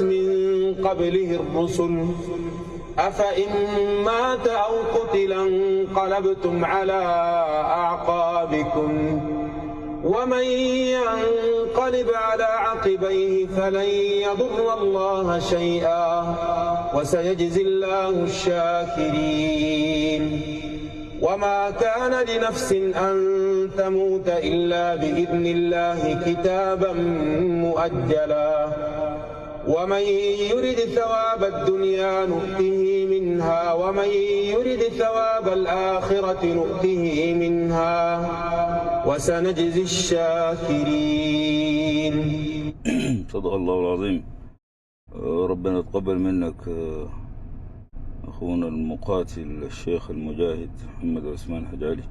من قبله الرسل أفإن مات أو قتل انقلبتم على أعقابكم ومن ينقلب على عقبيه فلن يضر الله شيئا وسيجزي الله الشاكرين وما كان لنفس أن تموت إلا بإذن الله كتابا مؤجلا ومن يرد ثواب الدنيا نؤته منها ومن يرد ثواب الآخرة نؤته منها وسنجزي الشاكرين. صدق الله العظيم. ربنا يتقبل منك أخونا المقاتل الشيخ المجاهد محمد عثمان حجالي.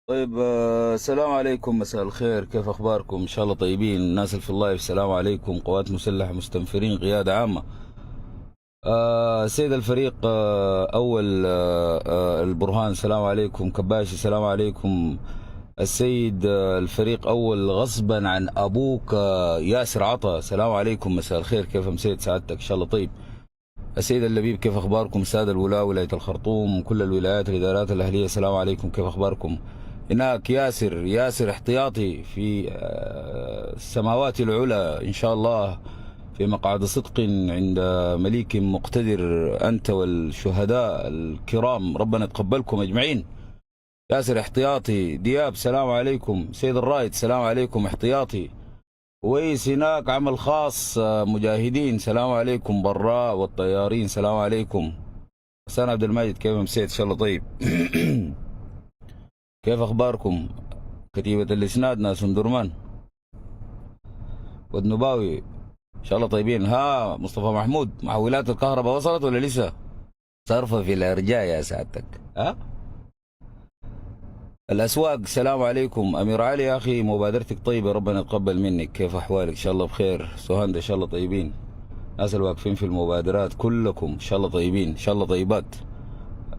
طيب السلام عليكم، مساء الخير، كيف اخباركم؟ ان شاء الله طيبين. الناس اللي في اللايف السلام عليكم. قوات مسلحة، مستنفرين، قيادة عامة. سيد الفريق اول البرهان السلام عليكم. كباشي السلام عليكم. السيد الفريق اول غصبا عن ابوك ياسر عطا السلام عليكم، مساء الخير، كيف مسيت سعادتك؟ ان شاء الله طيب. السيد اللبيب كيف اخباركم؟ الساده الولاة، ولايه الخرطوم، كل الولايات، الادارات الاهليه السلام عليكم، كيف اخباركم؟ هناك ياسر احتياطي في السماوات العلى ان شاء الله، في مقعد صدق عند مليك مقتدر، انت والشهداء الكرام، ربنا يتقبلكم اجمعين. ياسر احتياطي. دياب سلام عليكم. سيد الرايد سلام عليكم احتياطي. ويس هناك عمل خاص مجاهدين سلام عليكم. براء والطيارين سلام عليكم. حسين عبد المجيد كيف مسيت؟ ان شاء الله طيب. كيف اخباركم؟ كتيبة الاسناد ناس درمان والنباوي ان شاء الله طيبين. ها مصطفى محمود، محولات الكهرباء وصلت ولا لسه؟ صرفة في الارجاء يا سعادتك. ها الاسواق السلام عليكم. امير علي يا اخي مبادرتك طيبه، ربنا يتقبل منك. كيف احوالك؟ ان شاء الله بخير. سهند ان شاء الله طيبين. الناس الواقفين في المبادرات كلكم ان شاء الله طيبين، ان شاء الله طيبات.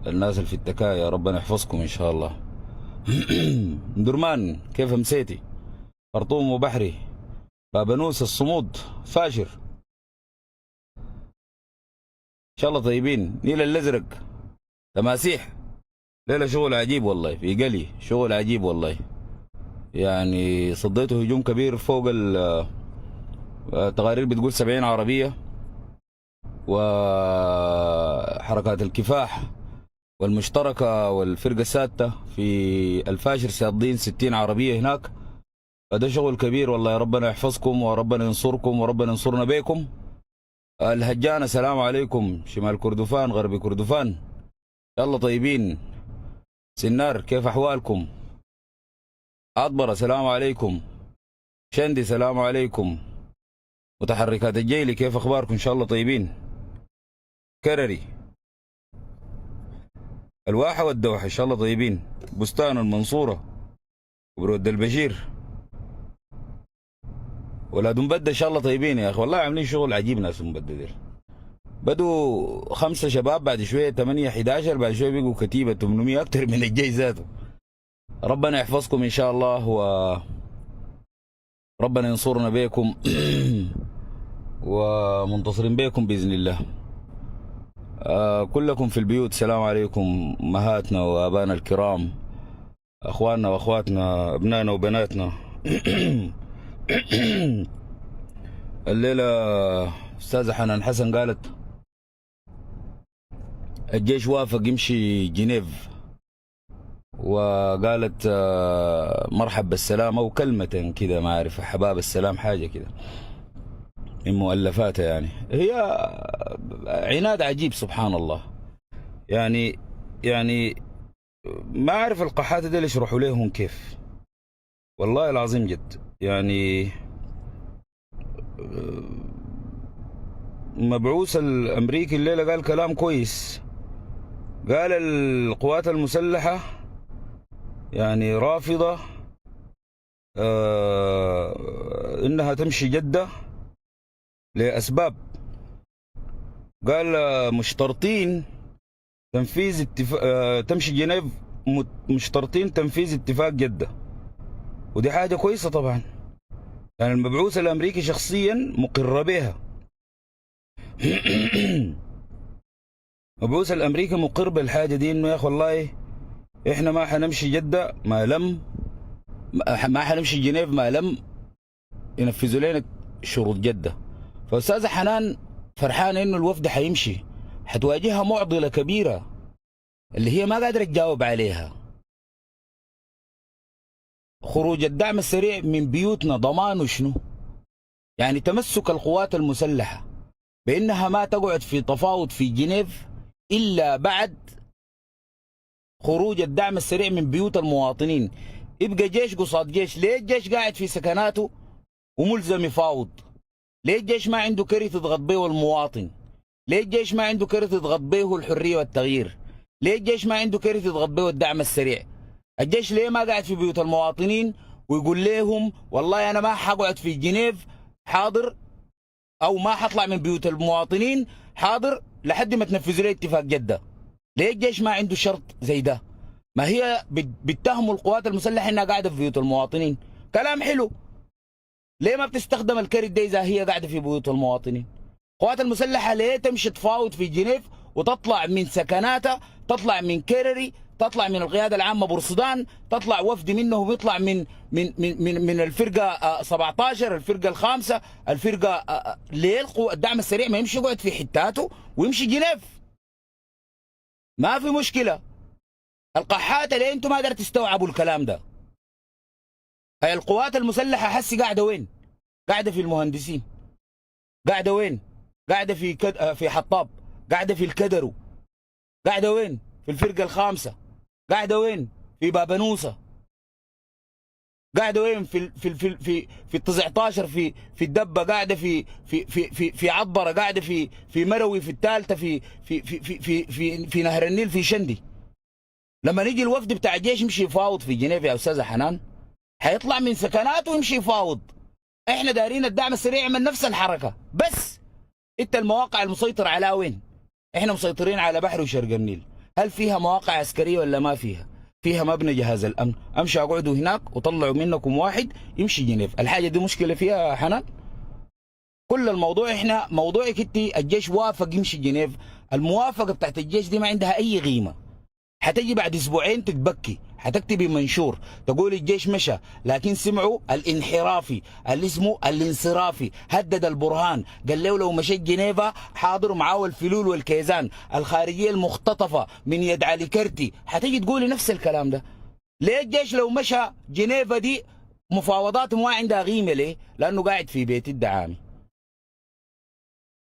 الناس اللي في التكايا ربنا يحفظكم ان شاء الله. درمان كيف مسيتي؟ خرطوم وبحري، بابنوس، الصمود، فاشر ان شاء الله طيبين. نيل الازرق، تماسيح، ليلة شغل عجيب والله، في قلي شغل عجيب والله. يعني صديته هجوم كبير فوق التقارير بتقول 70 عربية وحركات الكفاح والمشتركة والفرقة السادسة في الفاشر سادين 60 عربية هناك. فده شغل كبير والله. ربنا يحفظكم وربنا ينصركم وربنا ينصرنا بيكم. الهجانة السلام عليكم، شمال كردفان غربي كردفان، يلا طيبين. سنار كيف أحوالكم؟ عطبرة السلام عليكم. شندي السلام عليكم. متحركات الجيلي كيف أخباركم؟ إن شاء الله طيبين. كرري الواحة والدوحة إن شاء الله طيبين. بستان المنصورة وبرود البشير ولاد مبدة إن شاء الله طيبين يا أخي. والله عاملين شغل عجيب ناس مبدة ديل. بدوا 5 شباب، بعد شوية 8 11، بعد شوية بيقوا كتيبة 800 أكتر من الجيش ذاته. ربنا يحفظكم إن شاء الله وربنا ينصرنا بيكم ومنتصرين بيكم بإذن الله. كلكم في البيوت السلام عليكم، أمهاتنا وآبائنا الكرام، أخواننا وأخواتنا، أبنائنا وبناتنا. الليلة أستاذة حنان حسن قالت الجيش وافق يمشي جنيف، وقالت مرحب بالسلام أو كلمة كذا ما أعرف، حباب السلام حاجة كذا من مؤلفاتها. يعني هي عناد عجيب سبحان الله. يعني ما أعرف القحات دي يشرحوا لهم كيف، والله العظيم جد. يعني مبعوث الأمريكي الليلة قال كلام كويس، قال القوات المسلحة يعني رافضة إنها تمشي جدة لأسباب. قال مشترطين تنفيذ تمشي جنيف، مشترطين تنفيذ اتفاق جدة، ودي حاجة كويسة طبعا. يعني المبعوث الأمريكي شخصيا مقر بها. المبعوث الأمريكي مقر بالحاجة دي، إنه يا أخي والله إحنا ما حنمشي جدة ما حنمشي جنيف ما لم ينفذوا لنا شروط جدة. فأستاذة حنان فرحانة إنه الوفد حيمشي، حتواجهها معضلة كبيرة اللي هي ما قادرة تجاوب عليها. خروج الدعم السريع من بيوتنا ضمانه شنو؟ يعني تمسك القوات المسلحة بأنها ما تقعد في تفاوض في جنيف إلا بعد خروج الدعم السريع من بيوت المواطنين. يبقى جيش قصاد جيش. ليه الجيش قاعد في سكناته وملزم يفاوض؟ ليه الجيش ما عنده كرت يضغط به المواطن؟ ليه الجيش ما عنده كرت يضغط به الحرية والتغيير؟ ليه الجيش ما عنده كرت يضغط به الدعم السريع؟ الجيش ليه ما قاعد في بيوت المواطنين ويقول لهم والله أنا ما حقعد في جنيف حاضر، أو ما حطلع من بيوت المواطنين حاضر لحد ما تنفذوا لي اتفاق جدة؟ ليه الجيش ما عنده شرط زي ده؟ ما هي بيتهموا القوات المسلحة انها قاعدة في بيوت المواطنين، كلام حلو. ليه ما بتستخدم الكرت دي اذا هي قاعدة في بيوت المواطنين؟ القوات المسلحة ليه تمشي تفاوض في جنيف وتطلع من سكناتها، تطلع من كيرري، تطلع من القيادة العامة بورسودان، تطلع وفد منهم يطلع من الفرقة 17، الفرقة الخامسة، الفرقة ليه الدعم السريع ما يمشي يقعد في حتاته ويمشي جنيف؟ ما في مشكلة. القحاتة ليه انتم ما قدرتوا تستوعبوا الكلام ده؟ هي القوات المسلحة حسي قاعدة وين؟ قاعدة في المهندسين. قاعدة وين؟ قاعدة في حطاب، قاعدة في الكدرو. قاعدة وين؟ في الفرقة الخامسة. قاعدة وين؟ في بابنوسة. قاعدة وين؟ في 19 في الدبة. قاعدة في عطبرة. قاعدة في مروي في الثالثة في نهر النيل في شندي. لما نيجي الوفد بتاع الجيش يمشي يفاوض في جنيف يا استاذه حنان، حيطلع من سكناته ويمشي يفاوض. احنا دارين الدعم السريع يعمل نفس الحركه، بس انت المواقع المسيطر عليها وين؟ احنا مسيطرين على بحر وشرق النيل. هل فيها مواقع عسكريه ولا ما فيها؟ فيها مبنى جهاز الامن. امشي اقعدوا هناك وطلعوا منكم واحد يمشي جنيف. الحاجه دي مشكله فيها يا حنان؟ كل الموضوع احنا موضوعك انت الجيش وافق يمشي جنيف. الموافقه بتاعت الجيش دي ما عندها اي قيمه. حتجي بعد اسبوعين تتبكي، حتكتبي منشور تقول الجيش مشى، لكن سمعوا الانحرافي اللي اسمه الانصرافي هدد البرهان، قال له لو مشيت جنيفا حاضر معاه الفلول والكيزان الخارجيه المختطفه من يد علي كرتي، حتيجي تقولي نفس الكلام ده. ليه الجيش لو مشى جنيفا دي مفاوضات ما عندها قيمه؟ ليه؟ لانه قاعد في بيت الدعامي.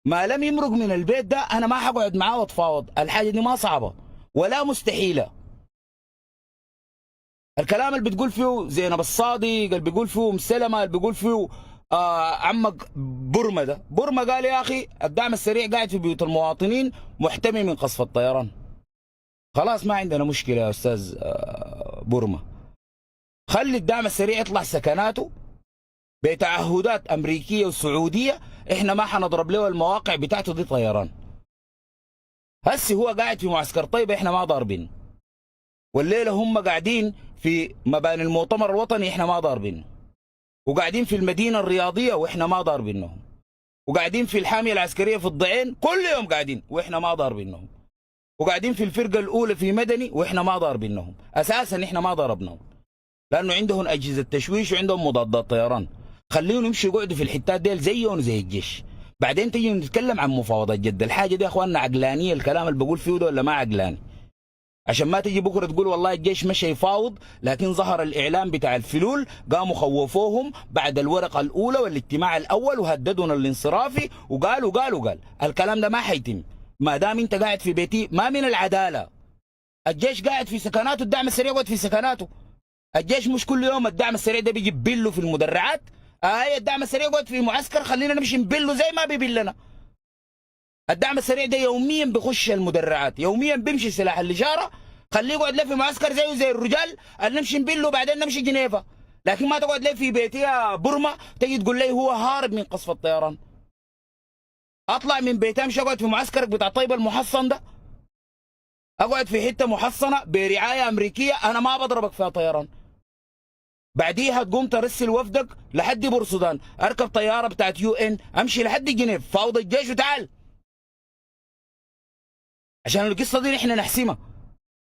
ما لم يمرق من البيت ده انا ما حقعد معاه واتفاوض، الحاجه دي ما صعبه ولا مستحيله. الكلام اللي بتقول فيه زينب الصادق، اللي بيقول فيه مسلمه، اللي بيقول فيه عمك برمه ده، برمه قال يا اخي الدعم السريع قاعد في بيوت المواطنين محتمي من قصف الطيران. خلاص ما عندنا مشكله يا استاذ برمه، خلي الدعم السريع يطلع سكناته بتعهدات امريكيه وسعوديه، احنا ما حنضرب له المواقع بتاعته دي طيران. هسي هو قاعد في معسكر طيبه احنا ما ضاربين، والليله هم قاعدين في مباني المؤتمر الوطني احنا ما ضاربين، وقاعدين في المدينه الرياضيه واحنا ما ضاربينهم، وقاعدين في الحاميه العسكريه في الضعين كل يوم قاعدين واحنا ما ضاربينهم، وقاعدين في الفرقه الاولى في مدني واحنا ما ضاربينهم. اساسا احنا ما ضربناهم لانه عندهم اجهزه تشويش وعندهم مضادات طيران. خليهم يمشوا يقعدوا في الحتات ديل زيهم زي الجيش، بعدين تيجي نتكلم عن مفاوضات جد. الحاجه دي يا اخواننا عقلانيه الكلام اللي بقول فيه ده ولا ما عقلاني؟ عشان ما تيجي بكره تقول والله الجيش مشى يفاوض، لكن ظهر الاعلام بتاع الفلول قاموا خوفوهم بعد الورقه الاولى والاجتماع الاول وهددونا الانصرافي وقال الكلام ده ما حيتم ما دام انت قاعد في بيتي. ما من العداله الجيش قاعد في سكناته، الدعم السريع قاعد في سكناته. الجيش مش كل يوم الدعم السريع ده بيجي بيله في المدرعات. الدعم السريع قاعد في معسكر، خلينا نمشي نبله زي ما بيبلنا. الدعم السريع ده يوميا بيخش المدرعات، يوميا بيمشي سلاح الاشاره، خليه يقعد له في معسكر زيه زي الرجال اللي نمشي نبله وبعدين نمشي جنيفا. لكن ما تقعد له في بيتي يا برما تجي تقول لي هو هارب من قصف الطيران. اطلع من بيتي امشي اقعد في معسكرك بتاع طيبه المحصن ده، اقعد في حته محصنه برعايه امريكيه انا ما بضربك فيها طيران. بعديها تقوم ترسل وفدك لحد بورسودان، اركب طياره بتاعت يو ان امشي لحد جنيف فاوض الجيش وتعال عشان القصه دي احنا نحسمها.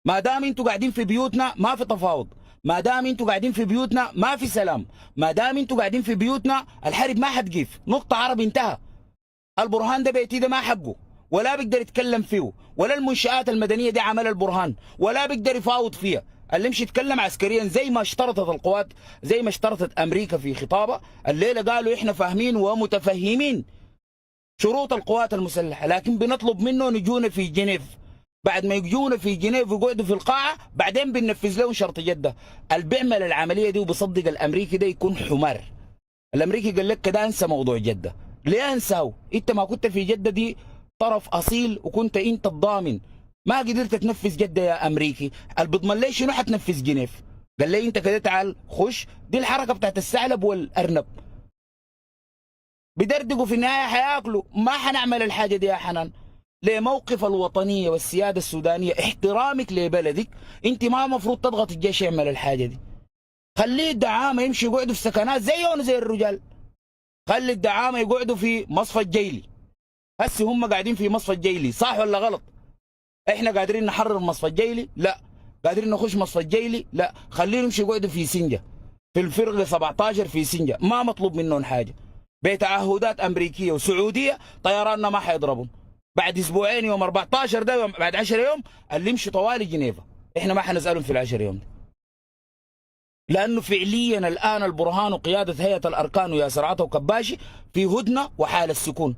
ما دام انتوا قاعدين في بيوتنا ما في تفاوض، ما دام انتوا قاعدين في بيوتنا ما في سلام، ما دام انتوا قاعدين في بيوتنا الحرب ما حتقيف. نقطه عرب انتهى. البرهان ده بيتي ده ما حقه ولا بيقدر يتكلم فيه، ولا المنشآت المدنيه دي عمل البرهان ولا بيقدر يفاوض فيها. اللي يمشي يتكلم عسكريا زي ما اشترطت القوات، زي ما اشترطت امريكا في خطابها الليله، قالوا احنا فاهمين ومتفهمين شروط القوات المسلحه، لكن بنطلب منه نجونا في جنيف. بعد ما يجونا في جنيف ويقعدوا في القاعه بعدين بننفذ لهم شرط جده. اللي بيعمل العمليه دي وبيصدق الامريكي ده يكون حمار. الامريكي قال لك كده انسى موضوع جده. ليه انساه؟ انت ما كنت في جده دي طرف اصيل وكنت انت الضامن، ما قدرت تنفذ جده يا امريكي. اللي بيضمن لي شنو حتنفذ جنيف؟ قال لي انت كده تعال خش. دي الحركه بتاعت الثعلب والارنب، بدردقوا في النهايه حياكلوا. ما حنعمل الحاجه دي يا حنان. لموقف الوطنيه والسياده السودانيه احترامك لبلدك، انت ما مفروض تضغط الجيش يعمل الحاجه دي. خليه الدعامه يمشي يقعدوا في سكنات زيهم زي الرجال. خلي الدعامه يقعدوا في مصفى الجيلي. هسه هم قاعدين في مصفى الجيلي، صح ولا غلط؟ احنا قادرين نحرر مصفى الجيلي؟ لا. قادرين نخش مصفى الجيلي؟ لا. خليهم يمشي يقعدوا في سنجه، في الفرقه 17 في سنجه، ما مطلوب منهم حاجه. بتعهدات امريكيه وسعوديه طيراننا ما حيضربهم. بعد اسبوعين يوم 14 ده يوم بعد 10 يوم اللي يمشي طوالي جنيفا احنا ما حنسالهم في ال10 يوم ده. لانه فعليا الان البرهان وقياده هيئه الاركان وياسر عطا وكباشي في هدنه وحال السكون.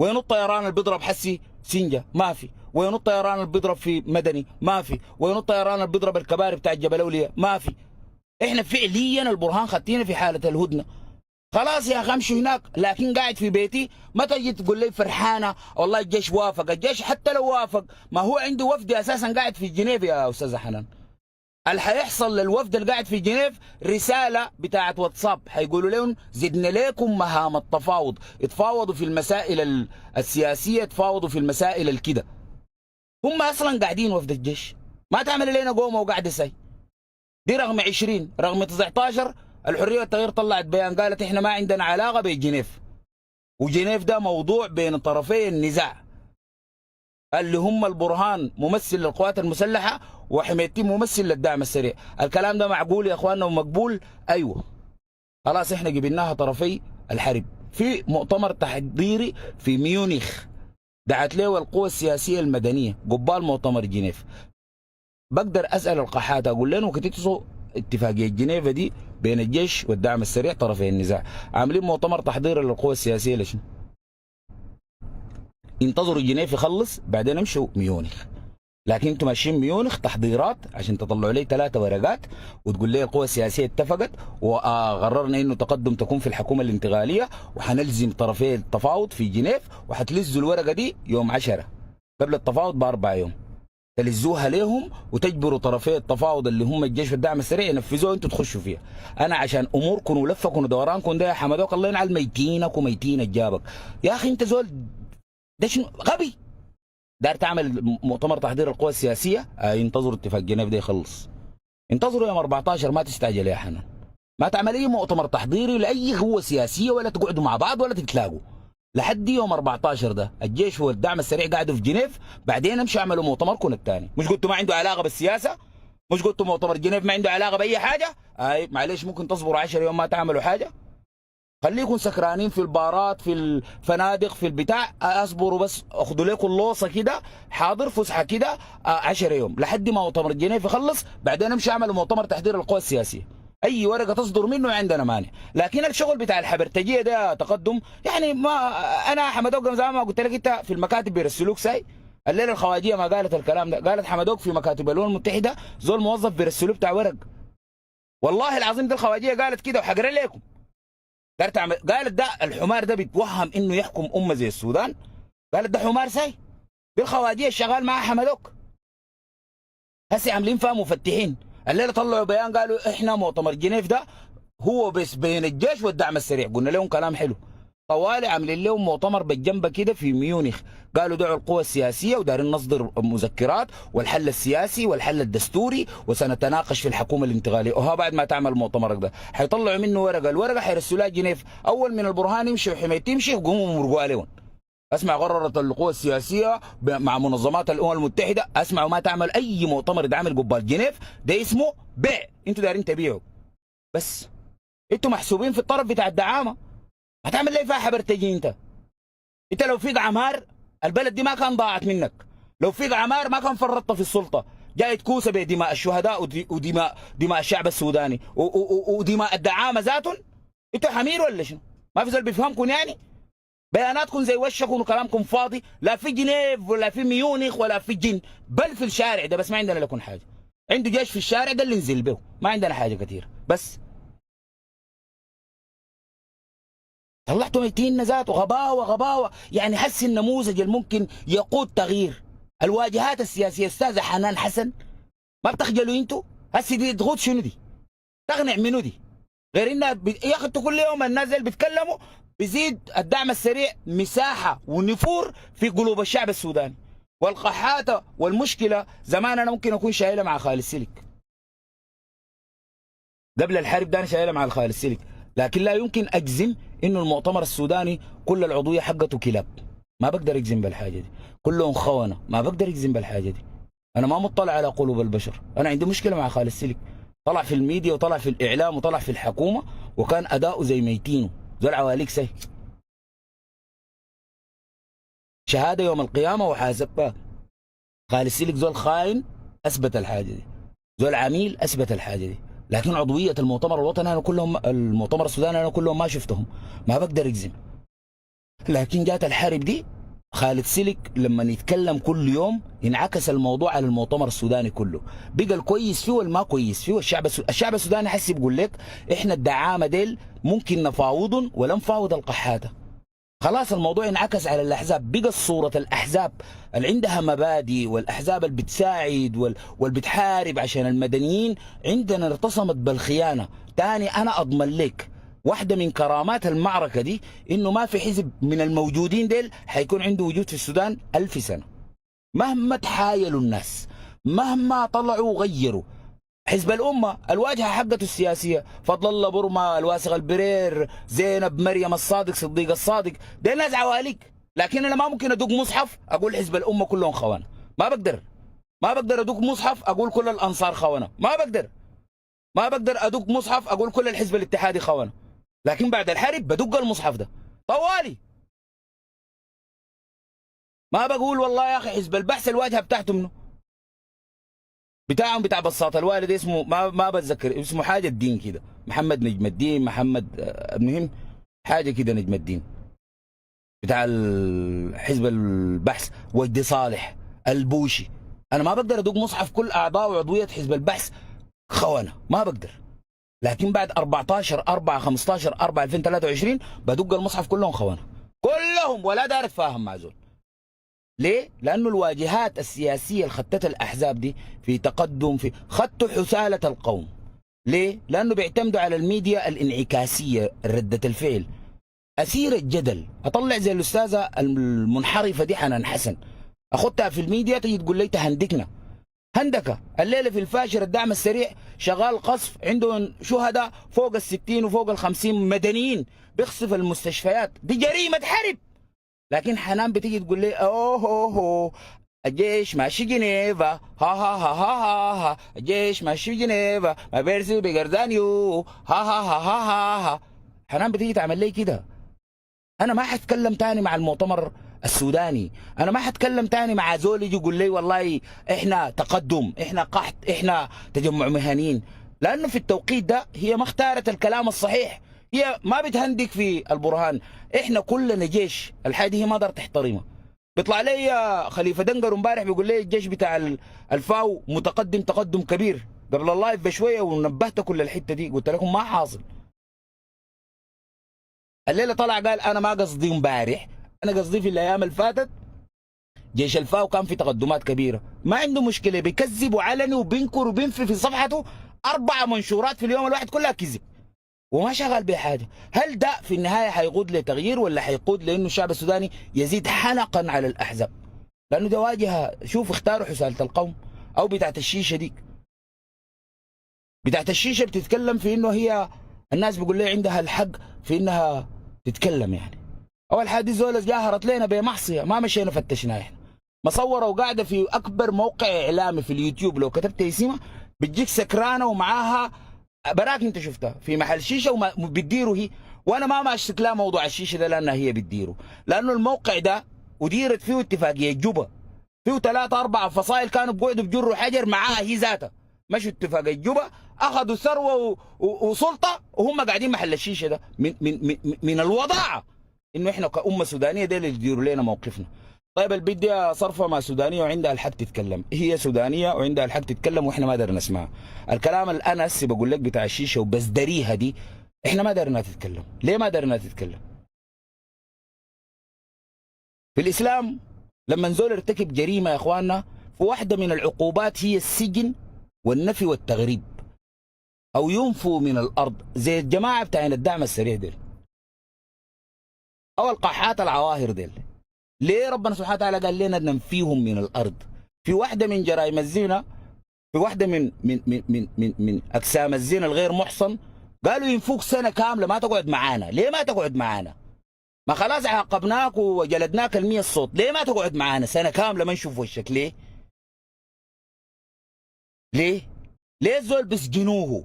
وين الطيران اللي بيضرب حسي سنجه؟ ما في. وين الطيران اللي بيضرب في مدني؟ ما في. وين الطيران اللي بيضرب الكباري بتاع جبل اولياء؟ ما في. احنا فعليا البرهان خدتينا في حاله الهدنه. خلاص يا اخي امشي هناك، لكن قاعد في بيتي ما تجي تقول لي فرحانه والله الجيش وافق. الجيش حتى لو وافق ما هو عنده وفد اساسا قاعد في جنيف يا استاذه حنان. اللي حيحصل للوفد اللي قاعد في جنيف رساله بتاعت واتساب حيقولوا لهم زدنا لكم مهام التفاوض، اتفاوضوا في المسائل السياسيه، تفاوضوا في المسائل الكده. هم اصلا قاعدين وفد الجيش، ما تعمل لنا قومه وقاعده سي. دي رقم 20. رقم 19 الحريه والتغيير طلعت بيان قالت احنا ما عندنا علاقه بجنيف، وجنيف ده موضوع بين طرفي النزاع. اللي هم البرهان ممثل للقوات المسلحة وحميتي ممثل للدعم السريع. الكلام ده معقول يا اخواننا ومقبول؟ ايوه. خلاص احنا جبناها طرفي الحرب في مؤتمر تحضيري في ميونخ دعت له القوى السياسية المدنية قبال مؤتمر جنيف. بقدر اسأل القحات اقول لهم كتبتوا اتفاقية جنيف دي بين الجيش والدعم السريع طرفي النزاع، عاملين مؤتمر تحضيري للقوى السياسية لشنو؟ انتظروا جنيف يخلص بعدين امشوا ميونخ. لكن انتم ماشيين ميونخ تحضيرات عشان تطلعوا لي 3 ورقات وتقول لي القوى السياسيه اتفقت وقررنا انه تقدم تكون في الحكومه الانتقاليه وحنلزم طرفي التفاوض في جنيف وحتلزوا الورقه دي يوم 10 قبل التفاوض ب4 يوم. تلزوها ليهم وتجبروا طرفي التفاوض اللي هم الجيش والدعم السريع ينفذوها انتم تخشوا فيها. انا عشان اموركم ولفكم ودورانكم ده يا حمدوك الله ينعل ميتينك وميتين جابك. يا اخي انت زول ده شنو غبي. دار تعمل مؤتمر تحضير القوى السياسيه ينتظروا اتفاق جنيف ده يخلص. انتظروا يوم 14 ما تستعجل يا حنان. ما تعمل اي مؤتمر تحضيري لاي قوه سياسيه ولا تقعدوا مع بعض ولا تتلاقوا لحد يوم 14 ده الجيش والدعم السريع قاعدوا في جنيف بعدين امشوا اعملوا مؤتمركم الثاني. مش قلتوا ما عنده علاقه بالسياسه؟ مش قلتوا مؤتمر جنيف ما عنده علاقه باي حاجه؟ معلش ممكن تصبروا 10 يوم ما تعملوا حاجه؟ خليكم سكرانين في البارات في الفنادق في البتاع اصبروا بس اخذوا لكم اللوصه كده حاضر فسحه كده 10 يوم لحد ما مؤتمر جنيف يخلص بعدين امشي اعملوا مؤتمر تحضير القوى السياسيه. اي ورقه تصدر منه عندنا مانع. لكن الشغل بتاع الحبرتجيه ده تقدم يعني ما انا حمدوك زي ما قلت لك انت في المكاتب بيرسلوك ساي. الليله الخواجيه ما قالت الكلام ده، قالت حمدوك في مكاتب الامم المتحده زول موظف بيرسلوه بتاع ورق. والله العظيم ده الخواجيه قالت كده وحقرا لكم. قالت ده الحمار ده بيتوهم انه يحكم امه زي السودان. قالت ده حمار ساي. دي الخواجيه الشغال معاه حمدوك. هسه عاملين فيها مفتحين. الليله طلعوا بيان قالوا احنا مؤتمر جنيف ده هو بس بين الجيش والدعم السريع. قلنا لهم كلام حلو. طوالي عاملين لهم مؤتمر بالجنب كده في ميونخ قالوا دعوا القوى السياسيه ودارين نصدر مذكرات والحل السياسي والحل الدستوري وسنتناقش في الحكومه الانتقاليه. وها بعد ما تعمل مؤتمرك ده حيطلعوا منه ورقه، الورقه حيرسلوها جنيف. اول من البرهان يمشي وحمايتي يمشي يقوموا مرقوا عليهم. اسمع قررت القوى السياسيه مع منظمات الامم المتحده اسمع وما تعمل اي مؤتمر يتعمل قبال جنيف ده اسمه بيع. انتوا دايرين تبيعوا بس انتوا محسوبين في الطرف بتاع الدعامه. هتعمل ليه فيها حبرتجي انت؟ انت لو فيك عمار البلد دي ما كان ضاعت منك. لو فيك عمار ما كان فرطت في السلطه. جاي تكوسه بدماء الشهداء ودماء الشعب السوداني ودماء الدعامه ذاتهم. انتوا حمير ولا شنو؟ ما في زول بيفهمكم يعني؟ بياناتكم زي وشكم وكلامكم فاضي. لا في جنيف ولا في ميونخ ولا في جن بل في الشارع ده. بس ما عندنا لكم حاجه. عنده جيش في الشارع ده اللي ننزل به. ما عندنا حاجه كثير بس طلعتوا 200 نزات وغباوه يعني حس النموذج الممكن يقود تغيير الواجهات السياسيه. استاذه حنان حسن ما بتخجلوا انتوا؟ هسه دي تغوط شنو دي؟ تقنع منو دي؟ غير انها يا اخي كل يوم الناس اللي بيتكلموا بيزيد الدعم السريع مساحه ونفور في قلوب الشعب السوداني. والقحاته والمشكله زمان انا ممكن اكون شايلها مع خالد سلك. قبل الحرب ده انا شايلها مع خالد سلك. لكن لا يمكن اجزم انه المؤتمر السوداني كل العضويه حقته كلاب. ما بقدر اجزم بالحاجه دي. كلهم خونه. ما بقدر اجزم بالحاجه دي. انا ما مطلع على قلوب البشر. انا عندي مشكله مع خالد سلك. طلع في الميديا وطلع في الاعلام وطلع في الحكومه وكان اداؤه زي ميتينه زول عواليك سي. شهاده يوم القيامه وحاسبها. خالد سلك زول خاين اثبت الحاجه دي. زول عميل اثبت الحاجه دي. لكن عضويه المؤتمر الوطني انا كلهم المؤتمر السوداني انا كلهم ما شفتهم. ما بقدر اجزم. لكن جات الحرب دي خالد سلك لما يتكلم كل يوم ينعكس الموضوع على المؤتمر السوداني كله. بقى الكويس فيه والما كويس فيه. الشعب السوداني حسي بيقول لك احنا الدعامه ديل ممكن نفاوضهم ولا نفاوض القحاته. خلاص الموضوع ينعكس على الاحزاب. بقى صوره الاحزاب اللي عندها مبادئ والاحزاب اللي بتساعد واللي بتحارب عشان المدنيين عندنا ارتصمت بالخيانه. تاني انا اضمن لك واحدة من كرامات المعركة دي انه ما في حزب من الموجودين ديل حيكون عنده وجود في السودان 1000 سنة. مهما تحايلوا الناس مهما طلعوا وغيروا. حزب الأمة الواجهة حقته السياسية فضل الله برما الواسغ البرير زينب مريم الصادق صديق الصادق دي ناس عواليك. لكن انا ما ممكن ادق مصحف اقول حزب الامه كلهم خونه، ما بقدر. ما بقدر ادق مصحف اقول كل الانصار خونه، ما بقدر. ما بقدر ادق مصحف اقول كل الحزب الاتحادي خونه. لكن بعد الحرب بدق المصحف ده طوالي. ما بقول والله يا اخي حزب البحث الواجهه بتاعته منه، بتاعهم بتاع بساط الوالد اسمه ما بتذكر اسمه، حاجه الدين كده، محمد نجم الدين، محمد المهم حاجه كده نجم الدين بتاع حزب البحث، وجدي صالح، البوشي. انا ما بقدر ادق مصحف كل اعضاء وعضويه حزب البحث خونه، ما بقدر. لكن بعد 14/4/15/4/2023 بدق المصحف كلهم خونه كلهم، ولا دار اتفاهم مع زول. ليه؟ لانه الواجهات السياسيه اللي خدتها الاحزاب دي في تقدم، في خدتوا حساله القوم. ليه؟ لانه بيعتمدوا على الميديا الانعكاسيه، رده الفعل، اثير الجدل. اطلع زي الاستاذه المنحرفه دي حنان حسن، اخدتها في الميديا تجي تقول لي تهندكنا. هندكه الليله في الفاشر الدعم السريع شغال قصف، عندهم شهداء فوق ال60 وفوق ال50 مدنيين، بيقصف المستشفيات، دي جريمه حرب. لكن حنان بتيجي تقول لي اوه هو هو الجيش ماشي جنيفا، ها ها ها ها ها ها الجيش ماشي جنيفا، ما بيرسي بجردانيو، ها ها ها ها ها ها. حنان بتيجي تعمل لي كده. انا ما حتكلم تاني مع المؤتمر السوداني، انا ما حتكلم تاني مع زول يجي يقول لي والله احنا تقدم، احنا قحط، احنا تجمع مهنيين. لانه في التوقيت ده هي ما اختارت الكلام الصحيح، هي ما بتهندك في البرهان. احنا كلنا جيش، الحاجه هي ما قدرت تحترمها. بيطلع لي خليفه دنقر امبارح بيقول لي الجيش بتاع الفاو متقدم تقدم كبير قبل اللايف بشويه، ونبهت كل الحته دي، قلت لكم ما حاصل. الليله طلع قال انا ما قصدي امبارح، انا قصدي في الايام اللي فاتت جيش الفاو كان في تقدمات كبيره. ما عنده مشكله، بيكذب وعلني وبينكر وبينفي في صفحته 4 منشورات في اليوم الواحد كلها كذب وما شغال بحاجه. هل ده في النهايه حيقود لتغيير ولا حيقود لانه الشعب السوداني يزيد حنقا على الاحزاب؟ لانه ده واجهه. شوف اختاروا حساله القوم او بتاعت الشيشه ديك. بتاعت الشيشه بتتكلم في انه هي الناس بيقول لي عندها الحق في انها تتكلم. يعني اول حاجه دي زوله جاهرت لنا بمعصيه، ما مشينا فتشناها احنا. مصوره وقاعده في اكبر موقع اعلامي في اليوتيوب، لو كتبت اسمها بتجيك سكرانه ومعاها براك انت شفتها في محل شيشه وبتديره هي. وانا ما ماسك لها موضوع الشيشه ده لانها هي بتديره، لانه الموقع ده وديرت فيه اتفاقيه جوبا، فيه 3 4 فصائل كانوا بيقعدوا بيجروا حجر معاها هي ذاتها، مشوا اتفاقيه جوبا، اخذوا ثروه وسلطه وهم قاعدين محل الشيشه ده من الوضاعه انه احنا كامه سودانيه دي اللي يديروا لنا موقفنا. طيب البنت دي صرفه مع سودانيه وعندها الحق تتكلم، هي سودانيه وعندها الحق تتكلم واحنا ما درنا نسمعها. الكلام اللي انا هسه بقول لك بتاع الشيشه وبزدريها دي احنا ما درنا تتكلم. ليه ما درنا تتكلم؟ في الاسلام لما نزول ارتكب جريمه يا اخواننا، فواحده من العقوبات هي السجن والنفي والتغريب او ينفوا من الارض، زي الجماعه بتاعين الدعم السريع ديل او القاحات العواهر ديل. ليه ربنا سبحانه وتعالى قال لنا ننفيهم من الارض؟ في واحده من جرائم الزنا، في واحده من اقسام الزنا الغير محصن، قالوا ينفوك سنه كامله ما تقعد معانا. ليه ما تقعد معانا؟ ما خلاص عاقبناك وجلدناك المية الصوت، ليه ما تقعد معانا سنه كامله ما نشوف وشك؟ ليه؟ ليه؟ ليه الزول بيسجنوه؟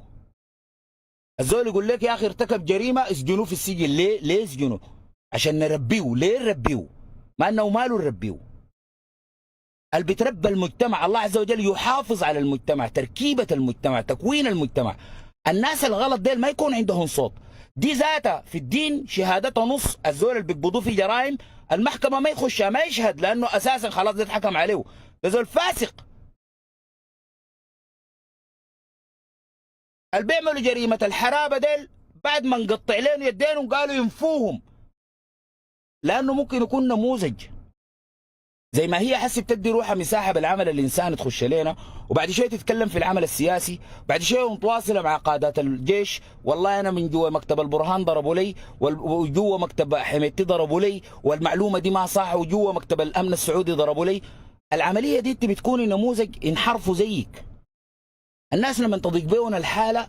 الزول يقول لك يا اخي ارتكب جريمه اسجنوه في السجن. ليه؟ ليه اسجنوه؟ عشان نربيه. ليه نربيه؟ ما انه ماله نربيه. اللي بتربى المجتمع الله عز وجل يحافظ على المجتمع، تركيبه المجتمع، تكوين المجتمع. الناس الغلط ديل ما يكون عندهم صوت. دي ذاتها في الدين شهادتها نص. الزول اللي بيقبضوه في جرائم المحكمه ما يخشها، ما يشهد، لانه اساسا خلاص ده اتحكم عليه، ده زول فاسق. اللي بيعملوا جريمه الحرابه ديل بعد ما نقطع لهم يدينهم قالوا ينفوهم، لانه ممكن يكون نموذج. زي ما هي حسب تدي روحها مساحه بالعمل الانساني تخش لنا، وبعد شويه تتكلم في العمل السياسي، بعد شويه متواصله مع قادات الجيش، والله انا من جوا مكتب البرهان ضربوا لي، وجوا مكتب حميدتي ضربوا لي، والمعلومه دي ما صح، وجوا مكتب الامن السعودي ضربوا لي. العمليه دي انت بتكوني نموذج ينحرفوا زيك. الناس لما تضيق بيهم الحاله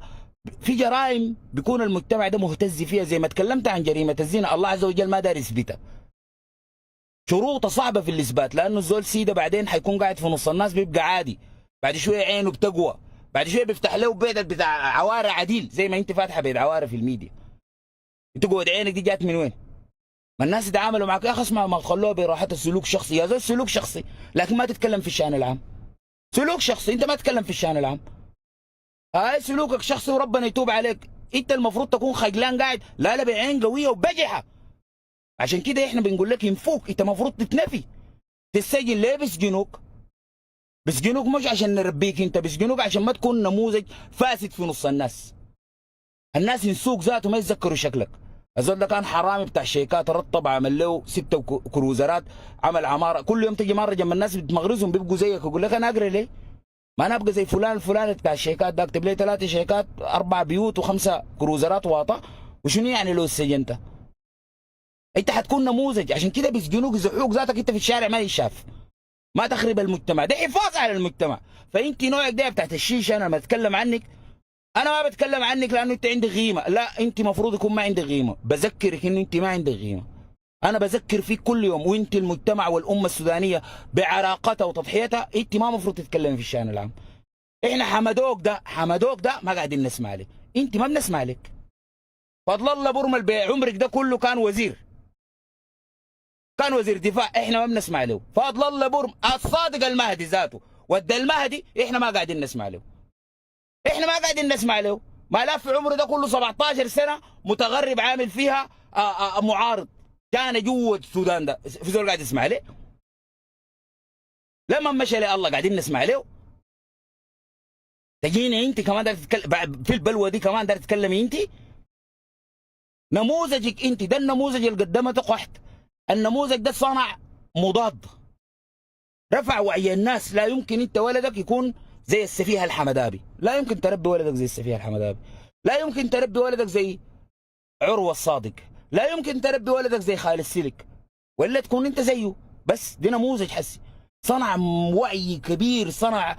في جرائم بيكون المجتمع ده مهتز فيها، زي ما تكلمت عن جريمه الزنا الله عز وجل ما دار يثبتها. شروطه صعبه في الاثبات، لانه الزول سيده بعدين حيكون قاعد في نص الناس بيبقى عادي، بعد شويه عينه بتقوى، بعد شويه بيفتح له بيت بتاع عواره عديل زي ما انت فاتحه بيت عواره في الميديا. تقعد عينك دي جات من وين؟ ما الناس يتعاملوا معك يا اخي اسمع، ما تخلوها براحه السلوك شخصي، يا زول سلوك شخصي لكن ما تتكلم في الشان العام. سلوك شخصي انت ما تتكلم في الشان العام. هاي سلوكك شخصي وربنا يتوب عليك، انت المفروض تكون خجلان قاعد لا بعين قويه وبجحه. عشان كده احنا بنقول لك ينفوك، انت المفروض تتنفي تتسجن. ليه بيسجنوك؟ بيسجنوك مش عشان نربيك انت، بيسجنوك عشان ما تكون نموذج فاسد في نص الناس. الناس ينسوك ذاته ما يتذكروا شكلك. الزول ده كان حرامي بتاع شيكات، رطب عمل له 6 كروزرات، عمل عماره، كل يوم تجي مره جنب الناس بتمغرزهم بيبقوا زيك، يقول لك انا اقرا ليه؟ ما انا ابقى زي فلان الفلاني بتاع الشيكات ده، اكتب لي 3 شيكات 4 بيوت و5 كروزرات واطه، وشنو يعني لو سجنت؟ انت حتكون نموذج. عشان كده بيسجنوك يزحوك ذاتك انت في الشارع ما يشاف، ما تخرب المجتمع، ده حفاظ على المجتمع. فانت نوعك ده بتاعت الشيشه، انا لما اتكلم عنك انا ما بتكلم عنك لانه انت عندك قيمه، لا انت مفروض يكون ما عندك قيمه، بذكرك ان انت ما عندك قيمه. انا بذكر فيك كل يوم، وانت المجتمع والامه السودانيه بعراقتها وتضحيتها انت ما مفروض تتكلم في الشان العام. احنا حمدوك ده ما قاعدين نسمع لك، انت ما بنسمع لك. فضل الله برمل بعمرك ده كله كان وزير، كان وزير دفاع، احنا ما بنسمع له. فضل الله برم الصادق المهدي ذاته ود المهدي احنا ما قاعدين نسمع له، احنا ما قاعدين نسمع له. ما لف عمره ده كله 17 سنه متغرب عامل فيها معارض، كان جوه السودان ده في زول قاعد يسمع له؟ لما مشى لي الله قاعدين نسمع له. تجيني انت كمان دار تتكلم في البلوه دي، كمان دار تتكلمي انت؟ نموذجك انت ده النموذج اللي قدمته قحط، النموذج ده صنع مضاد، رفع وعي الناس. لا يمكن انت ولدك يكون زي السفيه الحمدابي، لا يمكن تربي ولدك زي السفيه الحمدابي، لا يمكن تربي ولدك زي عروه الصادق، لا يمكن تربي ولدك زي خالد السلك، ولا تكون انت زيه. بس دي نموذج حسي صنع وعي كبير، صنع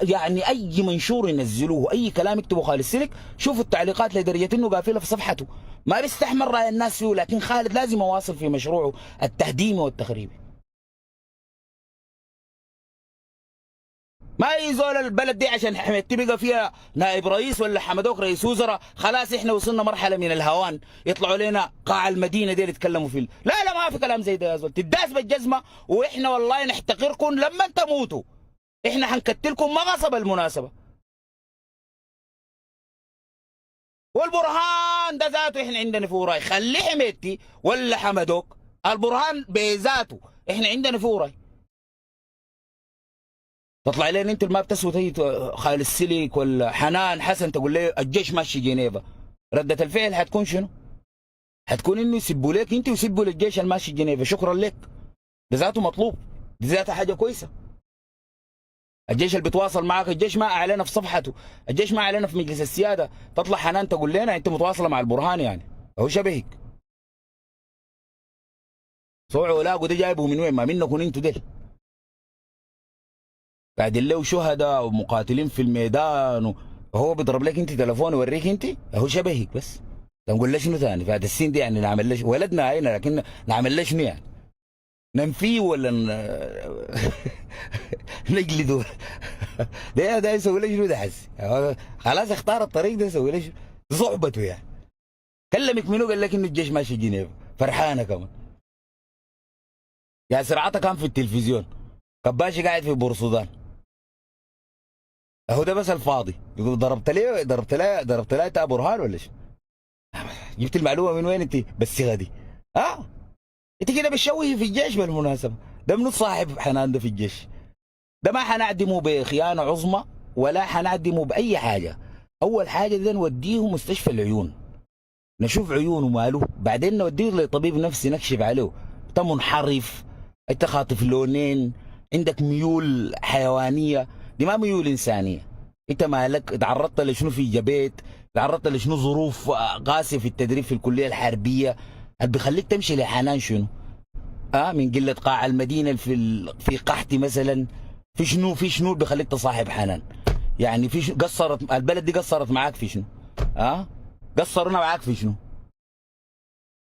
يعني اي منشور ينزلوه، اي كلام يكتبه خالد السلك، شوفوا التعليقات لدرجه انه قافله في صفحته، ما بيستحمل راي الناس فيه، لكن خالد لازم يواصل في مشروعه التهديمي والتخريبي. ما يزول البلد دي عشان حميدتي بقى فيها نائب رئيس ولا حمدوك رئيس وزراء خلاص احنا وصلنا مرحله من الهوان يطلعوا لنا قاع المدينه دي يتكلموا فيه. لا ما في كلام زي ده يا زول، تداس بالجزمه، واحنا والله نحتقركم لما تموتوا، احنا حنكتلكم ما غصب المناسبه. والبرهان ده ذاته احنا عندنا في وراي، خلي حميدتي ولا حمدوك، البرهان بذاته احنا عندنا في وراي. تطلع لين انت ما بتسوي تجي خالد السليك ولا حنان حسن تقول لي الجيش ماشي جنيفه، رده الفعل حتكون شنو؟ حتكون انه يسبوا لك انت ويسبوا للجيش الماشي جنيفه. شكرا لك، ده ذاته مطلوب، دي ذاتها حاجه كويسه. الجيش اللي بيتواصل معك، الجيش ما اعلنها في صفحته، الجيش ما اعلنها في مجلس السياده، تطلع حنان تقول لنا انت متواصله مع البرهان، يعني هو شبهك. صوعوا ولاقوا ده جايبه من وين؟ ما منكم انتوا ديل قاعدين له شهداء ومقاتلين في الميدان، وهو بيضرب لك انت تليفون يوريك انت، هو شبهك. بس نقول له شنو ثاني؟ فهذا السين دي يعني نعمل له ولدنا هنا، لكن نعمل له شنو يعني؟ ننفيه ولا نجلده؟ ده يسوي له شنو؟ ده حس خلاص اختار الطريق ده يسوي له شنو؟ صعبته يعني. كلمك منو قال لك انه الجيش ماشي جنيف؟ فرحانه كمان. ياسر عطا كان في التلفزيون، كباشي قاعد في بورسودان، هو ده بس الفاضي يقول ضربت لي تا برهان ولا شو؟ جبت المعلومه من وين انت بالصيغه دي؟ انت كده بتشوهي في الجيش بالمناسبه. ده منو صاحب حنان ده في الجيش؟ ده ما حنعدمه بخيانه عظمى ولا حنعدمه باي حاجه. اول حاجه ده نوديه مستشفى العيون، نشوف عيونه ماله، بعدين نوديه لطبيب نفسي نكشف عليه. انت منحرف، انت خاطف لونين، عندك ميول حيوانيه، دي ما ميول انسانيه. انت مالك تعرضت لشنو في جبيت؟ تعرضت لشنو ظروف قاسيه في التدريب في الكليه الحربيه اللي بيخليك تمشي لحنان شنو؟ من قله قاع المدينه في قحطي مثلا، في شنو بيخليك تصاحب حنان؟ يعني في قصرت البلد دي، قصرت معاك في شنو؟ قصرنا معاك في شنو؟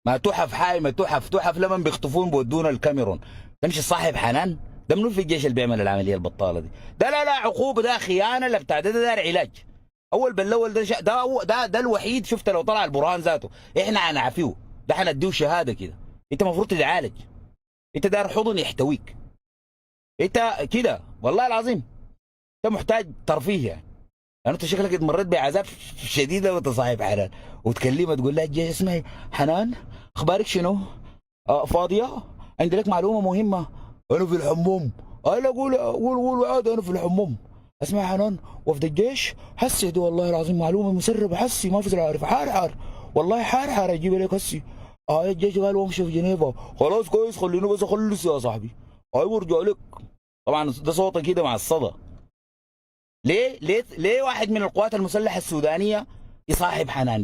ما تحف حايمه، تحف لما بيخطفون بودونا الكاميرون. تمشي صاحب حنان؟ ده منو في الجيش اللي بيعمل العمليه البطاله دي؟ ده لا عقوبه، ده خيانه، لا بتاع ده دار علاج. اول بالاول ده ده الوحيد. شفت لو طلع البرهان ذاته احنا هنعافيه، ده حنديه شهاده كده. انت المفروض تتعالج، انت دار حضن يحتويك، انت كده والله العظيم انت محتاج ترفيه يعني. لانه انت شكلك مريت بعذاب شديده وانت صاحب حنان، وتكلمها تقول لها الجيش اسمعي حنان اخبارك شنو؟ فاضيه؟ عندي لك معلومه مهمه. انا في الحموم. انا قول عاد انا في الحموم. اسمع يا حنان، وفد الجيش هسه دي والله العظيم معلومه مسربه حسي ما في زول عارف. حار والله حار اجيب لك هسي. الجيش قال وامشي في جنيفا. خلاص كويس، خليني بس اخلص يا صاحبي. وارجع لك. طبعا ده صوته كده مع الصدى. ليه واحد من القوات المسلحه السودانيه يصاحب حنان؟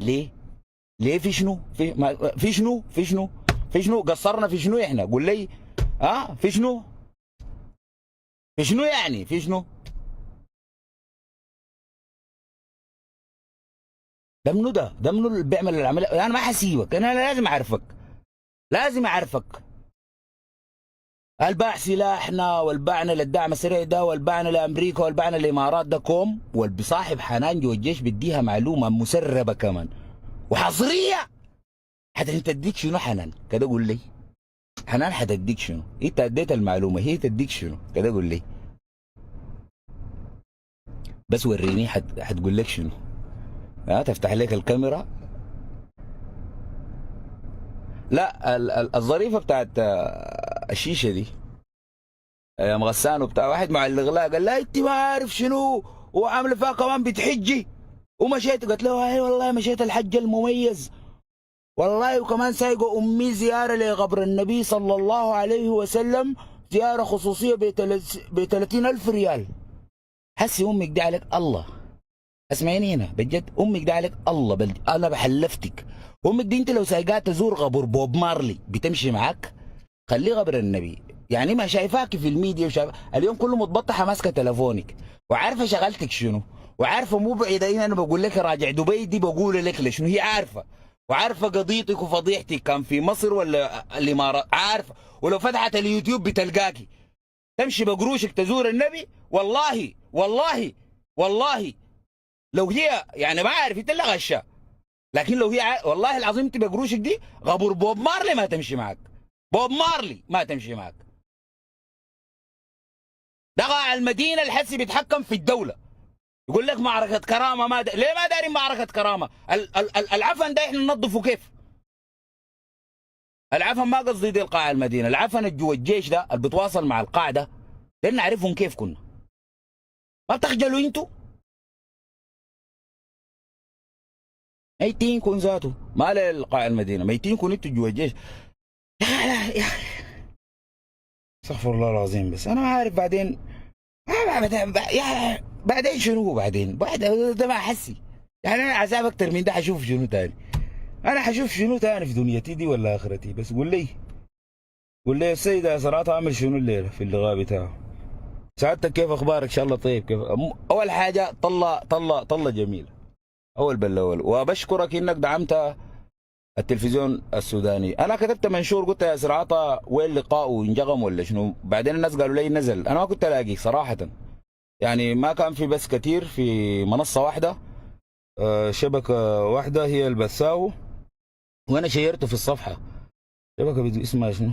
ليه في شنو؟ في شنو قصرنا في شنو احنا؟ قول لي. في شنو؟ يعني في شنو؟ ده منو اللي بيعمل العمليه؟ انا ما حسيبك، انا لازم اعرفك. الباع سلاحنا والبعنا للدعم السريع ده والبعنا لامريكا والبعنا للامارات ده كوم، والبصاحب حنان جوا الجيش بديها معلومه مسربه كمان وحصريه. حتى انت تديك شنو حنان؟ كده قول لي. حنان حتديك شنو؟ انت اديت المعلومه، هي تديك شنو؟ كده قول لي. بس وريني حتقول لك شنو؟ تفتح لك الكاميرا. لا الظريفه بتاعت الشيشه دي يا مغسان وبتاع، واحد معلق لها قال لا انت ما عارف شنو وعامله فيها كمان بتحجي ومشيت. قلت له اي والله مشيت الحج المميز والله، وكمان سايقه امي زياره لقبر النبي صلى الله عليه وسلم، زياره خصوصيه ب 30,000 ريال. حسي امك دي عليك الله. اسمعيني هنا بجد، امك دي عليك الله انا بحلفتك. امك دي انت لو سايقاها تزور قبر بوب مارلي بتمشي معاك؟ خليه قبر النبي. يعني ما شايفاك في الميديا اليوم كله متبطحه ماسكه تليفونك وعارفه شغلتك شنو، وعارفه مو بعيدين انا بقول لك راجع دبي دي بقول لك لشنو. هي عارفه، وعارفه قضيتك وفضيحتك كان في مصر ولا الامارات، عارفه. ولو فتحت اليوتيوب بتلقاكي تمشي بقروشك تزور النبي. والله لو هي يعني ما عارف انت اللي غشا، لكن لو هي والله العظيم انت بقروشك دي قبر بوب مارلي ما تمشي معك. بوب مارلي ما تمشي معك. ده قاع المدينه الحسي بيتحكم في الدوله. يقول لك معركه كرامه ليه ما دارين معركه كرامه؟ العفن ده احنا ننظفه كيف؟ العفن ما قصدي دي القاع المدينه، العفن اللي جوا الجيش ده اللي بيتواصل مع القاع ده نعرفهم كيف كنا. ما بتخجلوا انتوا؟ ميتين كون ذاته ما للقاع المدينه، ميتين كون انتوا جوا الجيش. يا استغفر الله العظيم. بس انا ما عارف بعدين بعدين شنو بعد ده ما حسي. يعني انا عذاب اكتر من ده حشوف شنو تاني؟ انا حشوف شنو تاني في دنيتي دي ولا اخرتي؟ بس قول لي السيد يا صراحه عامل شنو الليله في اللقاء بتاعه؟ سعادتك كيف اخبارك؟ ان شاء الله طيب. كيف اول حاجه طلة جميله اول بالاول، وبشكرك انك دعمت التلفزيون السوداني. انا كتبت منشور قلت يا سرعطة وين لقاؤه انجغم ولا شنو؟ بعدين الناس قالوا لي نزل. انا ما كنت الاقي صراحه، يعني ما كان في بس كتير في منصه واحده، شبكه واحده هي البثاو، وانا شيرته في الصفحه. شبكه اسمها شنو؟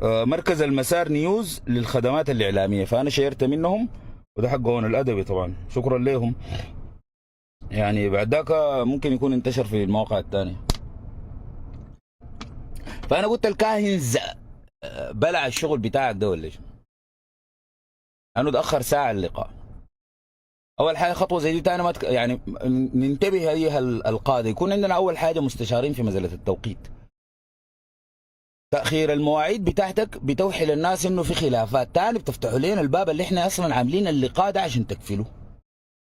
مركز المسار نيوز للخدمات الاعلاميه، فانا شيرت منهم، وده حقهم الادبي طبعا، شكرا لهم. يعني بعد ذاك ممكن يكون انتشر في المواقع الثانيه. فانا قلت الكاهن بلع الشغل بتاعك ده ولا شنو؟ انه تاخر ساعه اللقاء. اول حاجه خطوه زي دي تاني ما يعني ننتبه ايها القاده، يكون عندنا اول حاجه مستشارين في مساله التوقيت. تاخير المواعيد بتاعتك بتوحي للناس انه في خلافات، تاني بتفتحوا لنا الباب اللي احنا اصلا عاملين اللقاء ده عشان تقفلوا.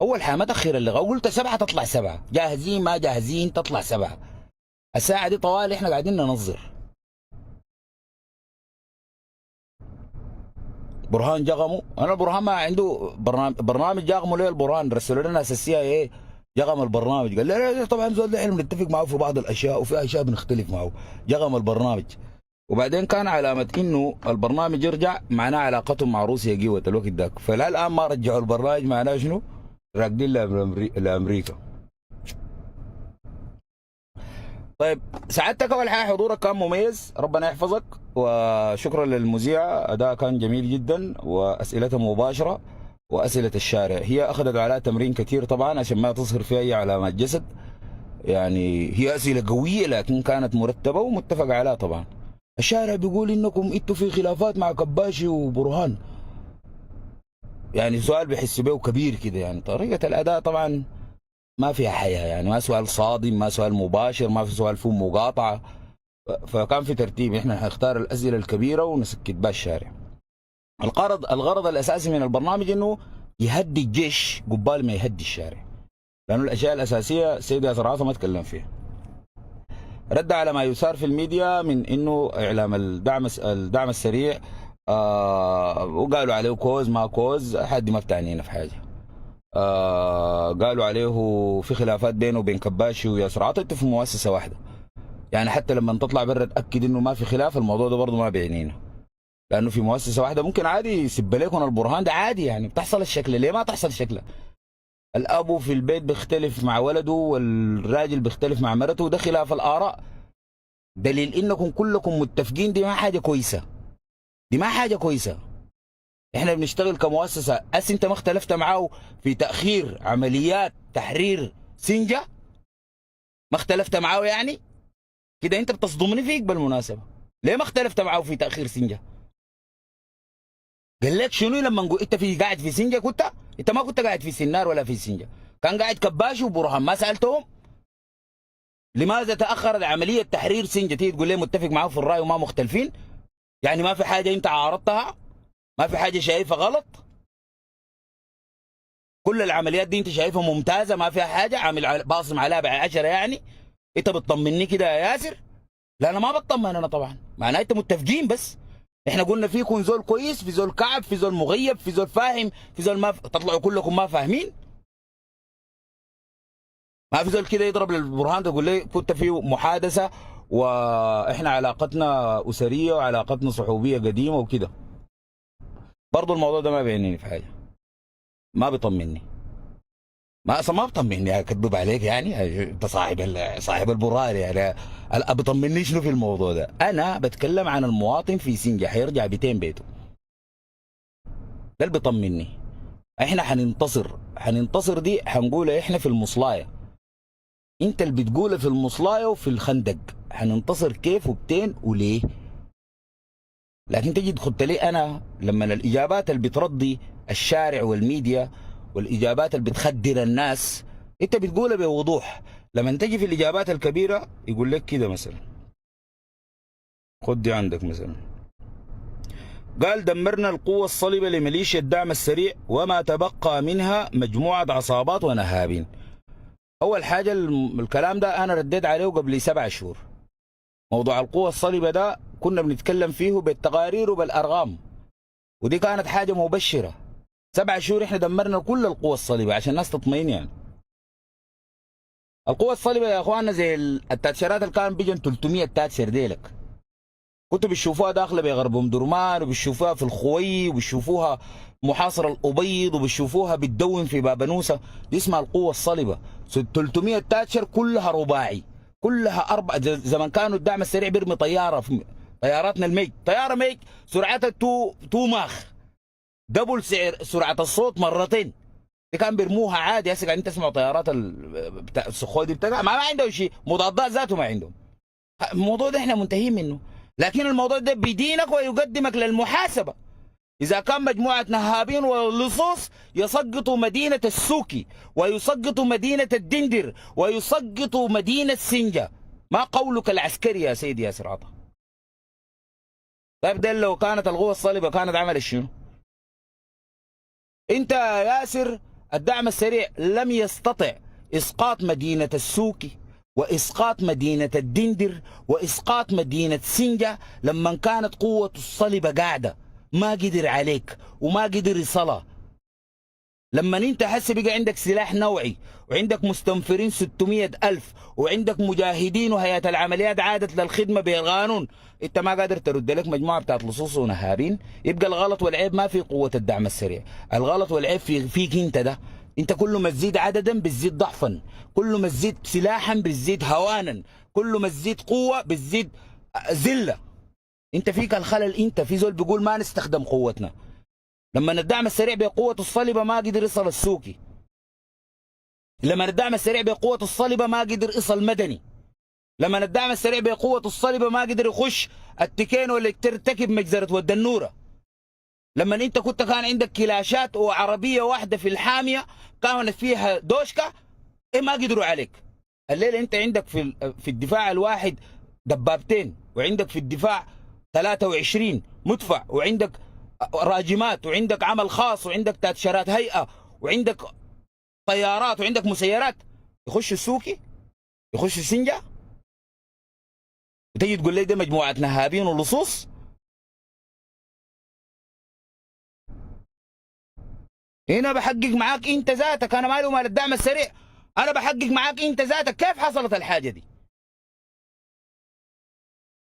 اول حاجه ما تاخير اللقاء، قلت 7 تطلع 7، جاهزين ما جاهزين تطلع 7. الساعه دي طوال احنا قاعدين ننظر. برهان جغمه، انا برهان ما عنده برنامج جاغمه ليه؟ البرهان رسلوا لنا اساسيه ايه جغم البرنامج قال لا طبعا زول ده احنا بنتفق معه في بعض الاشياء وفي اشياء بنختلف معه. جغم البرنامج. وبعدين كان علامه انه البرنامج يرجع معناه علاقتهم مع روسيا قوت الوقت ذاك، فلا الان ما رجعوا البرنامج معناه شنو؟ راكدين لامريكا. طيب سعادتك اول حاجه حضورك كان مميز، ربنا يحفظك، وشكرا للمذيعه، اداء كان جميل جدا واسئلتها مباشره واسئله الشارع. هي اخذت عليها تمرين كثير طبعا عشان ما تظهر فيها اي علامات جسد، يعني هي اسئله قويه لكن كانت مرتبه ومتفق عليها طبعا. الشارع بيقول انكم انتوا في خلافات مع كباشي وبرهان، يعني سؤال بيحس به كبير كده، يعني طريقه الاداء طبعا ما فيها حياه، يعني ما سؤال صادم، ما سؤال مباشر، ما في سؤال فيه مقاطعه. فكان في ترتيب، احنا هنختار الاسئله الكبيره ونسكت بها الشارع. الغرض الاساسي من البرنامج انه يهدي الجيش قبال ما يهدي الشارع، لانه الاشياء الاساسيه سيدي ياسر عاطة ما تكلم فيها. رد على ما يثار في الميديا من انه اعلام الدعم السريع، وقالوا عليه كوز ما كوز، حد ما بتعنينا في حاجه. قالوا عليه في خلافات بينه وبين كباشي وياسر عاطة، انتوا في مؤسسه واحده، يعني حتى لما تطلع برا تاكد انه ما في خلاف، الموضوع ده برضه ما بيعنينا، لانه في مؤسسه واحده ممكن عادي يسب لكم البرهان ده عادي، يعني بتحصل الشكل، ليه ما تحصل شكله؟ الابو في البيت بيختلف مع ولده والراجل بيختلف مع مرته، ده خلاف الاراء، دليل انكم كلكم متفقين، دي ما حاجه كويسه، دي ما حاجه كويسه. احنا بنشتغل كمؤسسه، انت ما اختلفت معاه في تاخير عمليات تحرير سنجه؟ ما اختلفت معاه يعني؟ كده انت بتصدمني فيك بالمناسبه، ليه ما اختلفت معاه في تاخير سنجه؟ قال لك شنو لما نقول انت قاعد في سنجه؟ انت ما كنت قاعد في سنار ولا في سنجه، كان قاعد كباشي وبرهان، ما سالتهم لماذا تاخرت عمليه تحرير سنجه؟ تيجي تقول لي متفق معاه في الراي وما مختلفين؟ يعني ما في حاجه انت عارضتها؟ ما في حاجه شايفها غلط؟ كل العمليات دي انت شايفها ممتازه ما فيها حاجه؟ عامل باصم عليها ب10 يعني؟ انت بتطمني كده يا ياسر؟ لا انا ما بطمن انا طبعا، معناه انت متفقين بس. احنا قلنا فيكم زول كويس، في زول كعب، في زول مغيب، في زول فاهم، في زول ما تطلعوا كلكم ما فاهمين. ما في زول كده يضرب للبرهان تقول لي كنت في محادثه واحنا علاقتنا اسريه وعلاقتنا صحوبيه قديمه وكده. برضه الموضوع ده ما بيعنيني في حاجه، ما بيطمني، ما اصلا ما بطمني، اكذب عليك يعني؟ انت صاحب البرهان يعني بطمني شنو في الموضوع ده؟ انا بتكلم عن المواطن في سنجة حيرجع بيتين بيته، ده اللي بيطمني. احنا حننتصر دي حنقول احنا في المصلايه، انت اللي بتقوله في المصلايه وفي الخندق، حننتصر كيف وبتين وليه؟ لكن تجي تخد لي انا لما الاجابات اللي بترضي الشارع والميديا والاجابات اللي بتخدر الناس انت بتقولها بوضوح، لما تجي في الاجابات الكبيره يقول لك كده مثلا، خد دي عندك مثلا، قال دمرنا القوة الصلبة لميليشيا الدعم السريع وما تبقى منها مجموعة عصابات ونهابين. أول حاجة الكلام ده أنا رديت عليه قبل 7 شهور. موضوع القوة الصلبة ده كنا بنتكلم فيه بالتقارير وبالأرقام، ودي كانت حاجة مبشرة. 7 شهور احنا دمرنا كل القوة الصلبة عشان الناس تطمئن. يعني القوة الصلبة يا اخواننا زي التاتشيرات اللي كان بيجن 300 تاتشير ديلك، كنتوا بتشوفوها داخله بغرب ام درمان، وبتشوفوها في الخوي، وبتشوفوها محاصره الابيض، وبتشوفوها بتدون في بابنوسه، دي اسمها القوه الصلبه. 300 تاتشر كلها رباعي، كلها 4. زمان كانوا الدعم السريع بيرمي طياره في طياراتنا الميج، طياره ميج سرعتها 2 ماخ، دبل سرعه الصوت مرتين، دي كان بيرموها عادي. هسه قاعدين تسمعوا طيارات بتاع السخوي دي بتاع ما عندهم شيء، مضادات ذاته ما عندهم. الموضوع ده احنا منتهين منه، لكن الموضوع ده بيدينك ويقدمك للمحاسبة. إذا كان مجموعة نهابين ولصوص يسقطوا مدينة السوكي ويسقطوا مدينة الدندر ويسقطوا مدينة سنجة، ما قولك العسكري يا سيدي ياسر عطا؟ طيب ده لو كانت القوة الصلبة كانت عملت شنو؟ انت يا ياسر الدعم السريع لم يستطع إسقاط مدينة السوكي وإسقاط مدينة الدندر وإسقاط مدينة سنجة لما كانت قوة الصلبة قاعدة، ما قدر عليك وما قدر يصلى. لما انت هسه بقى عندك سلاح نوعي وعندك مستنفرين 600,000 وعندك مجاهدين وهيئة العمليات عادت للخدمة بالقانون، انت ما قادر ترد لك مجموعة بتاعت لصوص ونهابين. يبقى الغلط والعيب ما في قوة الدعم السريع، الغلط والعيب فيك انت. ده انت كل ما تزيد عددا بتزيد ضعفا، كل ما تزيد سلاحا بتزيد هوانا، كل ما تزيد قوة بتزيد ذلة. انت فيك الخلل. انت في زول بيقول ما نستخدم قوتنا. لما الدعم السريع بقوة الصلبة ما قدر يصل السوكي، لما الدعم السريع بقوة الصلبة ما قدر يصل مدني، لما الدعم السريع بقوة الصلبة ما قدر يخش التكين ولا ترتكب مجزرة ودنورة. لما انت كان عندك كلاشات وعربية واحدة في الحامية كانت فيها دوشكا، ايه ما قدروا عليك. الليلة انت عندك في الدفاع الواحد دبابتين، وعندك في الدفاع 23 مدفع، وعندك راجمات، وعندك عمل خاص، وعندك تاتشرات هيئة، وعندك طيارات، وعندك مسيرات. يخش السوكي، يخش سنجا، وتجي تقول لي ده مجموعة نهابين ولصوص. هنا بحقق معاك انت ذاتك، انا مالي ومال الدعم السريع، انا بحقق معاك انت ذاتك. كيف حصلت الحاجة دي؟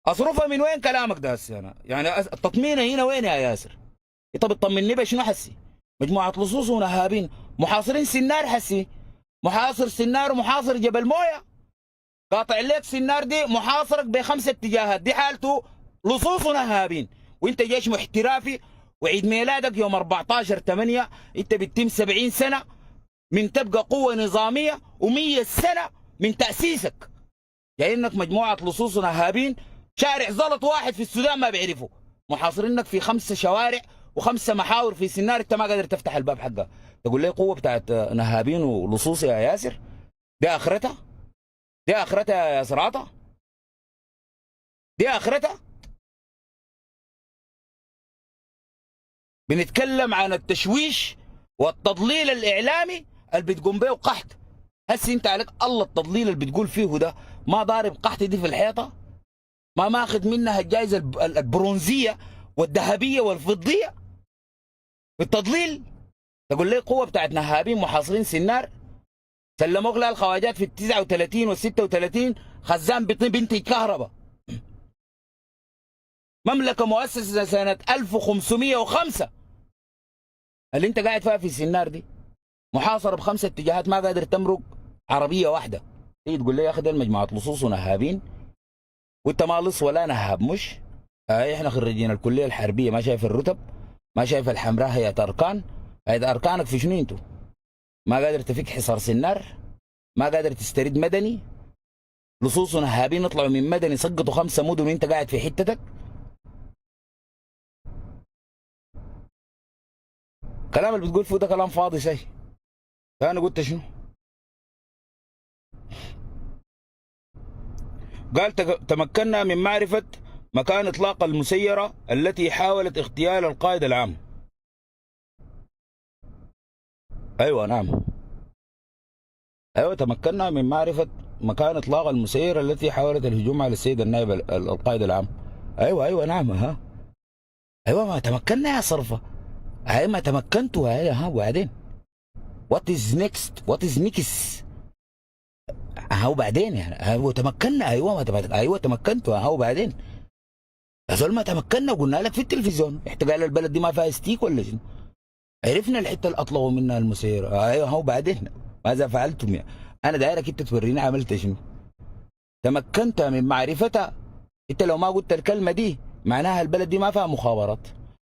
اصرفها من وين كلامك ده هسه؟ انا يعني التطمينه هنا وين يا ياسر؟ انت بتطمني بشنو حسي؟ مجموعه لصوص ونهابين محاصرين سنار حسي، محاصر سنار ومحاصر جبل مويه، قاطع لك سنار دي محاصرك ب5 اتجاهات، دي حالته لصوص ونهابين. وانت جيش محترافي، وعيد ميلادك يوم 14/8، انت بتتم 70 سنه من تبقى قوه نظاميه و100 سنه من تاسيسك. جاي انك مجموعه لصوص ونهابين، شارع زلط واحد في السودان ما بيعرفه، محاصرينك في 5 شوارع و5 محاور في سنار، انت ما قادر تفتح الباب حقها. تقول لي قوه بتاعت نهابين ولصوص يا ياسر؟ دي اخرتها؟ دي اخرتها يا ياسر عطا؟ دي اخرتها؟ بنتكلم عن التشويش والتضليل الاعلامي اللي بتقوم به قحط. هسي انت عليك الله التضليل اللي بتقول فيه ده ما ضارب قحط دي في الحيطه؟ ما ماخذ منها الجائزه البرونزيه والذهبيه والفضيه بالتضليل؟ تقول لي قوه بتاعت نهابين محاصرين سنار، سلموا لها الخواجات في ال39 وال36 خزان بنتج كهرباء، مملكه مؤسسه سنه 1505 اللي انت قاعد فيها في سنار دي، محاصره ب5 اتجاهات، ما قادر تمرق عربيه واحده. تيجي تقول لي يا اخي ده مجموعه لصوص ونهابين، وانت ما لص ولا نهاب. مش احنا خريجين الكليه الحربيه، ما شايف الرتب، ما شايف الحمراء هي اركان؟ هي اركانك في شنو انتوا؟ ما قادر تفك حصار سنار، ما قادر تسترد مدني، لصوص ونهابين يطلعوا من مدني سقطوا 5 مدن وانت قاعد في حتتك. كلام اللي بتقول فيه ده كلام فاضي شيء. انا قلت شنو؟ قال تمكنا من معرفة مكان إطلاق المسيرة التي حاولت اغتيال القائد العام. أيوة نعم، أيوة تمكنا من معرفة مكان إطلاق المسيرة التي حاولت الهجوم على السيد النائب القائد العام. أيوة نعم. ها أيوة ما تمكنا يا صرفة. أيوة ما تمكنتوا. ها وبعدين what is next what is next؟ ها وبعدين يعني ايوه تمكنا. ايوه تمكنتوا. ها وبعدين يا زول ما تمكنا وقلنا لك في التلفزيون احتلال البلد دي ما فيها ستيك ولا شنو؟ عرفنا الحته اللي اطلقوا منها المسيره. ايوه ها وبعدين ماذا فعلتم يعني؟ انا دايرك انت توريني عملت شنو؟ تمكنت من معرفتها. انت لو ما قلت الكلمه دي معناها البلد دي ما فيها مخابرات،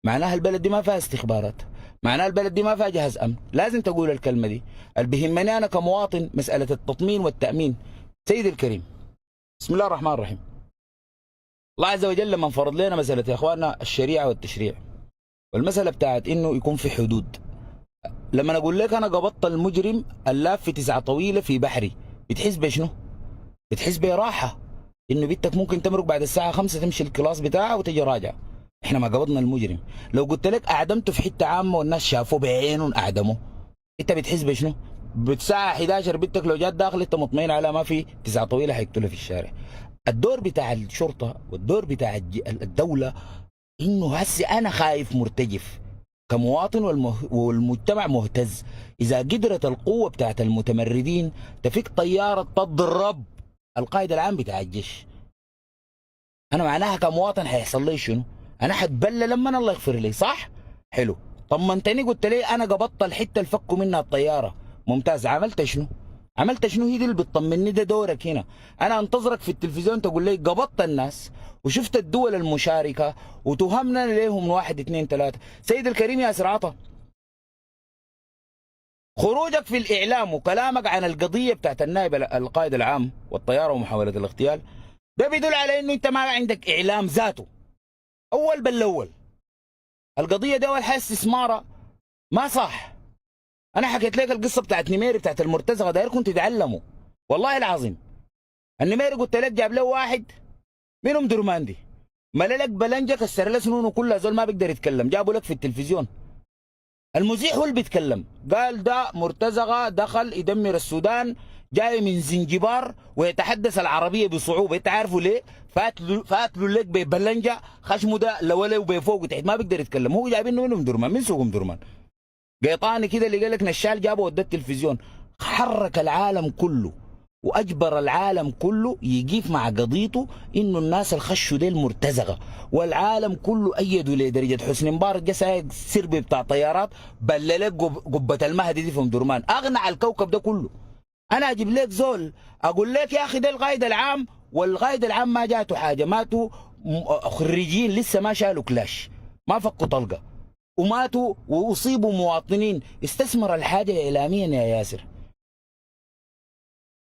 معناها البلد دي ما فيها استخبارات، معناها البلد دي ما فيها جهاز امن. لازم تقول الكلمه دي. اللي بيهمني انا كمواطن مساله التطمين والتامين. سيدي الكريم، بسم الله الرحمن الرحيم. الله عز وجل لما فرض لنا مساله يا اخواننا الشريعه والتشريع، والمساله بتاعت انه يكون في حدود. لما اقول لك انا قبضت المجرم اللاف في 9 طويله في بحري، بتحس بشنو؟ بتحس براحه انه بنتك ممكن تمرق بعد الساعه 5 تمشي الكلاس بتاعها وتجي راجعه. احنا ما قبضنا المجرم. لو قلت لك اعدمته في حته عامه والناس شافوه بعينهم اعدموه، انت بتحس بشنو؟ بالساعه 11 بنتك لو جات داخل انت مطمئن على ما في 9 طويله حيقتلها في الشارع. الدور بتاع الشرطه والدور بتاع الدوله انه هسي انا خايف مرتجف، كمواطن والمجتمع مهتز. إذا قدرت القوة بتاعت المتمردين تفك طيارة تضرب القائد العام بتاع الجيش، أنا معناها كمواطن حيحصل لي شنو؟ أنا حتبلى لما الله يغفر لي، صح؟ حلو. طمنتني قلت لي أنا قبضت الحتة اللي فكوا منها الطيارة، ممتاز. عملت شنو؟ عملت شنو؟ هي دي اللي بتطمني، ده دورك هنا. أنا أنتظرك في التلفزيون تقول لي قبضت الناس وشفت الدول المشاركة وتهمنا ليهم 1 2 3. سيد الكريم ياسر عطا، خروجك في الإعلام وكلامك عن القضية بتاعت النائب القائد العام والطيارة ومحاولة الاغتيال، ده بيدل على إنه أنت ما عندك إعلام ذاته. أول بالأول القضية دي أول حاجة استثمارة ما صح. أنا حكيت لك القصة بتاعت نميري بتاعت المرتزقة، دايركم تتعلموا والله العظيم. النميري قلت لك جاب له واحد منهم درماندي مللك بلنجة كسر له سنونه كلها، زول ما بيقدر يتكلم، جابوا لك في التلفزيون. المذيع هو اللي بيتكلم، قال ده مرتزقة دخل يدمر السودان، جاي من زنجبار ويتحدث العربية بصعوبة. انت عارفه ليه؟ فاتلوا لك ببلنجة خشمه ده لولي وبفوق وتحت ما بيقدر يتكلم. هو جايبينه منهم درمان، من سوقهم درمان قيطاني كده اللي قال لك نشال جابه ودى التلفزيون. حرك العالم كله واجبر العالم كله يقيف مع قضيته انه الناس الخشوا دي المرتزقه، والعالم كله ايدوا لدرجه حسني مبارك جا سايق سربي بتاع طيارات بللك قبه المهدي دي في ام درمان، اغنى على الكوكب ده كله. انا اجيب لك زول اقول لك يا اخي ده القائد العام، والقائد العام ما جاته حاجه، ماتوا خريجين لسه ما شالوا كلاش، ما فكوا طلقه، وماتوا واصيبوا مواطنين. استثمر الحاجه اعلاميا يا ياسر.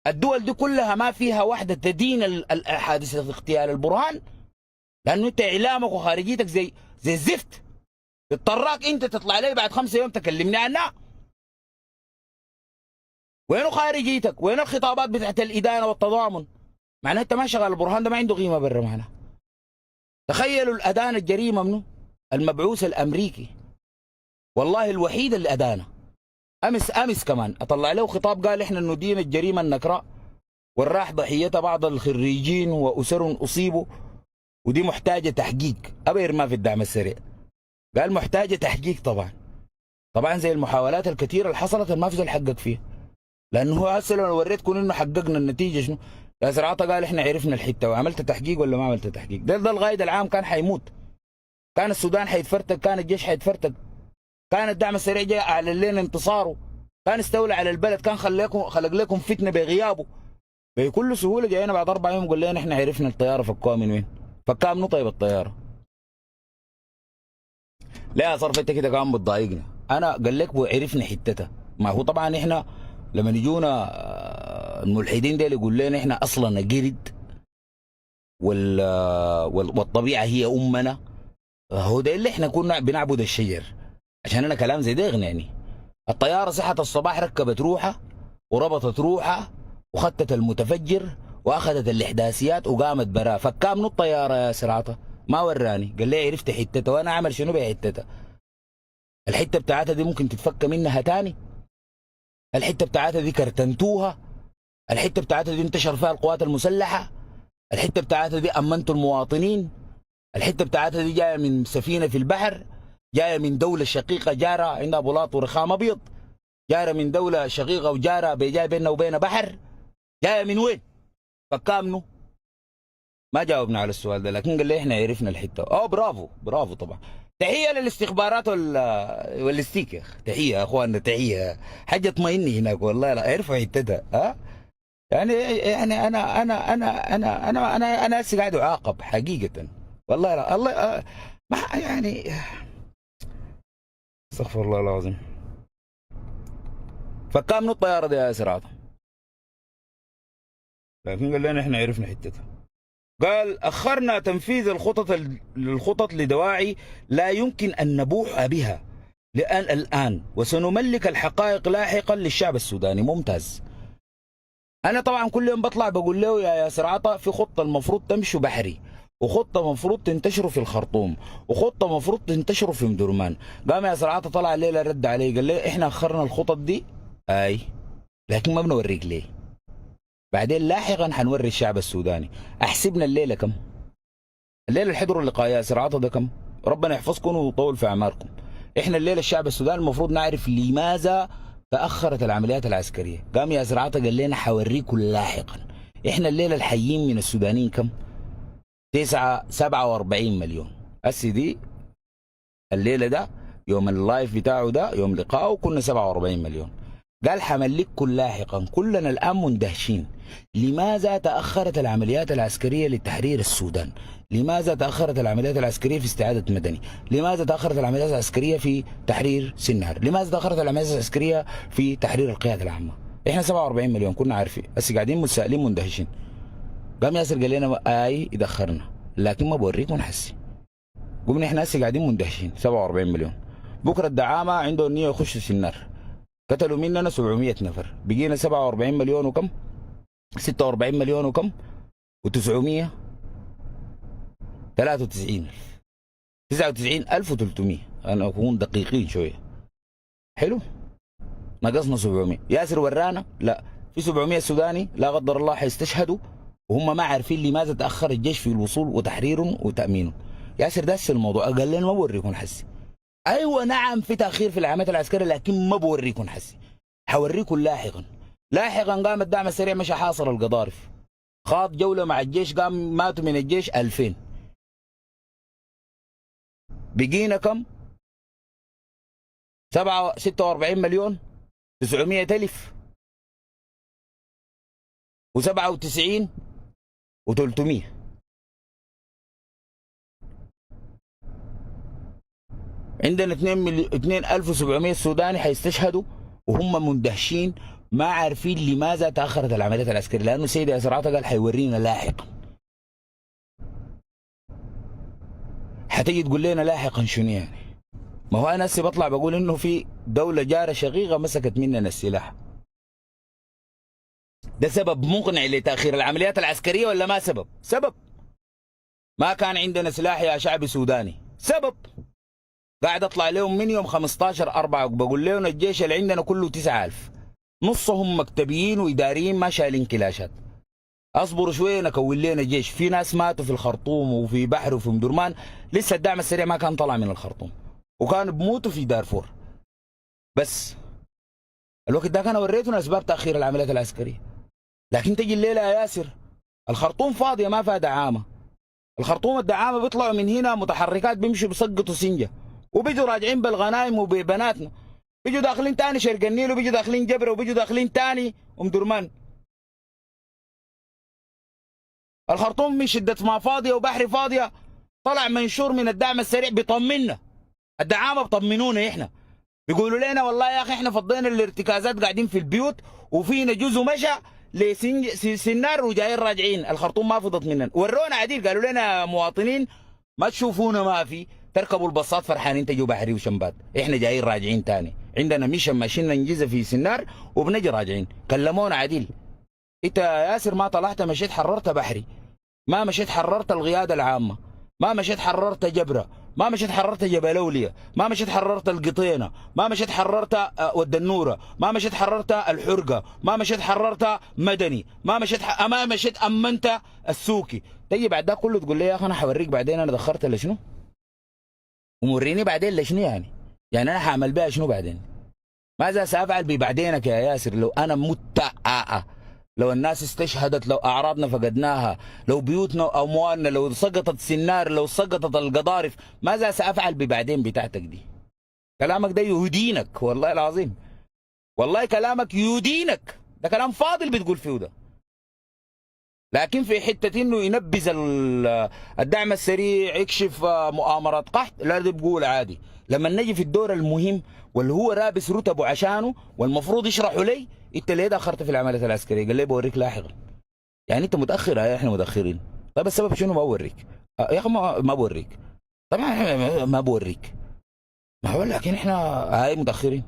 الدول دي كلها ما فيها واحده تدين حادثه اغتيال البرهان، لانه انت اعلامك وخارجيتك زي الزفت. اضطراك انت تطلع لي بعد 5 يوم تكلمني عنها. وين خارجيتك؟ وين الخطابات بتاعت الادانه والتضامن؟ معناه انت ما شغال البرهان ده ما عنده قيمه برا معناه. تخيلوا الادانه الجريمه منه المبعوث الامريكي، والله الوحيد اللي ادانه. امس كمان اطلع له خطاب قال احنا ندين الجريمه النكراء والراح ضحيتها بعض الخريجين واسر اصيبوا، ودي محتاجه تحقيق. ابير ما في الدعم السريع قال محتاجه تحقيق. طبعا زي المحاولات الكثيره اللي حصلت ما في زول حقق فيها، لانه هو هسه لو وريتكم انه حققنا النتيجه شنو؟ ياسر عطا قال احنا عرفنا الحته. وعملت تحقيق ولا ما عملت تحقيق؟ ده القائد العام كان حيموت، كان السودان حيتفرتك، كان الجيش حيتفرتك، كان الدعم السريع جاي اعلن لنا انتصاره، كان استولى على البلد، كان خلق لكم فتنه بغيابه. بكل سهوله جاينا بعد 4 يوم قال لنا احنا عرفنا الطياره فكوها من وين؟ فكها منو طيب الطياره؟ لا صرف انت كده كمان بتضايقنا. انا قال لك عرفنا حتتها. ما هو طبعا احنا لما يجونا الملحدين ديل يقول لنا احنا اصلا قرد والطبيعه هي امنا، هو ده اللي احنا كنا بنعبد الشجر. عشان انا كلام زي ده يغنيني. الطياره صحت الصباح ركبت روحها وربطت روحها وخدت المتفجر واخذت الاحداثيات وقامت براه. فكام من الطياره يا سراطه؟ ما وراني، قال لي عرفت حتتها. وانا عمل شنو بحتتها؟ الحته بتاعتها دي ممكن تتفك منها تاني؟ الحته بتاعتها دي كرتنتوها؟ الحته بتاعتها دي انتشر فيها القوات المسلحه؟ الحته بتاعتها دي امنتوا المواطنين؟ الحته بتاعتها دي جايه من سفينه في البحر؟ جايه من دوله شقيقه جاره عندها بلاط ورخام ابيض؟ جايه من دوله شقيقه وجاره جايه بيننا وبين بحر؟ جايه من وين؟ فكامنه؟ ما جاوبنا على السؤال ده، لكن قال لي احنا عرفنا الحته. برافو طبعا. تحيه للاستخبارات والاستيك يا اخي، تحيه يا اخواننا، تحيه. حاجه اطمئني هناك والله، لا عرفوا حتتها. ها يعني انا هسه قاعد اعاقب حقيقه والله. لا الله ما يعني استغفر الله العظيم. فكام من الطياره دي يا سراطه؟ لكن قال لنا احنا عرفنا حتتها. قال اخرنا تنفيذ الخطط لدواعي لا يمكن ان نبوح بها الان، وسنملك الحقائق لاحقا للشعب السوداني. ممتاز. انا طبعا كل يوم بطلع بقول له يا ياسر عطا في خطه المفروض تمشوا بحري، وخطه مفروض تنتشروا في الخرطوم، وخطه مفروض تنتشروا في مدرمان. قام ياسر عطا طلع الليله رد علي قال لي احنا اخرنا الخطط دي لكن ما بنوريك ليه. بعدين لاحقا حنوري الشعب السوداني. احسبنا الليله كم؟ الليله اللي حضروا لقاء ياسر عطا ده كم؟ ربنا يحفظكم ويطول في اعماركم. احنا الليله الشعب السوداني المفروض نعرف لماذا تاخرت العمليات العسكريه. قام ياسر عطا قال لنا حوريكم لاحقا. احنا الليله الحيين من السودانيين كم؟ 47 مليون. هسي دي الليله ده يوم اللايف بتاعه ده يوم لقائه كنا 47 مليون. قال حملككم لاحقا. كلنا الان مندهشين لماذا تاخرت العمليات العسكريه لتحرير السودان؟ لماذا تاخرت العمليات العسكريه في استعاده مدني؟ لماذا تاخرت العمليات العسكريه في تحرير سنهر؟ لماذا تاخرت العمليات العسكريه في تحرير القياده العامه؟ احنا 47 مليون كنا عارفين، بس قاعدين متسائلين مندهشين. قام ياسر قال لنا يدخرنا لكن ما بوريكم نحسي. قمنا احنا هسه قاعدين مندهشين 47 مليون. بكره الدعامه عنده النيه يخش سنار، قتلوا مننا 700 نفر، بقينا 47 مليون وكم؟ 46 مليون وكم؟ و900 93,000 99,300. انا اكون دقيقين شويه. حلو؟ نقصنا 700. ياسر ورانا لا في 700 سوداني لا قدر الله حيستشهدوا وهم ما عارفين لماذا تاخر الجيش في الوصول وتحريرهم وتامينهم. ياسر ده الموضوع. قال لنا ما بوريكم حسي. ايوه نعم في تاخير في العمليات العسكريه لكن ما بوريكم حسي، حوريكم لاحقا. لاحقا قام الدعم السريع مشى حاصر القضارف، خاض جوله مع الجيش، قام ماتوا من الجيش 2000. بقينا كم؟ 46 مليون 900 ألف و97 و300. عندنا 2700 سوداني حيستشهدوا وهم مندهشين ما عارفين لماذا تاخرت العمليات العسكريه، لانه سيد ياسر عطا قال حيورينا لاحقا. حتيجي تقول لنا لاحقا شنو يعني؟ ما هو انا هسه بطلع بقول انه في دوله جاره شقيقه مسكت مننا السلاح. ده سبب مقنع لتاخير العمليات العسكريه ولا ما سبب؟ سبب. ما كان عندنا سلاح يا شعب سوداني، سبب. قاعد اطلع لهم من يوم 15/4 بقول لهم الجيش اللي عندنا كله 9,000، نصهم مكتبيين واداريين ما شايلين كلاشات. اصبروا شويه نكون لنا جيش. في ناس ماتوا في الخرطوم وفي بحر وفي مدرمان، لسه الدعم السريع ما كان طلع من الخرطوم وكانوا بموتوا في دارفور. بس الوقت ده كان وريتنا اسباب تاخير العمليات العسكريه. لكن تجي الليله يا ياسر الخرطوم فاضيه ما فيها دعامه. الخرطوم الدعامه بيطلعوا من هنا متحركات بيمشوا بيسقطوا سنجه وبيجوا راجعين بالغنايم وببناتنا، بيجوا داخلين تاني شرق النيل وبيجوا داخلين جبره وبيجوا داخلين تاني ام درمان. الخرطوم من شده ما فاضيه وبحري فاضيه طلع منشور من الدعم السريع بيطمنا. الدعامه بيطمنونا احنا، بيقولوا لنا والله يا اخي احنا فضينا الارتكازات قاعدين في البيوت وفينا جزء مشى لسنار وجايين راجعين. الخرطوم ما فضت مننا. ورونا عديل قالوا لنا مواطنين ما تشوفونا ما في، تركبوا الباصات فرحانين تجوا بحري وشمبات، احنا جايين راجعين تاني، عندنا ميشن ماشيين ننجزها في سنار وبنجي راجعين. كلمونا عديل انت يا ياسر ما طلعت مشيت حررت بحري، ما مشيت حررت القياده العامه، ما مشيت حررت جبره، ما مشيت حررت جبل اولياء، ما مشيت حررت القطينه، ما مشيت حررت ود النوره، ما مشيت حررت الحرقه، ما مشيت حررت مدني، ما مشيت امنت السوكي. تيجي بعد ده كله تقول لي يا اخي انا حوريك بعدين انا دخرت لشنو؟ وموريني بعدين لشنو يعني؟ يعني انا حاعمل بها شنو بعدين؟ ماذا سافعل ببعدينك يا ياسر لو انا مت؟ لو الناس استشهدت، لو اعراضنا فقدناها، لو بيوتنا واموالنا، لو سقطت سنار، لو سقطت القضارف، ماذا سافعل ببعدين بتاعتك دي؟ كلامك ده يدينك والله العظيم، والله كلامك يدينك، ده كلام فاضل بتقول فيه ده. لكن في حته انه ينبذ الدعم السريع يكشف مؤامرات قحط، لا ده بقول عادي. لما نجي في الدور المهم واللي هو رابس رتبه عشانه والمفروض يشرحوا لي انت ليه تاخرت في العمليات العسكريه؟ قال لي بوريك لاحقا. يعني انت متاخر؟ احنا متاخرين. طيب السبب شنو؟ ما بوريك يا اخي، ما بوريك. طبعا ما بوريك، ما هو لكن احنا هاي متاخرين.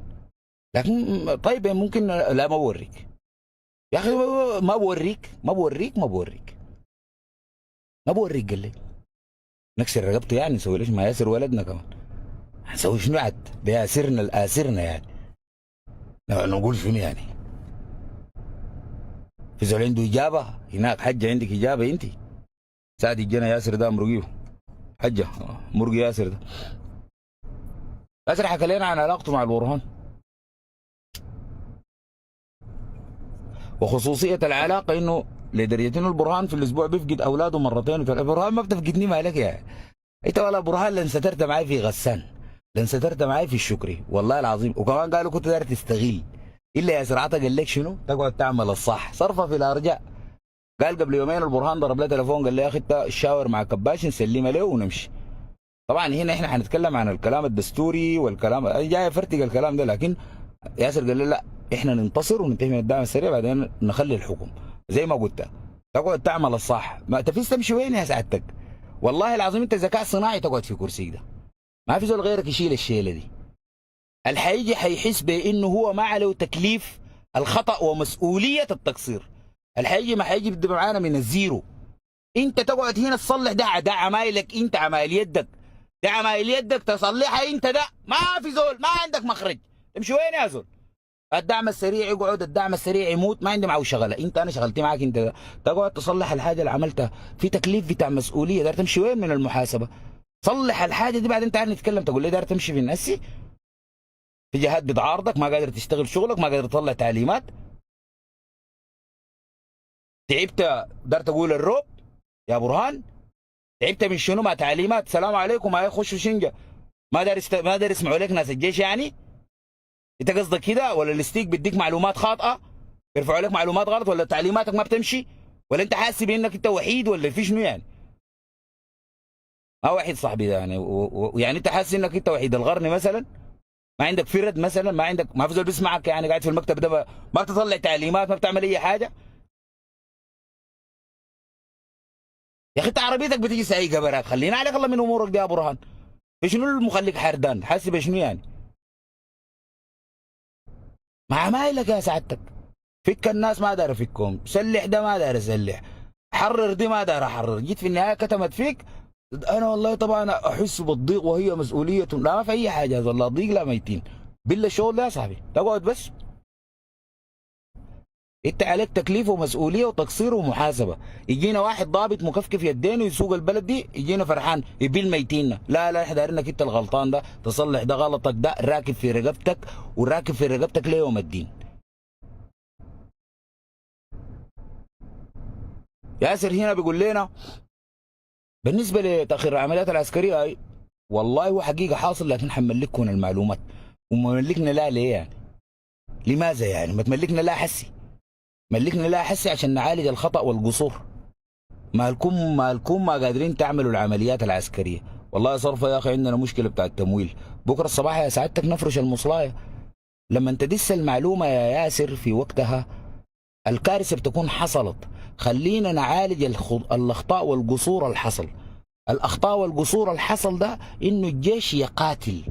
لكن طيب ممكن لا ما بوريك يا اخي، ما بوريك ما بوريك ما بوريك ما بوريك. قال لي نكسر رقبته يعني نسوي ليش؟ ما ياسر ولدنا كمان، هنسوي شنو عاد بياسرنا الاسرنا يعني؟ نقول شنو يعني؟ في زول عنده اجابه هناك؟ حجه عندك اجابه انت؟ ساعد الجنا ياسر ده مرقيه حجه مرقي ياسر ده. ياسر حكى لنا عن علاقته مع البرهان وخصوصيه العلاقه، انه لدرجه انه البرهان في الاسبوع بيفقد اولاده مرتين البرهان ما بتفقدني مالك يا انت ولا برهان، لان سترت معي في غسان، لان سترت معي في الشكري والله العظيم. وكمان قالوا كنت داير تستغيل، الا يا سرعتك قال لك شنو؟ تقعد تعمل الصح صرفه في الارجاء. قال قبل يومين البرهان ضرب له تليفون قال لي يا اخي انت شاور مع كباش نسلمها له ونمشي. طبعا هنا احنا حنتكلم عن الكلام الدستوري والكلام جاي فرتق الكلام ده، لكن ياسر قال لي لا احنا ننتصر وننتهي من الدعم السريع بعدين نخلي الحكم زي ما قلت. تقعد تعمل الصح، ما تفيز تمشي وين يا سعادتك؟ والله العظيم انت ذكاء صناعي تقعد في كرسيك ده، ما في زول غيرك يشيل الشيله دي. الحيجي حيحس بانه هو ما عليه تكليف الخطا ومسؤوليه التقصير. الحيجي ما حيجي بده معانا من الزيرو. انت تقعد هنا تصلح ده عمايلك انت، عمايل يدك، ده عمايل يدك تصلحها انت، ده ما في زول، ما عندك مخرج. تمشي وين يا زول؟ الدعم السريع يقعد، الدعم السريع يموت، ما عندي معه شغله. انت انا شغلتي معك انت ده. تقعد تصلح الحاجه اللي عملتها في تكليف بتاع مسؤوليه. دار تمشي وين من المحاسبه؟ صلح الحاجه دي بعدين تعال نتكلم. تقول لي دار تمشي في النسي في جهات بتعارضك، ما قادر تشتغل شغلك، ما قادر تطلع تعليمات، تعبت دار تقول الروب يا برهان؟ تعبت من شنو؟ مع تعليمات سلام عليكم ما يخشوا شنجه، ما دار يسمعوا لك ناس الجيش يعني؟ انت قصدك كده؟ ولا الستيك بيديك معلومات خاطئه؟ بيرفعوا لك معلومات غلط؟ ولا تعليماتك ما بتمشي؟ ولا انت حاسس بانك انت وحيد ولا في شنو يعني؟ ما وحيد صاحبي ده يعني يعني انت حاسس انك انت وحيد الغرن مثلا؟ ما عندك فرد مثلا؟ ما عندك، ما في زول بيسمعك يعني قاعد في المكتب ده ما بتطلع تعليمات، ما بتعمل اي حاجه؟ يا اخي انت عربيتك بتيجي سايقه براك، خلينا عليك الله من امورك دي يا برهان. في شنو اللي مخليك حردان؟ حاسس بشنو يعني؟ مع عمايلك يا سعادتك. فك الناس ما دار افكهم، سلح ده ما دار اسلح، حرر دي ما دار احرر، جيت في النهايه كتمت فيك. انا والله طبعا احس بالضيق وهي مسؤوليه، لا ما في اي حاجه والله ضيق لا ميتين بالله الشغل ده يا صاحبي. تقعد بس انت عليك تكليف ومسؤوليه وتقصير ومحاسبه. يجينا واحد ضابط مكفكف يدينه يسوق البلد دي، يجينا فرحان يبيل ميتيننا. لا لا احنا دايرينك انت الغلطان ده، تصلح ده غلطك ده راكب في رقبتك، وراكب في رقبتك ليوم الدين. ياسر هنا بيقول لنا بالنسبه لتاخير العمليات العسكريه هاي، والله هو حقيقه حاصل، لكن حنملككم المعلومات. ومملكنا لا ليه يعني؟ لماذا يعني؟ ما تملكنا لا حسي، ملكنا لا حسي عشان نعالج الخطا والقصور. مالكم ما قادرين تعملوا العمليات العسكريه. والله صرفه يا اخي عندنا مشكله بتاع التمويل. بكره الصباح يا سعادتك نفرش المصلايه. لما تدس المعلومه يا ياسر في وقتها الكارثه بتكون حصلت. خلينا نعالج الاخطاء والقصور الحصل. الاخطاء والقصور الحصل ده انه الجيش يقاتل،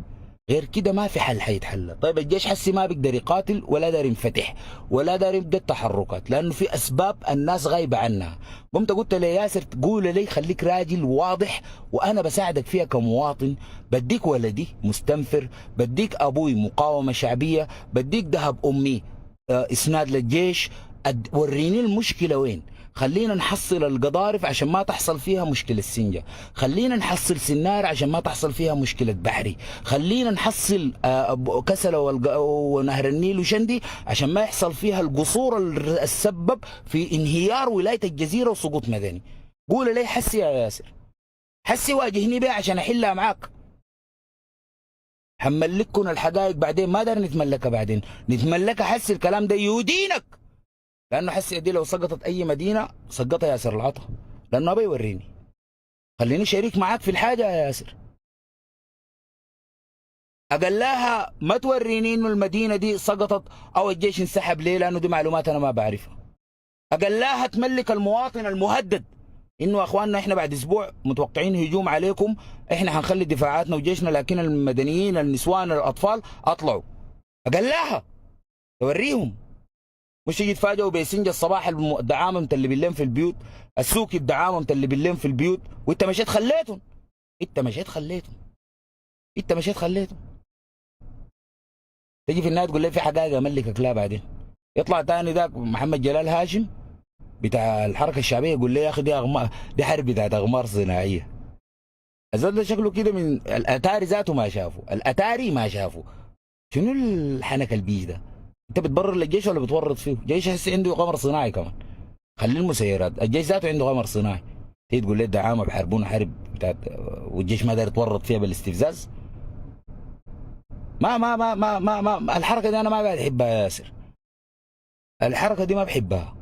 غير كده ما في حل حيتحل. طيب الجيش حسي ما بيقدر يقاتل ولا دار ينفتح ولا دار يبدا التحركات، لانه في اسباب الناس غايبه عنها. قمت قلت لي ياسر تقول لي خليك راجل واضح وانا بساعدك فيها كمواطن، بديك ولدي مستنفر، بديك ابوي مقاومه شعبيه، بديك ذهب امي اسناد للجيش. وريني المشكله وين. خلينا نحصل القضارف عشان ما تحصل فيها مشكلة سنجة، خلينا نحصل سنار عشان ما تحصل فيها مشكلة بحري، خلينا نحصل كسلة ونهر النيل وشندي عشان ما يحصل فيها القصور السبب في انهيار ولاية الجزيرة وسقوط مدني. قول لي حسي يا ياسر، حسي واجهني بها عشان احلها معاك. حنملككم الحقائق بعدين، ما دار نتملكها بعدين، نتملكها حسي. الكلام ده يودينك، لانه حسي دي لو سقطت اي مدينه سقطها ياسر العطا، لانه ابي يوريني. خليني شريك معاك في الحاجه يا ياسر. اقل لها ما توريني انه المدينه دي سقطت او الجيش انسحب ليه، لانه دي معلومات انا ما بعرفها. اقل لها تملك المواطن المهدد انه اخواننا احنا بعد اسبوع متوقعين هجوم عليكم، احنا حنخلي دفاعاتنا وجيشنا، لكن المدنيين النسوان الاطفال اطلعوا. اقل لها توريهم، مش يجي يتفاجئوا بسنجة الصباح الدعامه اللي بالليل في البيوت، السوق الدعامه اللي بالليل في البيوت، وانت مشيت خليتهم. انت مشيت خليتهم، انت مشيت خليتهم. تجي في النهايه تقول لي في حقائق املكك، لا بعدين يطلع تاني ذاك محمد جلال هاشم بتاع الحركه الشعبيه يقول لي يا اخي دي دي حرب بتاعت اغمار صناعيه. الزول ده شكله كده من الاتاري ذاته ما شافه، الاتاري ما شافه. شنو الحنك البيج ده؟ انت بتبرر للجيش ولا بتورط فيه؟ الجيش هسه عنده قمر صناعي كمان. خلي المسيرات، الجيش ذاته عنده قمر صناعي. تيجي تقول لي الدعامه بحاربونا حرب بتاعت والجيش ما داير يتورط فيها بالاستفزاز؟ ما الحركه دي انا ما قاعد احبها يا ياسر. الحركه دي ما بحبها.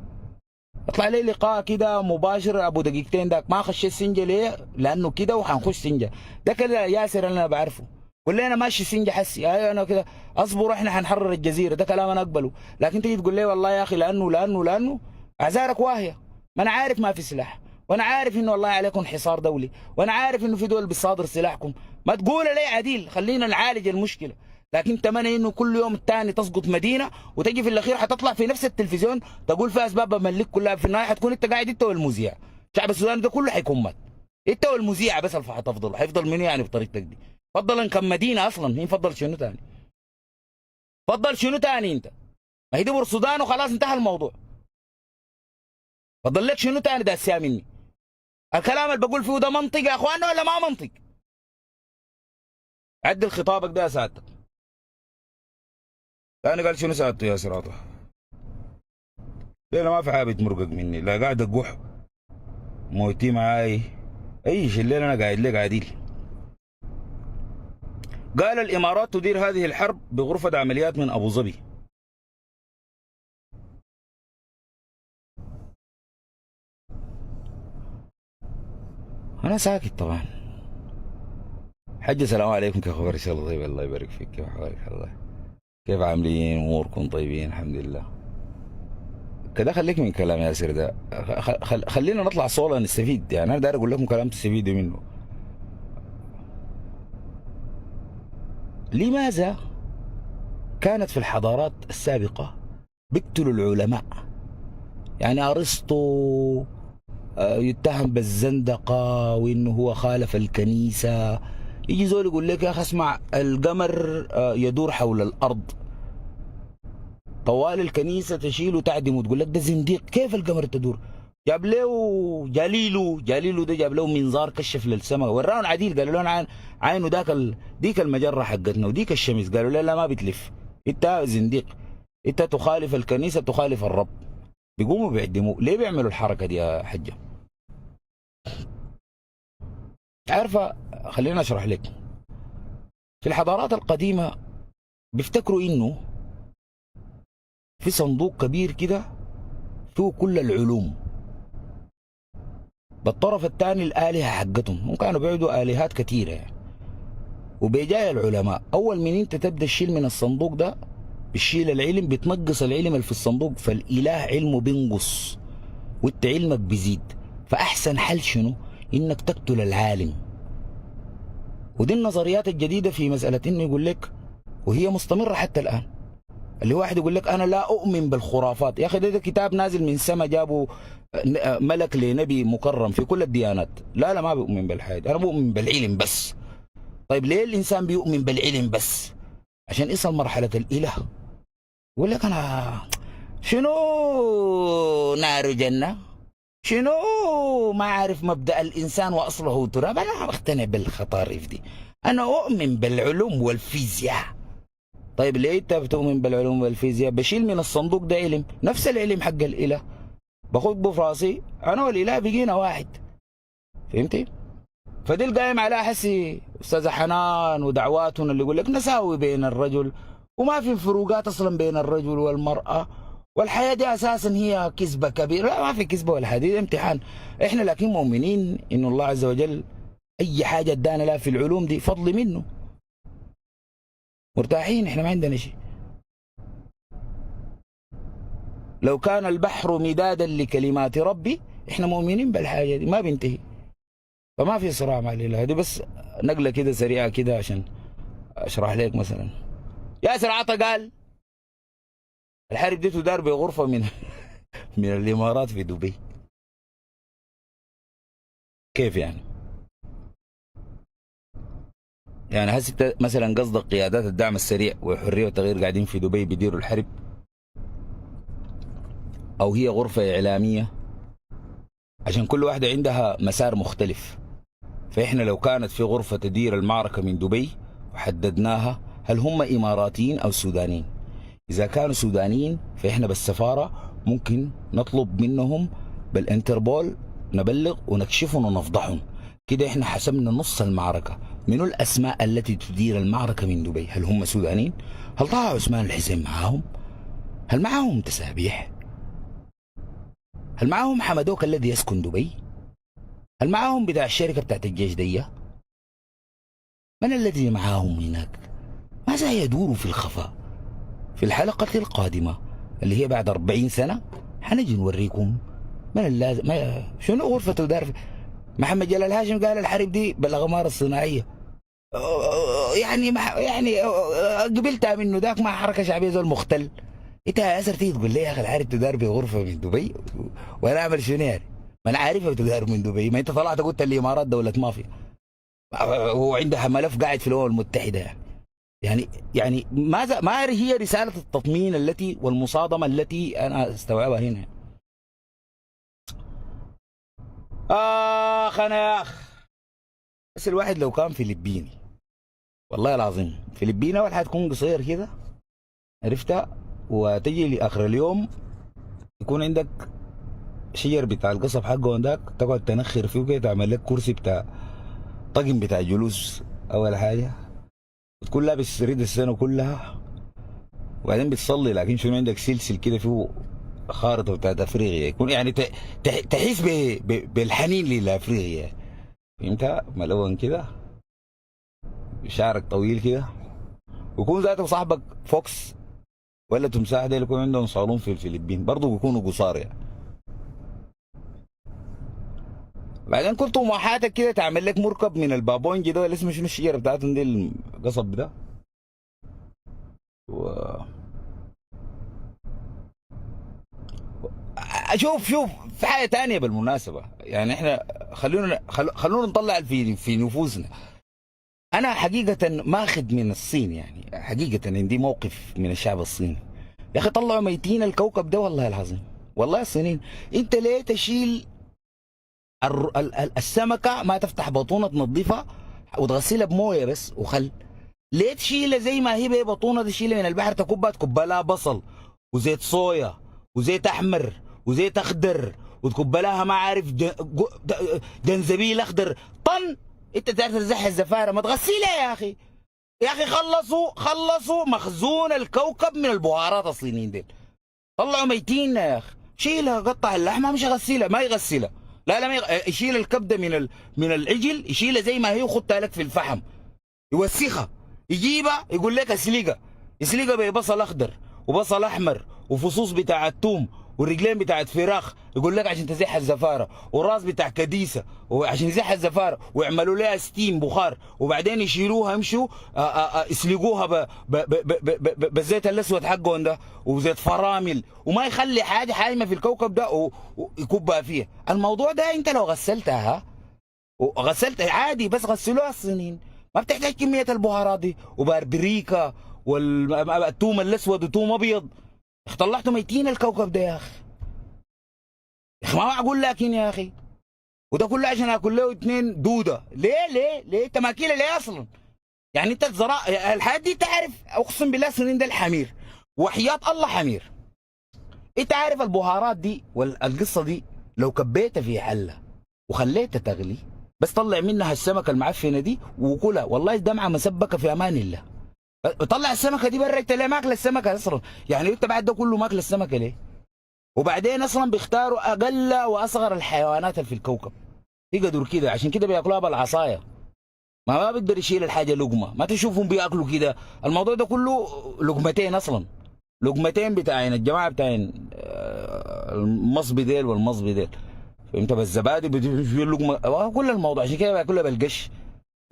اطلع لي لقاء كده مباشر ابو دقيقتين داك ما خشيت سنجه ليه؟ لانه كده وحنخش سنجه. ده كده ياسر اللي انا بعرفه. قول لي انا ماشي سنجه حسي ايوه انا كده اصبر احنا حنحرر الجزيره، ده كلام انا اقبله. لكن تيجي تقول لي والله يا اخي لانه اعذارك واهيه. ما انا عارف ما في سلاح، وانا عارف انه والله عليكم حصار دولي، وانا عارف انه في دول بتصادر سلاحكم. ما تقول لي عديل، خلينا نعالج المشكله. لكن تمنى انه كل يوم الثاني تسقط مدينه وتجي في الاخير حتطلع في نفس التلفزيون تقول فيها اسباب بملك كلها، في النهايه حتكون انت قاعد انت والمذيع. شعب السودان ده كله حيكون مات. انت والمذيع بس اللي حتفضل، حيفضل منو يعني بطريقتك دي؟ فضل كم مدينه اصلا، مين فضل شنو ثاني؟ فضل شنو ثاني انت؟ ما هي دي بور السودان وخلاص انتهى الموضوع. فضل لك شنو ثاني داسيها مني؟ الكلام اللي بقول فيه ده منطق يا اخوانا ولا ما منطق؟ عدل خطابك ده يا سعادتك. ثاني قال شنو سعادته يا سراطه؟ ليلة ما في حاجه بتمرقق مني، لا قاعد اقح موتي معاي اي شيء. الليله انا قاعد لك عديل. قال الامارات تدير هذه الحرب بغرفه عمليات من ابو ظبي. انا ساكت طبعا. حج السلام عليكم، كيف اخبارك؟ ان شاء الله طيب، الله يبارك فيك. كيف حالك؟ الله كيف عاملين؟ اموركم طيبين؟ الحمد لله. كده خليك من كلام ياسر ده. خلينا نطلع صولا نستفيد. يعني انا داير اقول لكم كلام تستفيدوا منه. لماذا كانت في الحضارات السابقة بيقتلوا العلماء؟ يعني ارسطو يتهم بالزندقة وانه هو خالف الكنيسة. يجي زول يقول لك يا اخي اسمع، القمر يدور حول الارض، طوال الكنيسة تشيل وتعدم وتقول لك ده زنديق. كيف القمر تدور؟ جاب له جاليلو ده جاب له منظار كشف للسماء وراهم عديل، قالوا له عينه ديك المجرة حقتنا وديك الشمس. قالوا له لا ما بتلف، انت زنديق، انت تخالف الكنيسة تخالف الرب. بيقوموا بيعدموه. ليه بيعملوا الحركة دي يا حجة؟ عارفة، خلينا اشرح لك. في الحضارات القديمة بيفتكروا انه في صندوق كبير كده فيه كل العلوم، بالطرف الثاني الآلهة حقتهم. هم كانوا بيعبدوا آلهات كثيرة يعني. وبيجاي العلماء أول من أنت تبدأ تشيل من الصندوق ده بتشيل العلم، بتنقص العلم اللي في الصندوق، فالإله علمه بينقص وأنت علمك بيزيد. فأحسن حل شنو؟ إنك تقتل العالم. ودي النظريات الجديدة في مسألة إنه يقول لك، وهي مستمرة حتى الآن، اللي واحد يقول لك أنا لا أؤمن بالخرافات. يا أخي ده كتاب نازل من سما، جابوا ملك لنبي مكرم في كل الديانات. لا ما بيؤمن بالحاجة، أنا بؤمن بالعلم بس. طيب ليه الإنسان بيؤمن بالعلم بس؟ عشان يصل مرحلة الإله. يقول لك أنا شنو نار جنة، شنو ما أعرف مبدأ الإنسان وأصله تراب. أنا ما بقتنع بالخطاريف دي، أنا أؤمن بالعلوم والفيزياء. طيب ليه انت بتؤمن بالعلوم والفيزياء؟ بشيل من الصندوق ده علم، نفس العلم حق الاله، بخبه في راسي، انا والاله بقينا واحد. فهمتي؟ فدي القايم عليها حسي استاذه حنان ودعواتنا اللي يقول لك نساوي بين الرجل وما في فروقات اصلا بين الرجل والمراه، والحياه دي اساسا هي كذبه كبيره. لا ما في كذبه ولا حديد، امتحان. احنا لكن مؤمنين انه الله عز وجل اي حاجه ادانا لها في العلوم دي فضل منه، مرتاحين، احنا ما عندنا شيء. لو كان البحر مدادا لكلمات ربي، احنا مؤمنين بالحاجه دي ما بينتهي. فما في صراع مع الاله. دي بس نقله كده سريعه كده عشان اشرح لك. مثلا ياسر عطا قال الحرب دي تدار بغرفه من الامارات في دبي. كيف يعني؟ يعني هسه مثلا قصدك قيادات الدعم السريع والحريه والتغيير قاعدين في دبي بيديروا الحرب، او هي غرفه اعلاميه عشان كل واحده عندها مسار مختلف. فإحنا لو كانت في غرفة تدير المعركة من دبي وحددناها، هل هم إماراتيين أو سودانيين؟ إذا كانوا سودانيين فإحنا بالسفارة ممكن نطلب منهم بالانتربول نبلغ ونكشفهم ونفضحهم. كده إحنا حسمنا نص المعركة. من الأسماء التي تدير المعركة من دبي؟ هل هم سودانيين؟ هل طه عثمان الحسين معاهم؟ هل معاهم تسابيح؟ هل معاهم حمدوك الذي يسكن دبي؟ هل معاهم بتاع الشركة بتاعت الجيش دي؟ من الذي معاهم هناك؟ ماذا يدور في الخفاء؟ في الحلقة القادمة اللي هي بعد 40 سنة حنجي نوريكم من اللازم شنو غرفة تدار. محمد جلال هاشم قال الحرب دي بالأقمار الصناعية. يعني قبلتها منه ذاك مع حركة شعبية زي المختل. انت يا اسر تيجي تقول لي يا اخي الحرب تدار بغرفة من دبي وانا اعمل شنو يعني؟ ما انا عارفها تدار من دبي. ما انت طلعت قلت الامارات دولة مافيا وعندها ملف قاعد في الامم المتحدة يعني ماذا ما هي رسالة التطمين التي والمصادمة التي أنا استوعبها هنا؟ أنا يا أخ بس الواحد لو كان فلبيني والله العظيم فلبيني أول حتكون قصير كده عرفتها، وتجي لآخر اليوم يكون عندك شجر بتاع القصب حقه هناك تقعد تنخر فيه كده، تعمل لك كرسي بتاع طقم بتاع جلوس أول حاجة، وتكون لابس ريد السنة كلها، وبعدين بتصلي لكن شنو عندك سلسل كده فيه خارطة بتاعت افريقيا، يكون يعني تحس بالحنين لافريقيا، فهمتها؟ ملون كده شعرك طويل كده، ويكون ذاته صاحبك فوكس ولا تمساح ده اللي يكون عندهم صالون في الفلبين برضه بيكونوا قصار يعني. بعدين كل طموحاتك كده تعمل لك مركب من البابونجي ده اللي اسمه شنو الشجره بتاعتهم دي القصب ده شوف في حاجه تانية بالمناسبه، يعني احنا خلونا نطلع في نفوسنا. انا حقيقه ماخذ من الصين، يعني حقيقه عندي موقف من الشعب الصيني. يا اخي طلعوا ميتين الكوكب ده والله العظيم، والله الصينيين. انت ليه تشيل السمكه ما تفتح بطونه تنظفها وتغسلها بمويه بس وخل؟ ليه تشيلها زي ما هي بطونه تشيلها من البحر تكب لها بصل وزيت صويا وزيت احمر وزيت اخضر وتكب لها ما عارف جنزبيل اخضر طن؟ انت تعرف تزحي الزفاره ما تغسلها يا اخي. يا اخي خلصوا مخزون الكوكب من البهارات الصينيين ديل. طلعوا ميتين يا اخي. شيلها قطع اللحمه مش يغسلها، ما يغسلها، لا ما يشيل الكبده من العجل، يشيلها زي ما هي ويخطها لك في الفحم يوسخها، يجيبها يقول لك يسلقها ببصل اخضر وبصل احمر وفصوص بتاع الثوم والرجلين بتاعت فراخ، يقول لك عشان تزيح الزفاره، والراس بتاع كديسه وعشان يزيح الزفاره، ويعملوا لها ستيم بخار، وبعدين يشيلوها يمشوا يسلقوها بالزيت الاسود حقهم ده وزيت فرامل، وما يخلي حاجه حايمه في الكوكب ده ويكبها فيها. الموضوع ده انت لو غسلتها وغسلت عادي، بس غسلوها الصينيين ما بتحتاج كميه البهارات دي وباربريكا والثوم الاسود وثوم ابيض. طلعتوا ميتين الكوكب ده يا اخي. يا اخي ما معقول لكن يا اخي، وده كله عشان اكل له 2 دوده. ليه انت ماكله ليه اصلا؟ يعني انت الحياه دي تعرف اقسم بالله السنين ده الحمير وحياه الله حمير. انت عارف البهارات دي والقصه دي لو كبيتها في حله وخليتها تغلي بس طلع منها السمكه المعفنه دي وكلها، والله الدمعه مسبكه في امان الله. طلع السمكه دي برا. انت ليه ماكل السمكه اصلا؟ يعني انت بعد ده كله ماكل السمكه ليه؟ وبعدين اصلا بيختاروا اقل واصغر الحيوانات اللي في الكوكب يقدروا كده، عشان كده بياكلوها بالعصايه. ما بيقدر يشيل الحاجه لقمه، ما تشوفهم بياكلوا كده. الموضوع ده كله لقمتين اصلا، لقمتين بتاعين الجماعه بتاعين المصبي ديل والمصبي ديل، فهمت؟ بس الزبادي بتشيل لقمه كل الموضوع. عشان كده بياكلها بالقش،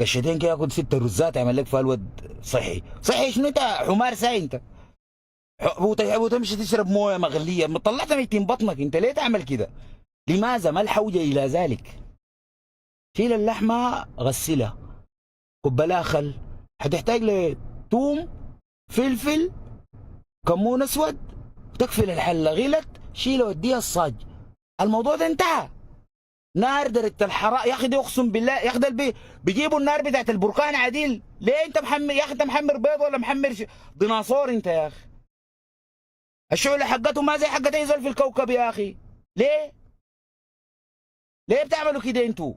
قشتين كده ياخد 6 رزات يعمل لك فيها الود صحي. شنو انت حمار ساي انت؟ وتمشي تشرب مويه مغليه، طلعت ميتين بطنك. انت ليه تعمل كده؟ لماذا؟ ما الحوجه الى ذلك؟ شيل اللحمه غسلها، كب لها خل، هتحتاج لثوم فلفل كمون اسود، تقفل الحله غلت شيلها وديها الصاج. الموضوع ده انتهى. نار درجة الحرارة يا اخي، دي اقسم بالله يا اخي، ده بيجيبوا النار بتاعت البركان عديل. ليه انت محمر يا اخي؟ انت محمر بيض ولا محمر ديناصور انت يا اخي؟ الشعلة حقتهم ما زي حقت اي زول في الكوكب يا اخي. ليه؟ ليه بتعملوا كده انتوا؟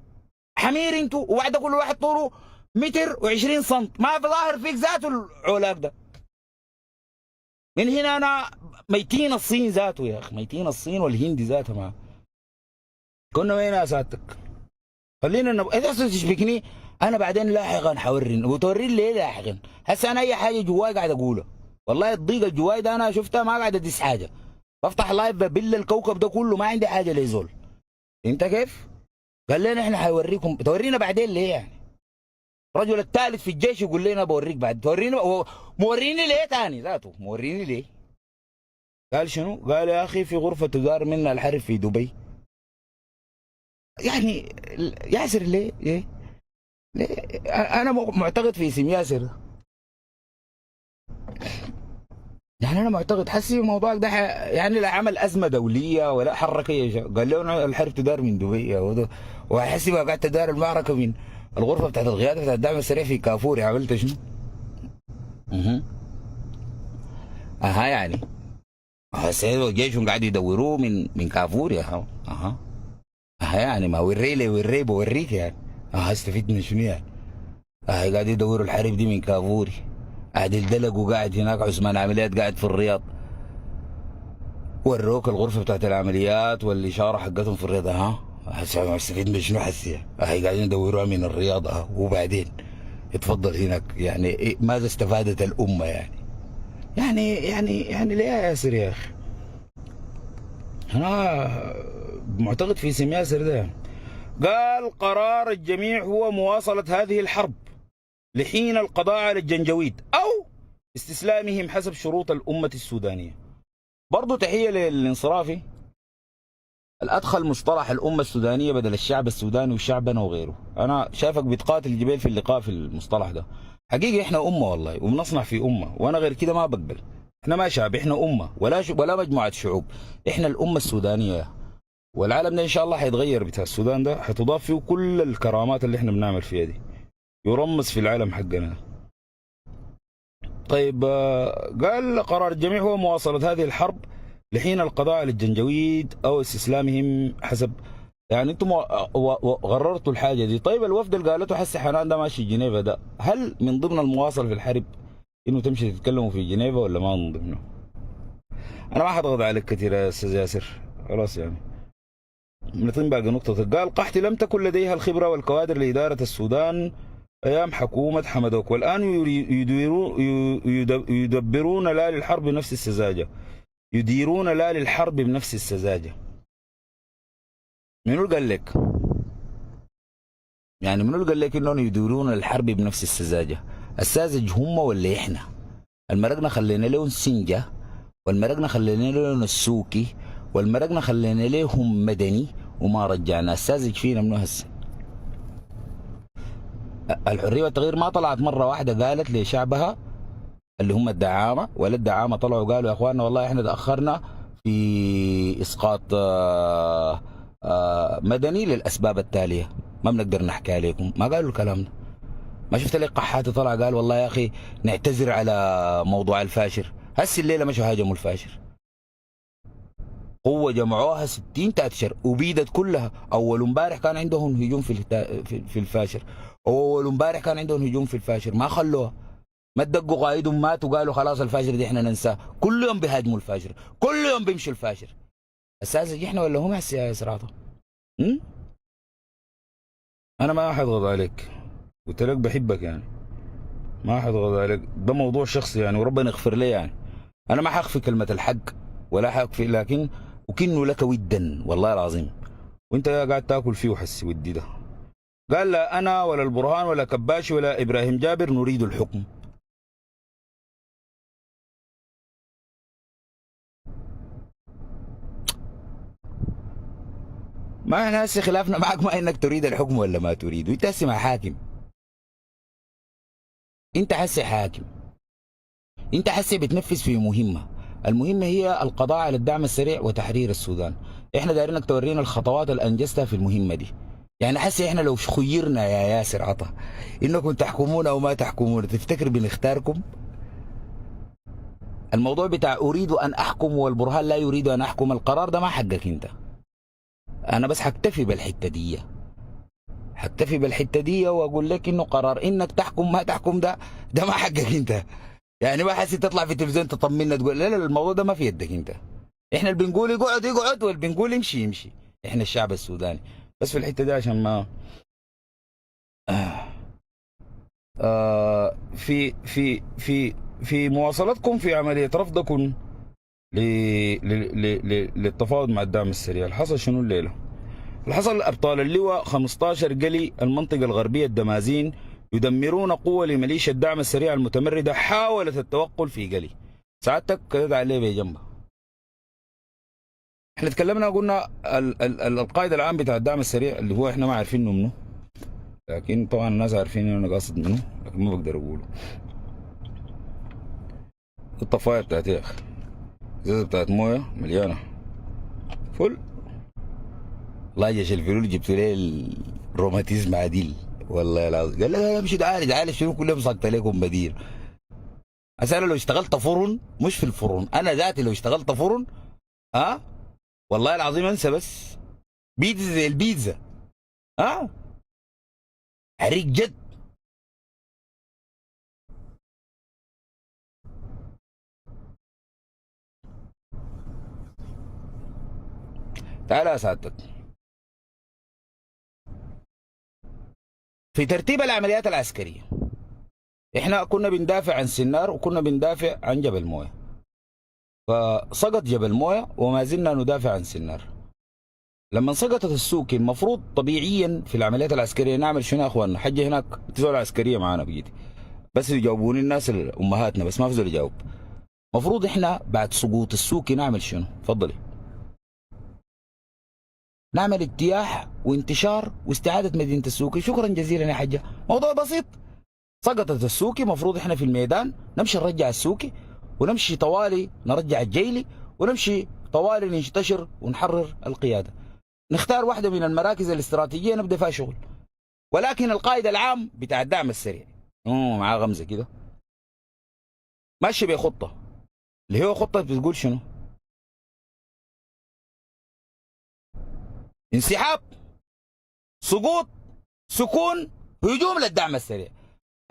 حمير انتوا، وبعد كل واحد طوله متر و20 سم، ما في ظاهر فيك ذاته العلاق ده. من هنا انا ميتين الصين ذاته يا اخي، ميتين الصين والهند ذاتها. ما كنا وين يا ساتك؟ خلينا اذا تشبكني انا بعدين لاحقا حورين وتورين ليه لاحقا. هسه انا اي حاجه جواي قاعد اقولها، والله الضيقه جواي ده انا شفتها ما قاعد ادس حاجه. بفتح لايف ببل الكوكب ده كله ما عندي حاجه ليزول. انت كيف؟ قال لنا احنا حيوريكم، تورينا بعدين ليه يعني؟ الرجل الثالث في الجيش يقول لنا بوريك بعد، تورينا موريني ليه تاني ذاته؟ موريني ليه؟ قال شنو؟ قال يا اخي في غرفه تدار منها الحرب في دبي. يعني ياسر ليه؟ ليه؟ انا معتقد في اسم ياسر. يعني انا معتقد حسي موضوعك ده يعني لا عمل ازمه دوليه ولا حرك اي شيء. قال له الحرب تدار من دبي، وحسي قاعد تدار المعركه من الغرفه بتاعت القياده بتاعت الدعم السريع في كافوري. عملت شنو؟ اها يعني هسه جيشهم قاعد يدوروه من كافوري. اها يعني ما وري لي وري بوريك يعني. استفيد من شنو يعني؟ قاعد يدوروا الحرب دي من كافوري. قاعد الدلق وقاعد هناك عثمان عمليات قاعد في الرياض. وروك الغرفه بتاعت العمليات والاشاره حقتهم في الرياض. استفيد من شنو حسي؟ قاعدين يدوروها من الرياض. وبعدين اتفضل هناك يعني إيه؟ ماذا استفادت الامه يعني؟ يعني ليه يا ياسر يا اخي؟ انا معتقد في اسم ياسر ده. قال قرار الجميع هو مواصلة هذه الحرب لحين القضاء على الجنجويد أو استسلامهم حسب شروط الأمة السودانية. برضو تحية للانصرافي الأدخل مصطلح الأمة السودانية بدل الشعب السوداني وشعبنا وغيره. أنا شايفك بتقاتل جبال في اللقاء في المصطلح ده. حقيقة إحنا أمة والله، وبنصنع في أمة، وأنا غير كده ما بقبل. إحنا ما شعب، إحنا أمة ولا مجموعة شعوب. إحنا الأمة السودانية، والعالم ده ان شاء الله حيتغير. بتاع السودان ده حتضاف فيه كل الكرامات اللي احنا بنعمل فيها دي، يرمز في العالم حقنا. طيب قال قرار الجميع هو مواصلة هذه الحرب لحين القضاء على الجنجويد او استسلامهم حسب. يعني انتم غررتوا الحاجه دي. طيب الوفد اللي قالته حسي حنان ده ماشي جنيفا ده، هل من ضمن المواصله في الحرب انه تمشي تتكلموا في جنيفا ولا ما من ضمنه؟ انا ما حضغط عليك كثير يا استاذ ياسر، خلاص يعني نتم باقي نقطة. قال قحطي لم تكن لديها الخبرة والكوادر لإدارة السودان أيام حكومة حمدوك، والآن يدبرون لا للحرب بنفس السذاجة، يديرون لا للحرب بنفس السذاجة. منو قال لك؟ يعني منو قال لك انهم يديرون الحرب بنفس السذاجة؟ الساذج هم ولا احنا؟ المرقنا خلينا لهم سنجة، والمرقنا خلينا لهم السوكي، والمرقنا خلينا لهم مدني وما رجعنا. الساذج فينا منو هسه؟ الحريه والتغيير ما طلعت مره واحده قالت لشعبها اللي هم الدعامه، ولا الدعامه طلعوا قالوا يا اخواننا والله احنا تاخرنا في اسقاط مدني للاسباب التاليه ما بنقدر نحكي عليكم. ما قالوا الكلام ده. ما شفت لك قحاتي طلع قال والله يا اخي نعتذر على موضوع الفاشر. هسه الليله مشوا هاجموا الفاشر، قوة جمعوها 60 تأتشر وبيدت كلها. أول امبارح كان عندهم هجوم في الفاشر، أول امبارح كان عندهم هجوم في الفاشر ما خلوها. ما تدقوا قائدهم مات وقالوا خلاص الفاشر دي احنا ننساه. كل يوم بيهاجموا الفاشر، كل يوم بيمشوا الفاشر. أساسا احنا ولا هم هسه يا سراطة؟ أنا ما حضغط عليك، قلت لك بحبك يعني، ما حضغط عليك. ده موضوع شخصي يعني وربنا يغفر لي يعني. أنا ما حخفي كلمة الحق ولا حخفي، لكن وكنه لك ودا والله العظيم، وانت قاعد تاكل فيه وحسي ودي ده. قال لا انا ولا البرهان ولا كباشي ولا ابراهيم جابر نريد الحكم. ما احنا هسه خلافنا معك ما انك تريد الحكم ولا ما تريد. انت هسه مع حاكم، انت هسه حاكم، انت هسه بتنفذ في مهمه. المهمه هي القضاء على الدعم السريع وتحرير السودان. احنا دايرينك تورينا الخطوات اللي انجزتها في المهمه دي. يعني حسي احنا لو خيرنا يا ياسر عطا انكم تحكمون او ما تحكمون، تفتكر بنختاركم؟ الموضوع بتاع اريد ان احكم والبرهان لا يريد ان احكم، القرار ده ما حقك انت. انا بس حكتفي بالحته دي، حكتفي بالحته دي واقول لك انه قرار انك تحكم ما تحكم ده ما حقك انت. يعني ما حسي تطلع في التلفزيون تطمنا تقول لا لا الموضوع ده ما في يدك انت. احنا اللي بنقول يقعد يقعد واللي بنقول يمشي يمشي. احنا الشعب السوداني. بس في الحته دي عشان ما في مواصلتكم في عمليه رفضكم للتفاوض مع الدعم السريع، الحصل شنو الليله؟ الحصل ابطال اللواء 15 قلي المنطقه الغربيه الدمازين يدمرون قوة لميليشيا الدعم السريع المتمردة حاولت التوقل في قلي. سعادتك كتبت عليه بجنبه. احنا تكلمنا قلنا القائد العام بتاع الدعم السريع اللي هو احنا ما عارفينه منه، لكن طبعا الناس عارفين انه انا قاصد منه لكن ما بقدر اقوله. الطفايه بتاعتي يا اخي ازازه بتاعت مويه مليانه فل. الله يجيش الفلول جبت لي الروماتيزم عديل والله العظيم. قال لي امشي تعالج شنو كل يوم صقت عليكم بديل. انا لو اشتغلت فرن مش في الفرن، انا ذاتي لو اشتغلت فرن والله العظيم انسى بس بيتزا زي البيتزا حريق جد. تعال يا سعادتك في ترتيب العمليات العسكرية احنا كنا بندافع عن سنار وكنا بندافع عن جبل مويه، فسقط جبل مويه وما زلنا ندافع عن سنار. لما سقطت السوكي المفروض طبيعيا في العمليات العسكريه نعمل شنو يا اخواننا؟ حاجه هناك تزول عسكريه معانا بيجي بس يجاوبوني الناس امهاتنا بس ما في زول يجاوب. المفروض احنا بعد سقوط السوكي نعمل شنو؟ تفضلي. نعمل اجتياح وانتشار واستعاده مدينه السوكي. شكرا جزيلا يا حجه، موضوع بسيط. سقطت السوكي مفروض احنا في الميدان نمشي نرجع السوكي ونمشي طوالي نرجع الجيلي ونمشي طوالي ننتشر ونحرر القياده. نختار واحده من المراكز الاستراتيجيه نبدا فيها شغل. ولكن القائد العام بتاع الدعم السريع معاه غمزه كده ماشي بخطه اللي هو خطه بتقول شنو؟ انسحاب، سقوط، سكون، هجوم للدعم السريع.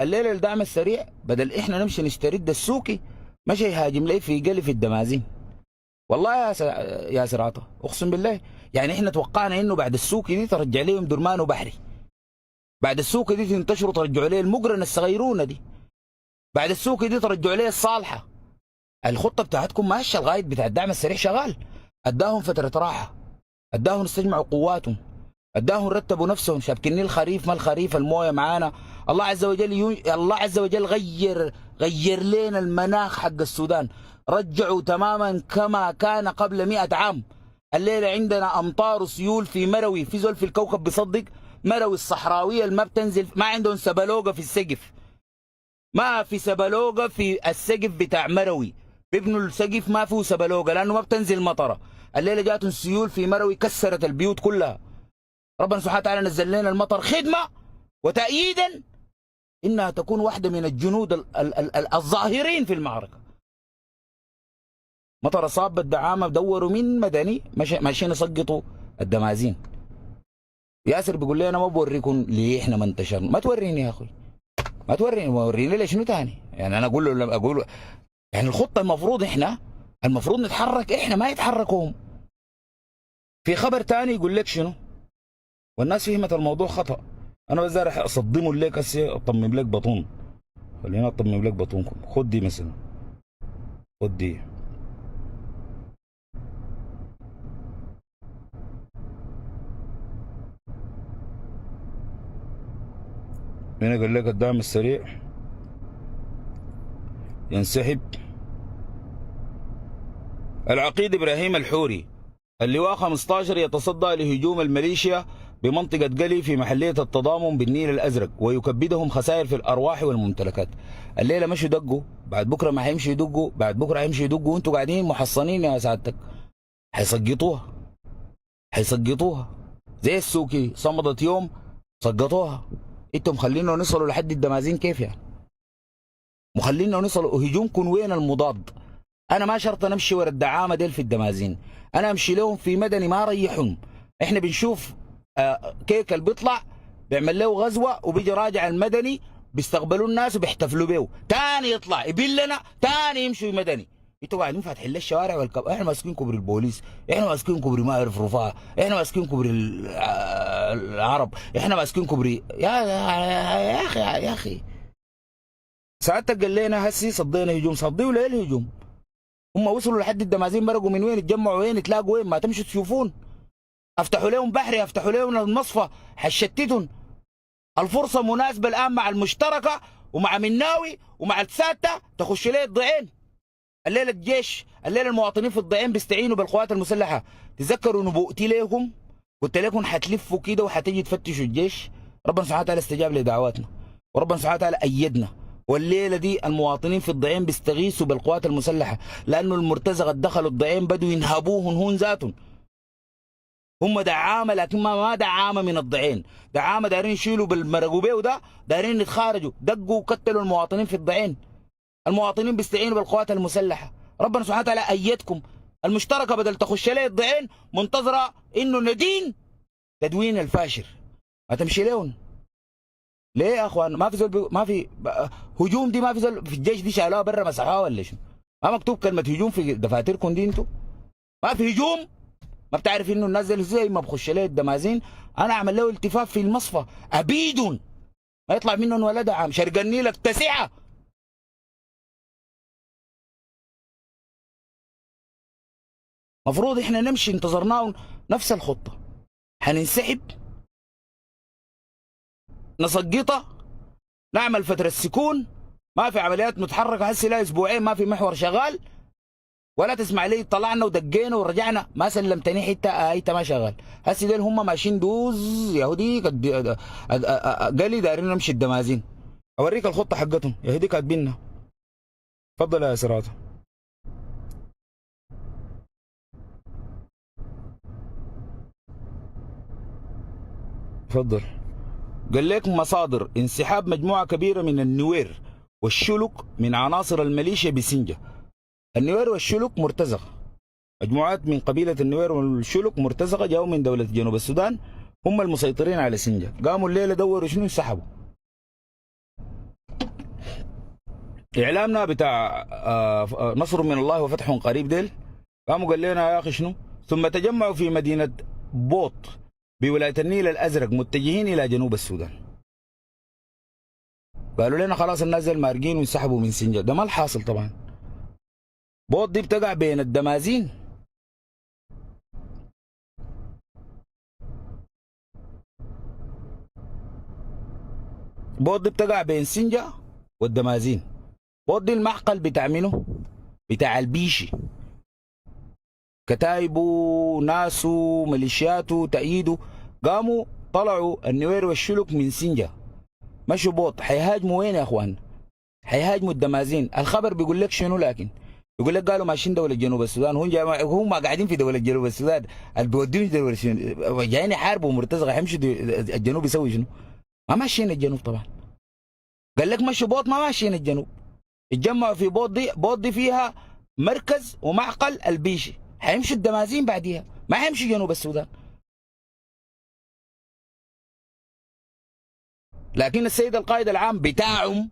الليله الدعم السريع بدل احنا نمشي نسترد السوكي مشي يهاجم لي في قلي في الدمازين. والله يا سراطه اقسم بالله يعني احنا توقعنا انه بعد السوكي دي ترجع لهم درمان وبحري، بعد السوكي دي تنتشروا ترجعوا ليه المقرن الصغيرونه دي، بعد السوكي دي ترجعوا ليه الصالحه. الخطه بتاعتكم ماشيه، الغايد بتاع الدعم السريع شغال، اداهم فتره راحه، اداهم استجمعوا قواتهم، اداهم رتبوا نفسهم. شابكين الخريف ما الخريف المويه معانا. الله عز وجل غير لنا المناخ حق السودان، رجعوا تماما كما كان قبل 100 عام. الليله عندنا امطار وسيول في مروي، في زول في الكوكب بيصدق مروي الصحراويه اللي ما بتنزل، ما عندهم سبلوقه في السقف، ما في سبلوقه في السقف بتاع مروي، بيبنوا السقف ما فيه سبلوقه لانه ما بتنزل مطره. الليله جاتهم سيول في مروي كسرت البيوت كلها. ربنا سبحانه وتعالى نزل لنا المطر خدمه وتأييدا انها تكون واحده من الجنود الظاهرين في المعركه. مطر صاب الدعامه دوروا من مدني ماشيين يسقطوا الدمازين. ياسر بيقول لي انا ما بوريكم ليه احنا ما انتشرنا. ما توريني يا اخوي، ما توريني، وريني لي شنو ثاني. يعني انا اقول له لما اقول يعني الخطه المفروض نتحرك احنا ما يتحركوا هم. في خبر ثاني يقول لك شنو؟ والناس فهمت الموضوع خطا. انا بس راح اصدمه لك هسه اطمم لك بطون. خلينا اطمم لك بطونكم. خد دي مثلا، خد دي. هنا قال لك الدعم السريع ينسحب. العقيد ابراهيم الحوري اللواء 15 يتصدى لهجوم الميليشيا بمنطقة قلي في محلية التضامن بالنيل الأزرق ويكبدهم خسائر في الأرواح والممتلكات. الليلة مشوا دقوا، بعد بكرة ما هيمشوا يدقوا، بعد بكرة هيمشوا يدقوا، وانتوا قاعدين محصنين يا سعادتك. هيسقطوها حيسقطوها زي السوكي صمدت يوم سقطوها. انتم مخلينا نصلوا لحد الدمازين كيف يعني؟ مخلينا نصلوا هجومكم وين المضاد؟ انا ما شرط نمشي ورا الدعامه ديل في الدمازين، انا امشي لهم في مدني ما ريحهم. احنا بنشوف كيك اللي بيطلع بيعمل له غزوه وبيجي راجع المدني بيستقبلوا الناس وبيحتفلوا به، تاني يطلع يبلنا تاني يمشوا مدني. انتوا قاعدين فاتحين الشوارع احنا ماسكين كوبري البوليس، احنا ماسكين كوبري ما اعرف رفاه، احنا ماسكين كوبري العرب، احنا ماسكين كوبري يا اخي يا اخي. ساعتك قال لنا هسي صدينا هجوم، صديوا ليه الهجوم؟ هم وصلوا لحد الدمازين برقوا من وين؟ اتجمعوا وين؟ اتلاقوا وين؟ ما تمشوا تشوفون. افتحوا لهم بحري، افتحوا لهم المصفى، حشتتهم. الفرصه مناسبه الان مع المشتركه ومع مناوي ومع الساته تخش ليه الضعين. الليله الجيش، الليله المواطنين في الضعين بيستعينوا بالقوات المسلحه. تذكروا نبوءتي ليكم قلت لكم حتلفوا كده وحتيجي تفتشوا الجيش. ربنا سبحانه وتعالى استجاب لدعواتنا وربنا سبحانه وتعالى ايدنا. والليله دي المواطنين في الضعين بيستغيثوا بالقوات المسلحه لانه المرتزقه دخلوا الضعين بدوا ينهبوهم هون ذاتهم. هم دعامه لكن ما دعامه من الضعين، دعامه دايرين يشيلوا بالمرقوبيه وده دايرين يتخارجوا، دقوا وقتلوا المواطنين في الضعين. المواطنين بيستعينوا بالقوات المسلحه، ربنا سبحانه وتعالى ايدكم. المشتركه بدل تخش ليه الضعين منتظره انه ندين تدوين الفاشر، ما تمشي لهم. ليه يا اخوان؟ ما في زول ما في هجوم دي، ما في زول في الجيش دي شالوها برا مسحوها ولا شنو؟ ما مكتوب كلمه هجوم في دفاتركم دي انتوا؟ ما في هجوم؟ ما بتعرف انه الناس زي ما بخش ليه الدمازين انا اعمل له التفاف في المصفى ابيدهم ما يطلع منهم ولا دعم. شرق النيل التسعه مفروض احنا نمشي انتظرناهم نفس الخطه. حننسحب نسقطها نعمل فتره سكون، ما في عمليات متحركه هسه لا اسبوعين ما في محور شغال ولا تسمع لي طلعنا ودقينا ورجعنا ما سلمتني حتى انت ما شغال. هسه دول هم ماشيين دوز يهودي قال دايرين نمشي الدمازين. اوريك الخطه حقتهم يهودي كاتبينها. تفضل يا سراته. تفضل. قال لك مصادر انسحاب مجموعه كبيره من النوير والشلك من عناصر الميليشيا بسنجه. النوير والشلك مرتزقه، مجموعات من قبيله النوير والشلك مرتزقه جاوا من دوله جنوب السودان، هم المسيطرين على سنجه. قاموا الليله دوروا شنو؟ انسحبوا. اعلامنا بتاع نصر من الله وفتح قريب ديل قاموا قال لنا يا اخي شنو؟ ثم تجمعوا في مدينه بوط بولايه النيل الازرق متجهين الى جنوب السودان. قالوا لنا خلاص الناس المارقين وانسحبوا من سنجه. ده ما الحاصل طبعا. بوط دي بتقع بين الدمازين، بوط دي بتقع بين سنجة والدمازين. بوط دي المعقل بتاع منه؟ بتاع البيشي، كتايبه ناسه ميليشياته تأييده. قاموا طلعوا النوير والشلك من سنجة مشوا بوط. حيهاجموا وين يا اخوان؟ حيهاجموا الدمازين. الخبر بيقول لك شنو؟ لكن يقول لك قالوا ماشيين دوله جنوب السودان، هم قاعدين في دوله جنوب السودان، اللي بيوديهم دوله شنو؟ جايين يحاربوا مرتزقه، حيمشوا الجنوب يسوي شنو؟ ما ماشيين الجنوب طبعا. قال لك مشوا بوط، ما ماشيين الجنوب. اتجمعوا في بوط دي، بوط دي فيها مركز ومعقل البيشي، حيمشوا الدمازين بعديها، ما حيمشوا جنوب السودان. لكن السيد القائد العام بتاعهم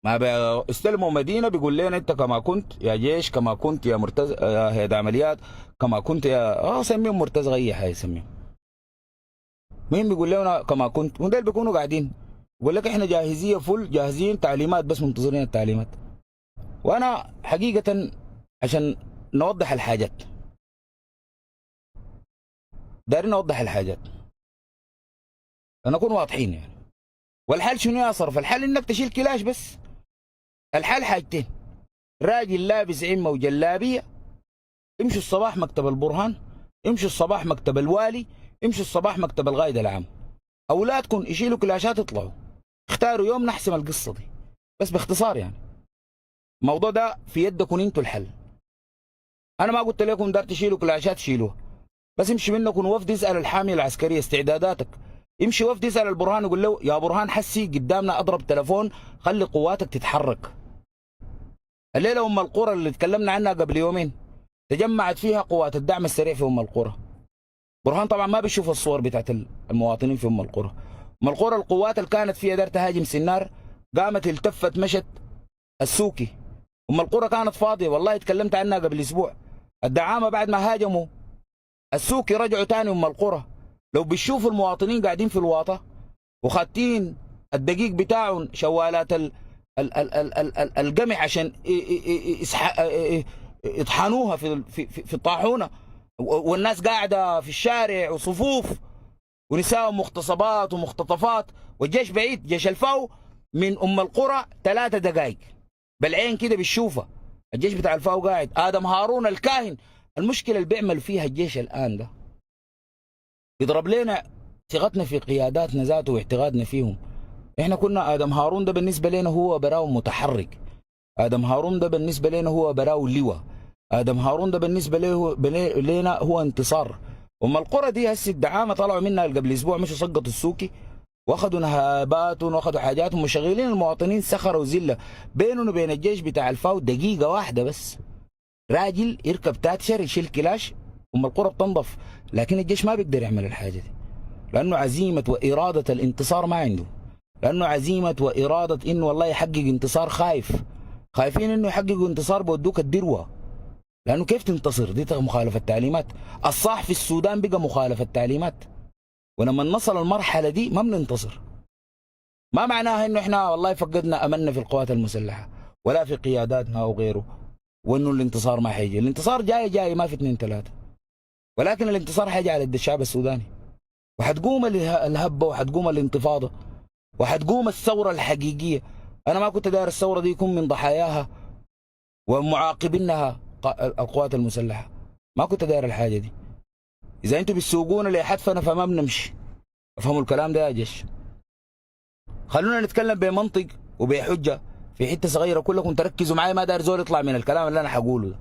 ما استلموا مدينه بيقول لنا انت كما كنت يا جيش، كما كنت يا مرتزق يا هيئه عمليات، كما كنت يا سميهم مرتزق اي حاجه يسميهم. مين بيقول لنا كما كنت؟ ودول بيكونوا قاعدين يقول لك احنا جاهزيه فل، جاهزين تعليمات بس منتظرين التعليمات. وانا حقيقه عشان نوضح الحاجات، دايرين نوضح الحاجات نكون واضحين يعني. والحل شنو يا صرف؟ الحل انك تشيل كلاش بس. الحل حاجتين: راجل لابس عمه وجلابيه امشوا الصباح مكتب البرهان، امشوا الصباح مكتب الوالي، امشوا الصباح مكتب القائد العام. اولادكم يشيلوا كلاشات يطلعوا. اختاروا يوم نحسم القصه دي بس باختصار يعني. الموضوع ده في يدكم انتوا الحل. انا ما قلت لكم دار تشيلوا كلاشات شيلوها، بس امشي منكم وفد يسال الحاميه العسكريه استعداداتك. يمشي وفد يسال البرهان يقول له يا برهان حسي قدامنا اضرب تلفون خلي قواتك تتحرك. الليله ام القرى اللي تكلمنا عنها قبل يومين تجمعت فيها قوات الدعم السريع في ام القرى. برهان طبعا ما بيشوف الصور بتاعت المواطنين في ام القرى. ام القرى القوات اللي كانت فيها دار تهاجم سنار قامت التفت مشت السوكي. ام القرى كانت فاضيه، والله تكلمت عنها قبل اسبوع. الدعامه بعد ما هاجموا السوكي رجعوا تاني ام القرى. لو بيشوفوا المواطنين قاعدين في الواطه وخاتين الدقيق بتاعهم شوالات القمح عشان يطحنوها في الطاحونه، والناس قاعده في الشارع وصفوف ونساء مغتصبات ومختطفات، والجيش بعيد، جيش الفاو من ام القرى 3 دقائق بالعين كده بتشوفها. الجيش بتاع الفاو قاعد. ادم هارون الكاهن، المشكله اللي بيعمل فيها الجيش الان ده بيضرب لنا ثقتنا في قياداتنا ذاته واعتقادنا فيهم. احنا كنا ادم هارون ده بالنسبه لنا هو براو متحرك، ادم هارون ده بالنسبه لنا هو براو لواء، ادم هارون ده بالنسبه لنا هو انتصار. ام القرى دي هسه الدعامه طلعوا منها قبل اسبوع، مشوا سقطوا السوكي واخذوا نهاباتهم واخذوا حاجاتهم وشغالين المواطنين سخره وزله. بينهم وبين الجيش بتاع الفاو دقيقه واحده بس، راجل يركب تاتشر يشيل كلاش ام القرى بتنضف. لكن الجيش ما بيقدر يعمل الحاجه دي لانه عزيمه واراده الانتصار ما عنده، لانه عزيمه واراده انه والله يحقق انتصار خايفين انه يحققوا انتصار بودوك الدروه. لانه كيف تنتصر؟ دي مخالفه تعليمات. الصح في السودان بقى مخالفه تعليمات، ولما نصل المرحله دي ما بننتصر. ما معناها انه احنا والله فقدنا املنا في القوات المسلحه ولا في قياداتنا او غيره، وانه الانتصار ما حيجي. الانتصار جاي ما في 2 3، ولكن الانتصار حيجي على يد الشعب السوداني، وحتقوم الهبه وحتقوم الانتفاضه وحتقوم الثوره الحقيقيه. انا ما كنت داير الثوره دي يكون من ضحاياها ومعاقبينها القوات المسلحه، ما كنت داير الحاجه دي. اذا انتم بتسوقونا لحتفنا فما بنمشي. افهموا الكلام ده يا جيش. خلونا نتكلم بمنطق وبحجه في حته صغيره، كلكم تركزوا معايا، ما داير زول يطلع من الكلام اللي انا حقوله ده.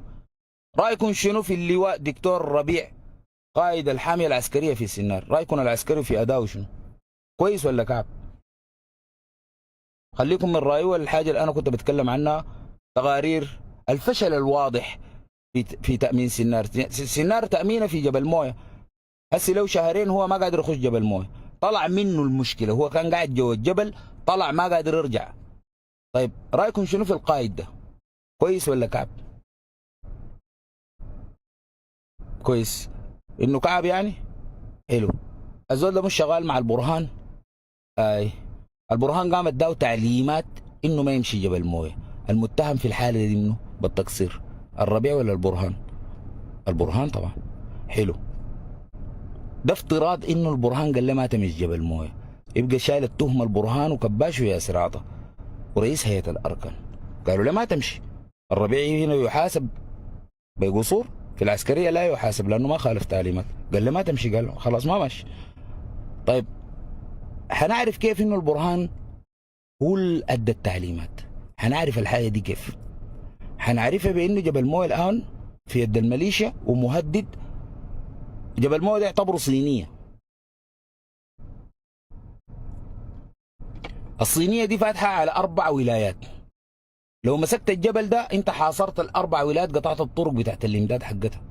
رايكم شنو في اللواء دكتور ربيع قائد الحاميه العسكريه في سنار؟ رايكم العسكري في اداؤه شنو؟ كويس ولا كعب؟ خليكم من رايي. والحاجه اللي انا كنت بتكلم عنها تقارير الفشل الواضح في تامين سنار. سنار تامينه في جبل مويه، هسه لو شهرين هو ما قادر يخش جبل مويه، طلع منه المشكله، هو كان قاعد جوا الجبل طلع ما قادر يرجع. طيب رايكم شنو في القائد ده؟ كويس ولا كعب؟ كويس انه كعب يعني؟ حلو. الزول ده مش شغال مع البرهان؟ اي البرهان قام اداه تعليمات انه ما يمشي جبل مويه. المتهم في الحاله دي منه بالتقصير؟ الربيع ولا البرهان؟ البرهان طبعا. حلو. ده افتراض انه البرهان قال له ما تمشي جبل مويه، يبقى شايل التهمه البرهان وكباش وياسر عطا ورئيس هيئه الاركان. قالوا له ما تمشي. الربيع هنا يحاسب بقصور، في العسكريه لا يحاسب لانه ما خالف تعليمات. قال له ما تمشي، قال له خلاص ما ماشي. طيب حنعرف كيف انه البرهان هو اللي ادى التعليمات؟ حنعرف الحاجه دي كيف؟ حنعرفها بانه جبل مويه الان في يد الميليشيا ومهدد. جبل مويه ده يعتبره صينيه. الصينيه دي فاتحه على 4 ولايات. لو مسكت الجبل ده انت حاصرت ال4 ولايات، قطعت الطرق بتاعت الامداد حقتها.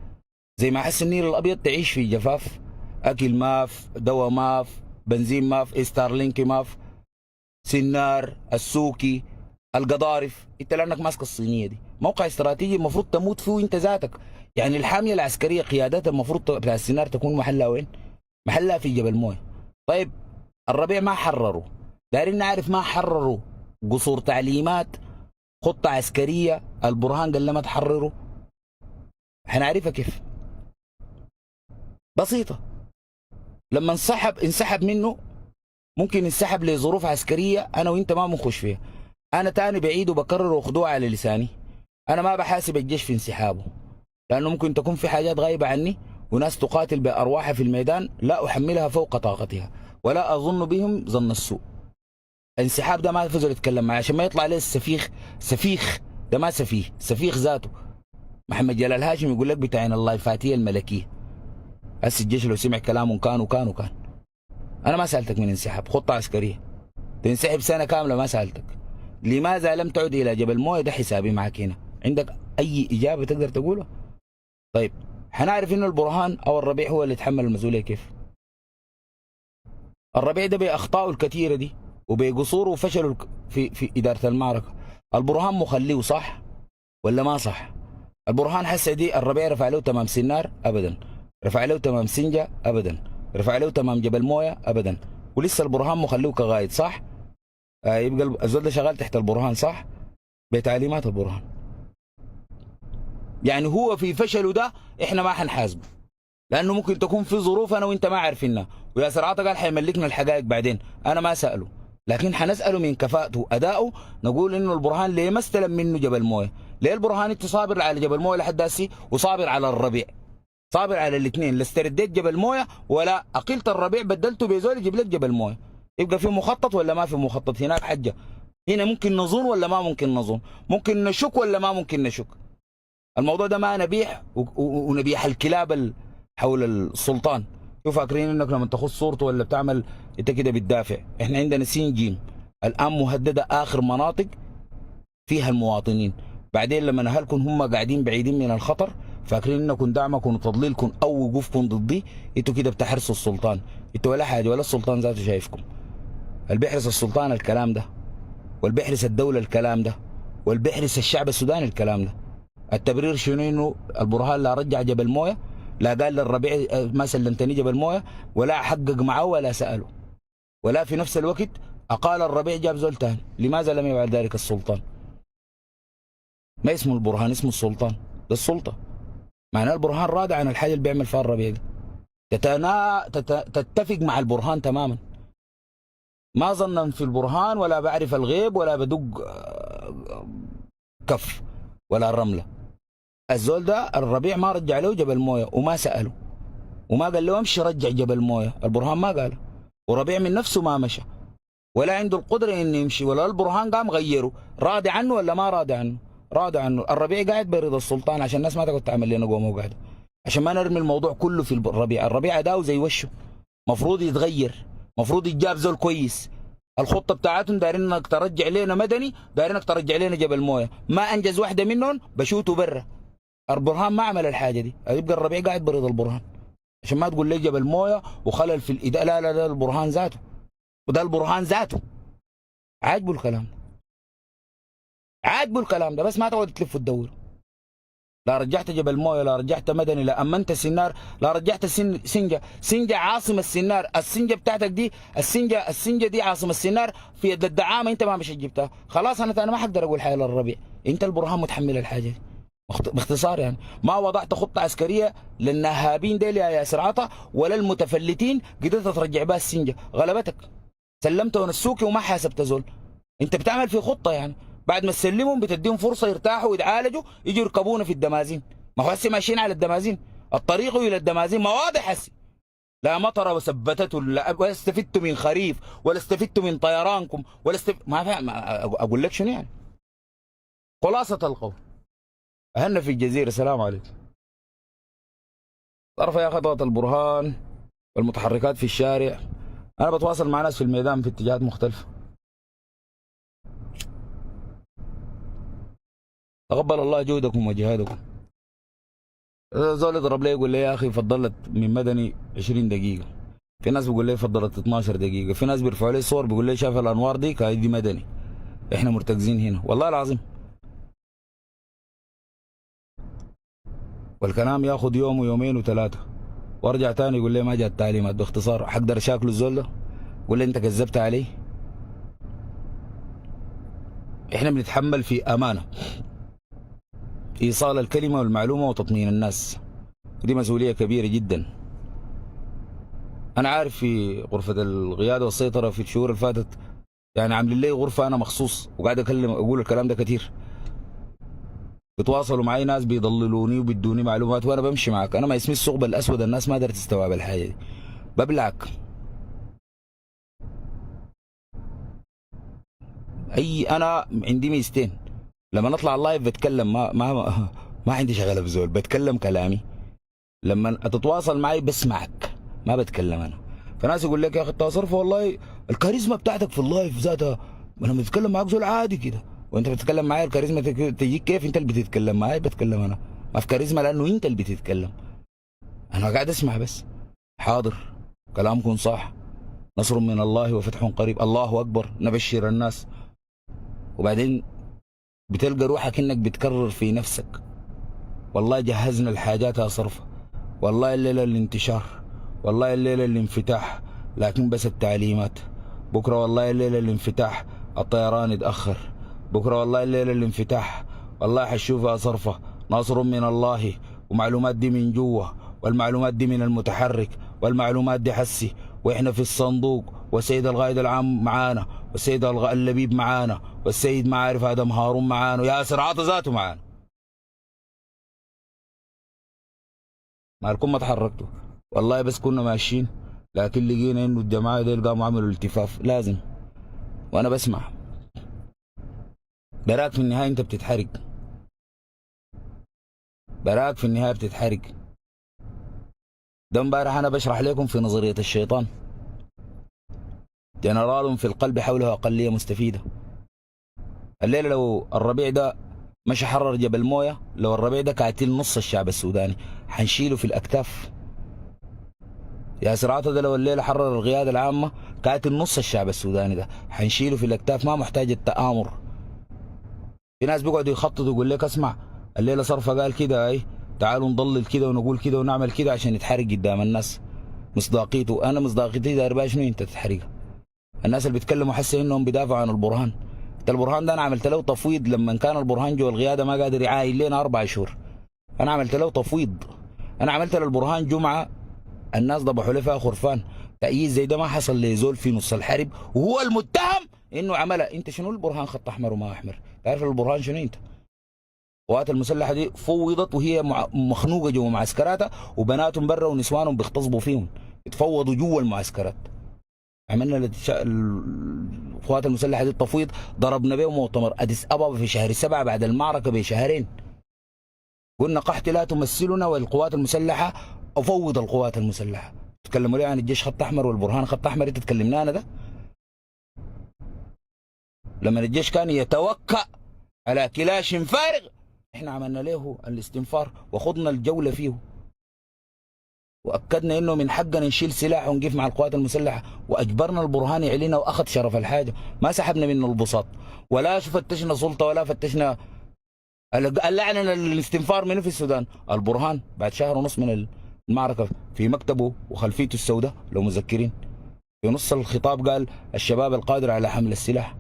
زي ما حس النيل الابيض تعيش في جفاف، اكل ماف، دواء ماف، بنزين ماف، ستارلينك ماف، سنار، السوكي، القضارف. انت لانك ماسك الصينيه دي موقع استراتيجي المفروض تموت فيه انت ذاتك. يعني الحاميه العسكريه قياداتها المفروض بتاع السنار تكون محلها وين؟ محلها في جبل مويه. طيب الربيع ما حرروا، دايرين نعرف ما حرروا قصور تعليمات، خطه عسكريه البرهان قال لما تحرروا. حنعرفها كيف؟ بسيطه. لما انسحب منه، ممكن ينسحب لظروف عسكريه انا وانت ما بنخش فيها. انا تاني بعيد وبكرر واخدوها على لساني، انا ما بحاسب الجيش في انسحابه، لانه ممكن تكون في حاجات غايبه عني وناس تقاتل بارواحها في الميدان لا احملها فوق طاقتها ولا اظن بهم ظن السوء. الانسحاب ده ما فزل يتكلم معي عشان ما يطلع عليه السفيخ. ده ما سفيه، سفيخ ذاته محمد جلال هاشم يقول لك بتاعين اللايفاتيه الملكيه. هسه الجيش لو سمع كلامهم كان وكان وكان. انا ما سالتك من انسحاب، خطه عسكريه تنسحب سنه كامله ما سالتك. لماذا لم تعد الى جبل مويه؟ ده حسابي معك هنا. عندك اي اجابه تقدر تقولها؟ طيب حنعرف انه البرهان او الربيع هو اللي يتحمل المسؤوليه كيف؟ الربيع ده باخطائه الكثيره دي وبقصوره وفشله في اداره المعركه، البرهان مخليه صح ولا ما صح؟ البرهان حسه دي الربيع رفع له تمام سنار ابدا، رفع له تمام سنجه ابدا، رفع له تمام جبل مويه ابدا، ولسه البرهان مخليه كغايد صح؟ يبقى الزول ده شغال تحت البرهان صح؟ بتعليمات البرهان. يعني هو في فشله ده احنا ما حنحاسبه، لانه ممكن تكون في ظروف انا وانت ما عارفينها، وياسر عطا قال حيملكنا الحقائق بعدين، انا ما ساله، لكن حنساله من كفاءته وادائه، نقول انه البرهان ليه ما استلم منه جبل مويه؟ ليه البرهان انت صابر على جبل مويه لحد هسي وصابر على الربيع؟ صابر على الاثنين، لا استرديت جبل مويه ولا اقلت الربيع بدلته بزول يجيب لك جبل مويه. يبقى في مخطط ولا ما في مخطط؟ هناك حجه. هنا ممكن نظن ولا ما ممكن نظن؟ ممكن نشك ولا ما ممكن نشك؟ الموضوع ده ما نبيح ونبيح الكلاب حول السلطان. شو فاكرين انك لما تخص صورته ولا بتعمل انت كده بتدافع؟ احنا عندنا سين جيم الان مهدده اخر مناطق فيها المواطنين، بعدين لما نهلكم هم قاعدين بعيدين من الخطر فاكرين انكم دعمكم وتضليلكم او وقوفكم ضدي انتوا كده بتحرسوا السلطان، انتوا ولا حاجه ولا السلطان ذاته شايفكم. اللي بيحرس السلطان الكلام ده، واللي بيحرس الدوله الكلام ده، واللي بيحرس الشعب السوداني الكلام ده. التبرير شنو؟ انه البرهان لا رجع جبل مويه، لا قال للربيع ما سلمتني جبل مويه، ولا حقق معه ولا ساله، ولا في نفس الوقت اقال الربيع جاب زول تاني. لماذا لم يفعل ذلك السلطان؟ ما اسمه البرهان، اسمه السلطان، ده السلطه. معناه البرهان رادع عن الحاجه اللي بيعمل فيها الربيع ده. تتفق مع البرهان تماما. ما ظنا في البرهان ولا بعرف الغيب ولا بدق كف ولا الرمله. الزول ده الربيع ما رجع له جبل مويه وما ساله وما قال له امشي رجع جبل مويه، البرهان ما قال، وربيع من نفسه ما مشى ولا عنده القدره انه يمشي، ولا البرهان قام غيره. راضي عنه ولا ما راضي عنه؟ راضي عنه. الربيع قاعد برضا السلطان عشان الناس ما تقعد تعمل لنا قومه وقاعده، عشان ما نرمي الموضوع كله في الربيع. الربيع اداؤه زي وشه، مفروض يتغير، مفروض يتجاب زول كويس. الخطه بتاعتهم دايرين انك ترجع لنا مدني، دايرين انك ترجع لنا جبل مويه، ما انجز واحده منهم بشوته برا. البرهان ما عمل الحاجه دي، يبقى الربيع قاعد برضا البرهان، عشان ما تقول لي جبل مويه وخلل في الاداء. لا لا لا، البرهان ذاته، وده البرهان ذاته عاجبه الكلام، عاجبه الكلام ده، بس ما تقعد تلف وتدور. لا رجعت جبل مويه، لا رجعت مدني، لا امنت السنار، لا رجعت سنجه. سنجه عاصمه السنار، السنجه بتاعتك دي، السنجه دي عاصمه السنار في يد الدعامه، انت ما مش جبتها. خلاص انا ما حقدر اقول حاجه للربيع، انت البرهان متحمل الحاجه دي. باختصار يعني ما وضعت خطه عسكريه للنهابين ديل يا ياسر عطا ولا المتفلتين قدرت ترجع بها السنجه، غلبتك. سلمتهم السوكي وما حاسبت زول. انت بتعمل في خطه يعني، بعد ما تسلمهم بتديهم فرصه يرتاحوا ويتعالجوا، يجوا يركبونا في الدمازين. ما هو هسه ماشيين على الدمازين، الطريق الى الدمازين ما واضح هسه. لا مطره وثبتته ولا استفدتوا من خريف ولا استفدتوا من طيرانكم ولا ما فاهم اقول لك شنو يعني. خلاصه القول اهلنا في الجزيره. السلام عليكم. طرف يا خطوة البرهان والمتحركات في الشارع. انا بتواصل مع ناس في الميدان في اتجاهات مختلفه. تقبل الله جهدكم وجهادكم. زول يضرب لي يقول لي يا اخي فضلت من مدني 20 دقيقه، في ناس بيقول لي فضلت 12 دقيقه، في ناس بيرفعوا لي صور بيقول لي شايف الانوار دي كاي دي مدني، احنا مرتكزين هنا والله العظيم. والكلام ياخذ يوم ويومين وثلاثه وارجع تاني يقول لي ما جات تعليمات. باختصار حقدر شاكله الزول ده؟ يقول لي انت كذبت علي. احنا بنتحمل في امانه ايصال الكلمه والمعلومه وتطمين الناس، ودي مسؤوليه كبيره جدا. انا عارف في غرفه القياده والسيطره في الشهور اللي فاتت يعني عاملين لي غرفه انا مخصوص وقاعد اقول الكلام ده كتير. بتواصلوا معي ناس بيضللوني وبيدوني معلومات وانا بمشي معك. انا ما اسمي الثقب الاسود، الناس ما قدرت تستوعب الحاجه دي. ببلعك انا عندي ميزتين، لما نطلع اللايف بتكلم ما عندي شغله بزول، بتكلم كلامي. لما تتواصل معي بسمعك، ما بتكلم انا. فناس يقول لك يا اخي التصرف والله الكاريزما بتاعتك في اللايف ذاتها، انا بتكلم معاك زول عادي كده، وانت بتتكلم معايا الكاريزما تجيك كيف؟ انت اللي بتتكلم معايا بتكلم انا، ما في كاريزما لانه انت اللي بتتكلم، انا قاعد اسمع بس. حاضر، كلامكم صح، نصر من الله وفتح قريب، الله اكبر، نبشر الناس. وبعدين بتلقى روحك انك بتكرر في نفسك، والله جهزنا الحاجات يا صرفة، والله الليلة الانتشار، والله الليلة الانفتاح، لكن بس التعليمات. بكرة والله الليلة الانفتاح، الطيران يتأخر. بكرة والله الليلة الانفتاح، والله حتشوف يا صرفة نصر من الله، ومعلومات دي من جوه، والمعلومات دي من المتحرك، والمعلومات دي حسي، واحنا في الصندوق، والسيد القائد العام معانا، والسيد اللبيب معانا، والسيد معارف ادم هارون معانا، وياسر عطا ذاته معانا. مالكم ما تحركتوا؟ والله بس كنا ماشيين، لكن لقينا انه الجماعه ديل قاموا عملوا التفاف لازم، وانا بسمع. براك في النهايه انت بتتحرق، براك في النهايه بتتحرق. ده امبارح انا بشرح لكم في نظريه الشيطان، جنرال في القلب حوله اقليه مستفيده. الليله لو الربيع ده مش حرر جبل مويه، لو الربيع ده قاتل نص الشعب السوداني، حنشيله في الاكتاف. ياسر عطا ده لو الليله حرر القياده العامه قاتل نص الشعب السوداني، ده حنشيله في الاكتاف، ما محتاج التآمر. في ناس بيقعدوا يخططوا يقول لك اسمع الليله صرفه قال كده، اي تعالوا نضلل كده ونقول كده ونعمل كده عشان يتحرق قدام الناس. مصداقيته، انا مصداقيتي داير شنو انت تتحرقها؟ الناس اللي بيتكلموا حسي انهم بيدافعوا عن البرهان. انت البرهان ده انا عملت له تفويض لما كان البرهان جوا القياده ما قادر يعاين لنا 4 شهور. انا عملت له تفويض، انا عملت للبرهان جمعه الناس ضبحوا له فيها خرفان. تأييد زي ده ما حصل لزول في نص الحرب وهو المتهم انه عملها. انت شنو البرهان خط احمر وما احمر؟ تعرف البرهان شنو انت؟ القوات المسلحه دي فوضت وهي مخنوقه جوا معسكراتها، وبناتهم برا ونسوانهم بيغتصبوا فيهم، يتفوضوا جوا المعسكرات. عملنا القوات المسلحه دي التفويض، ضربنا بهم مؤتمر اديس ابابا في شهر 7 بعد المعركه بشهرين. قلنا قحط لا تمثلنا والقوات المسلحه، افوض القوات المسلحه. تتكلموا لي عن الجيش خط احمر والبرهان خط احمر؟ انت تكلمنا انا ده؟ لما الجيش كان يتوكأ على كلاش فارغ احنا عملنا له الاستنفار وخضنا الجوله فيه، واكدنا انه من حقنا نشيل سلاح ونقف مع القوات المسلحه، واجبرنا البرهان يعلنا واخذ شرف الحاجه، ما سحبنا منه البساط ولا فتشنا سلطه ولا فتشنا. اللعنه الاستنفار منه في السودان البرهان بعد شهر ونص من المعركه في مكتبه وخلفيته السوداء لو مذكرين، في نص الخطاب قال الشباب القادر على حمل السلاح.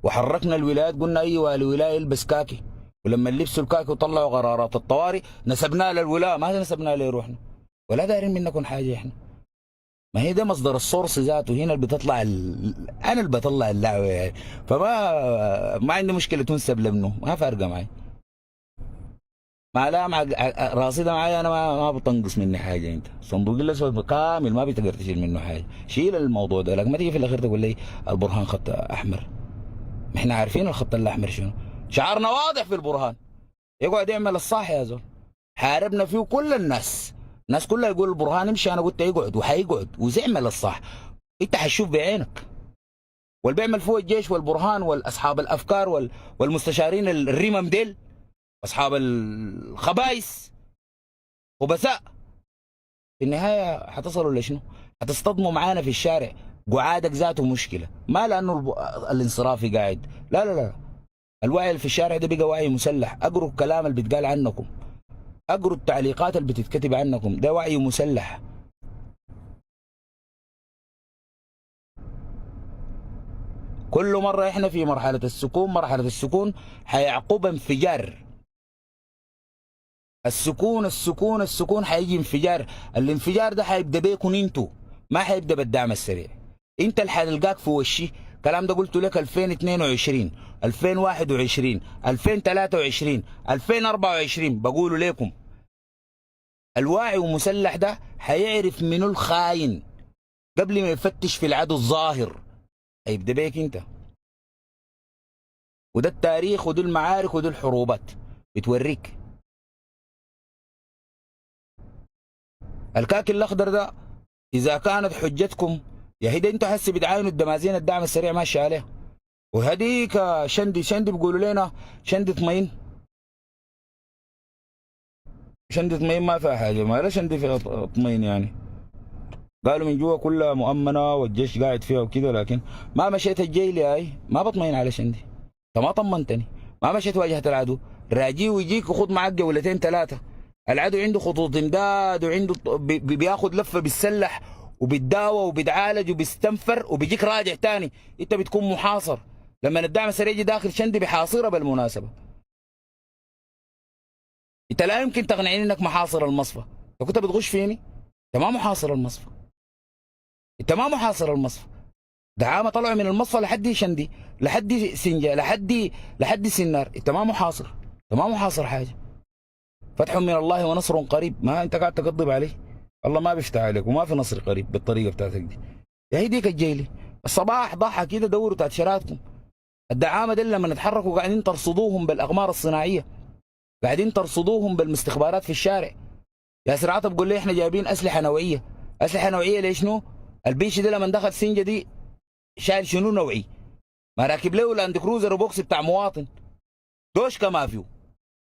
وحركنا الولايات، قلنا اي ولايه يلبس كاكي، ولما لبسوا الكاكي وطلعوا قرارات الطوارئ نسبناها للولاء، ما نسبناها لروحنا ولا دايرين منكم حاجه احنا. ما هي ده مصدر السورس ذاته، هنا اللي بتطلع انا اللي بطلع اللعبه يعني، فما عندي مشكله تنسب لابنه، ما فارقه معي. ما لا مع راصده معي انا ما بتنقص مني حاجه. انت صندوق الاسود كامل ما بتقدر تشيل منه حاجه، شيل الموضوع ده، لكن ما تيجي في الاخير تقول لي البرهان خط احمر. ما احنا عارفين الخط الاحمر شنو، شعارنا واضح في البرهان. يقعد يعمل الصح يا زول، حاربنا فيه كل الناس كلها يقول البرهان يمشي، انا قلت يقعد وحيقعد وزعمل الصح. انت حتشوف بعينك واللي بيعمل فوق الجيش والبرهان والاصحاب الافكار والمستشارين الرمم ديل، اصحاب الخبايث وبساء، في النهايه حتصلوا لشنو؟ حتصطدموا معانا في الشارع. قعادك ذاته مشكله، ما لانه الانصرافي قاعد، لا لا لا، الوعي اللي في الشارع ده بقى وعي مسلح. اقروا الكلام اللي بيتقال عنكم، اقروا التعليقات اللي بتتكتب عنكم، ده وعي مسلح. كل مره احنا في مرحله السكون، مرحله السكون حيعقب انفجار. السكون حيجي انفجار. الانفجار ده حيبدا بيكم انتوا، ما حيبدا بالدعم السريع. انت اللي حتلقاك في وشي. الكلام ده قلت لك 2022 2021 2023 2024 بقوله لكم. الواعي ومسلح ده حيعرف منو الخاين قبل ما يفتش في العدو الظاهر، هيبدا بيك انت. وده التاريخ ودي المعارك ودي الحروبات بتوريك. الكاك الاخضر ده اذا كانت حجتكم يا هيدا انتوا هسه بتعاينوا الدمازين الدعم السريع ماشي عليها، وهديك شندي بيقولوا لنا شندي طمين. شندي طمين ما فيها حاجه، ما لا شندي فيها طمين يعني. قالوا من جوا كلها مؤمنه والجيش قاعد فيها وكذا، لكن ما مشيت الجيل هاي ما بطمين على شندي. انت ما طمنتني، ما مشيت واجهت العدو. راجيه ويجيك وخد معك جولتين ثلاثه. العدو عنده خطوط امداد وعنده بياخد لفه بيتسلح وبيتداوى وبيتعالج وبيستنفر وبيجيك راجع تاني، انت بتكون محاصر. لما الدعم السريع يجي داخل شندي بحاصرها بالمناسبه. انت لا يمكن تقنعني انك محاصر المصفى، انت كنت بتغش فيني. انت ما محاصر المصفى، انت ما محاصر المصفى. دعامه طلعوا من المصفى لحد شندي لحد سنجا لحد سنار. انت ما محاصر، انت ما محاصر حاجه. فتح من الله ونصر قريب، ما انت قاعد تقضب عليه. الله ما بيفتح عليك وما في نصر قريب بالطريقه بتاعتك دي. يا هي ديك الجيلي الصباح ضحى كده دوروا تأشيراتكم. الدعامه دي لما نتحركوا قاعدين ترصدوهم بالاقمار الصناعيه، قاعدين ترصدوهم بالمستخبرات في الشارع. ياسر عطا بيقول لي احنا جايبين اسلحه نوعيه. اسلحه نوعيه ليش شنو؟ البيشي ده لما دخل سنجه دي شايل شنو نوعي؟ ما راكب له لاند كروزر وبوكس بتاع مواطن دوشكا ما فيه،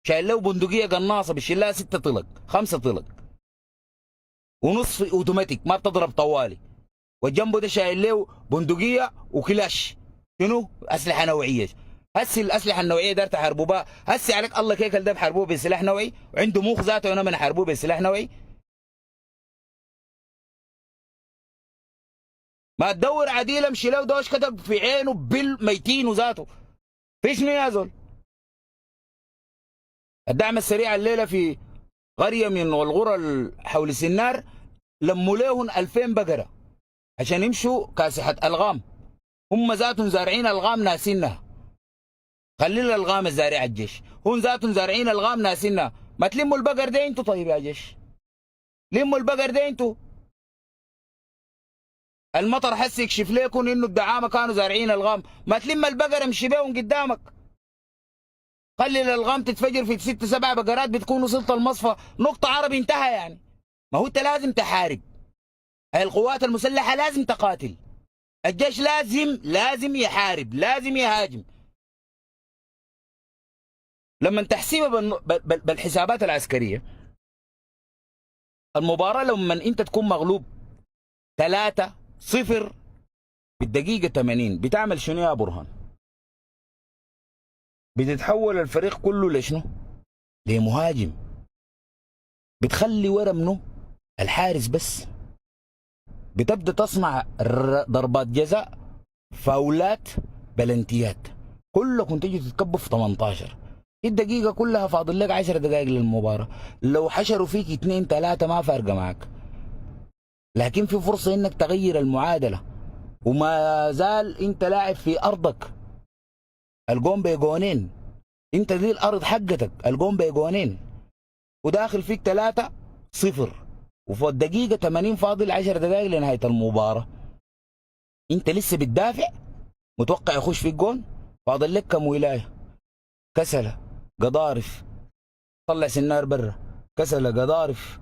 شايل له بندقيه قناصه بيشيل لها 6 طلق 5 طلق ونص اوتوماتيك ما بتضرب طوالي، وجنبه ده شايل له بندقيه وكلاش. شنو؟ اسلحه نوعيه. هسي الاسلحه النوعيه دار تحاربوا بها، هسي عليك الله كيكل ده بحاربوه بسلاح نوعي وعنده موخ ذاته هنا من حاربوه بسلاح نوعي. ما تدور عديل امشي له دوش كتب في عينه بالميتين وذاته. في شنو يا زول؟ الدعم السريع الليله في قريه من القرى حول سنار لموا لهم 2000 بقره عشان يمشوا كاسحه الغام. هم ذاتهم زارعين الغام ناسينها. خلي الالغام الزارعه الجيش، هم ذاتهم زارعين الغام ناسينها. ما تلموا البقر ده انتوا طيب يا جيش، لموا البقر ده انتوا. المطر حس يكشف لكم انه الدعامه كانوا زارعين الغام، ما تلم البقر امشي بيهم قدامك. خلي الالغام تتفجر في 6 7 بقرات بتكون وصلت المصفى نقطه عربي انتهى يعني. ما هو انت لازم تحارب، هاي القوات المسلحه لازم تقاتل، الجيش لازم يحارب، لازم يهاجم. لما تحسبها بالحسابات العسكريه، المباراه لما انت تكون مغلوب 3-0 بالدقيقه 80 بتعمل شنو يا برهان؟ بتتحول الفريق كله لشنو؟ لمهاجم. بتخلي ورا منه الحارس بس، بتبدا تصنع ضربات جزاء فاولات بلنتيات، كلكم تيجي تتكبوا في 18. الدقيقة كلها فاضل لك 10 دقائق للمباراة، لو حشروا فيك 2 3 ما فارقة معك، لكن في فرصة انك تغير المعادلة وما زال انت لاعب في ارضك. الجون بجونين، انت دي الارض حقتك، الجون بجونين وداخل فيك 3-0 وفي الدقيقة 80 فاضل 10 دقائق لنهاية المباراة. انت لسه بتدافع متوقع يخش فيك جون. فاضل لك كم ولاية؟ كسلة، قضارف، طلع سنار برا، كسلة، قضارف،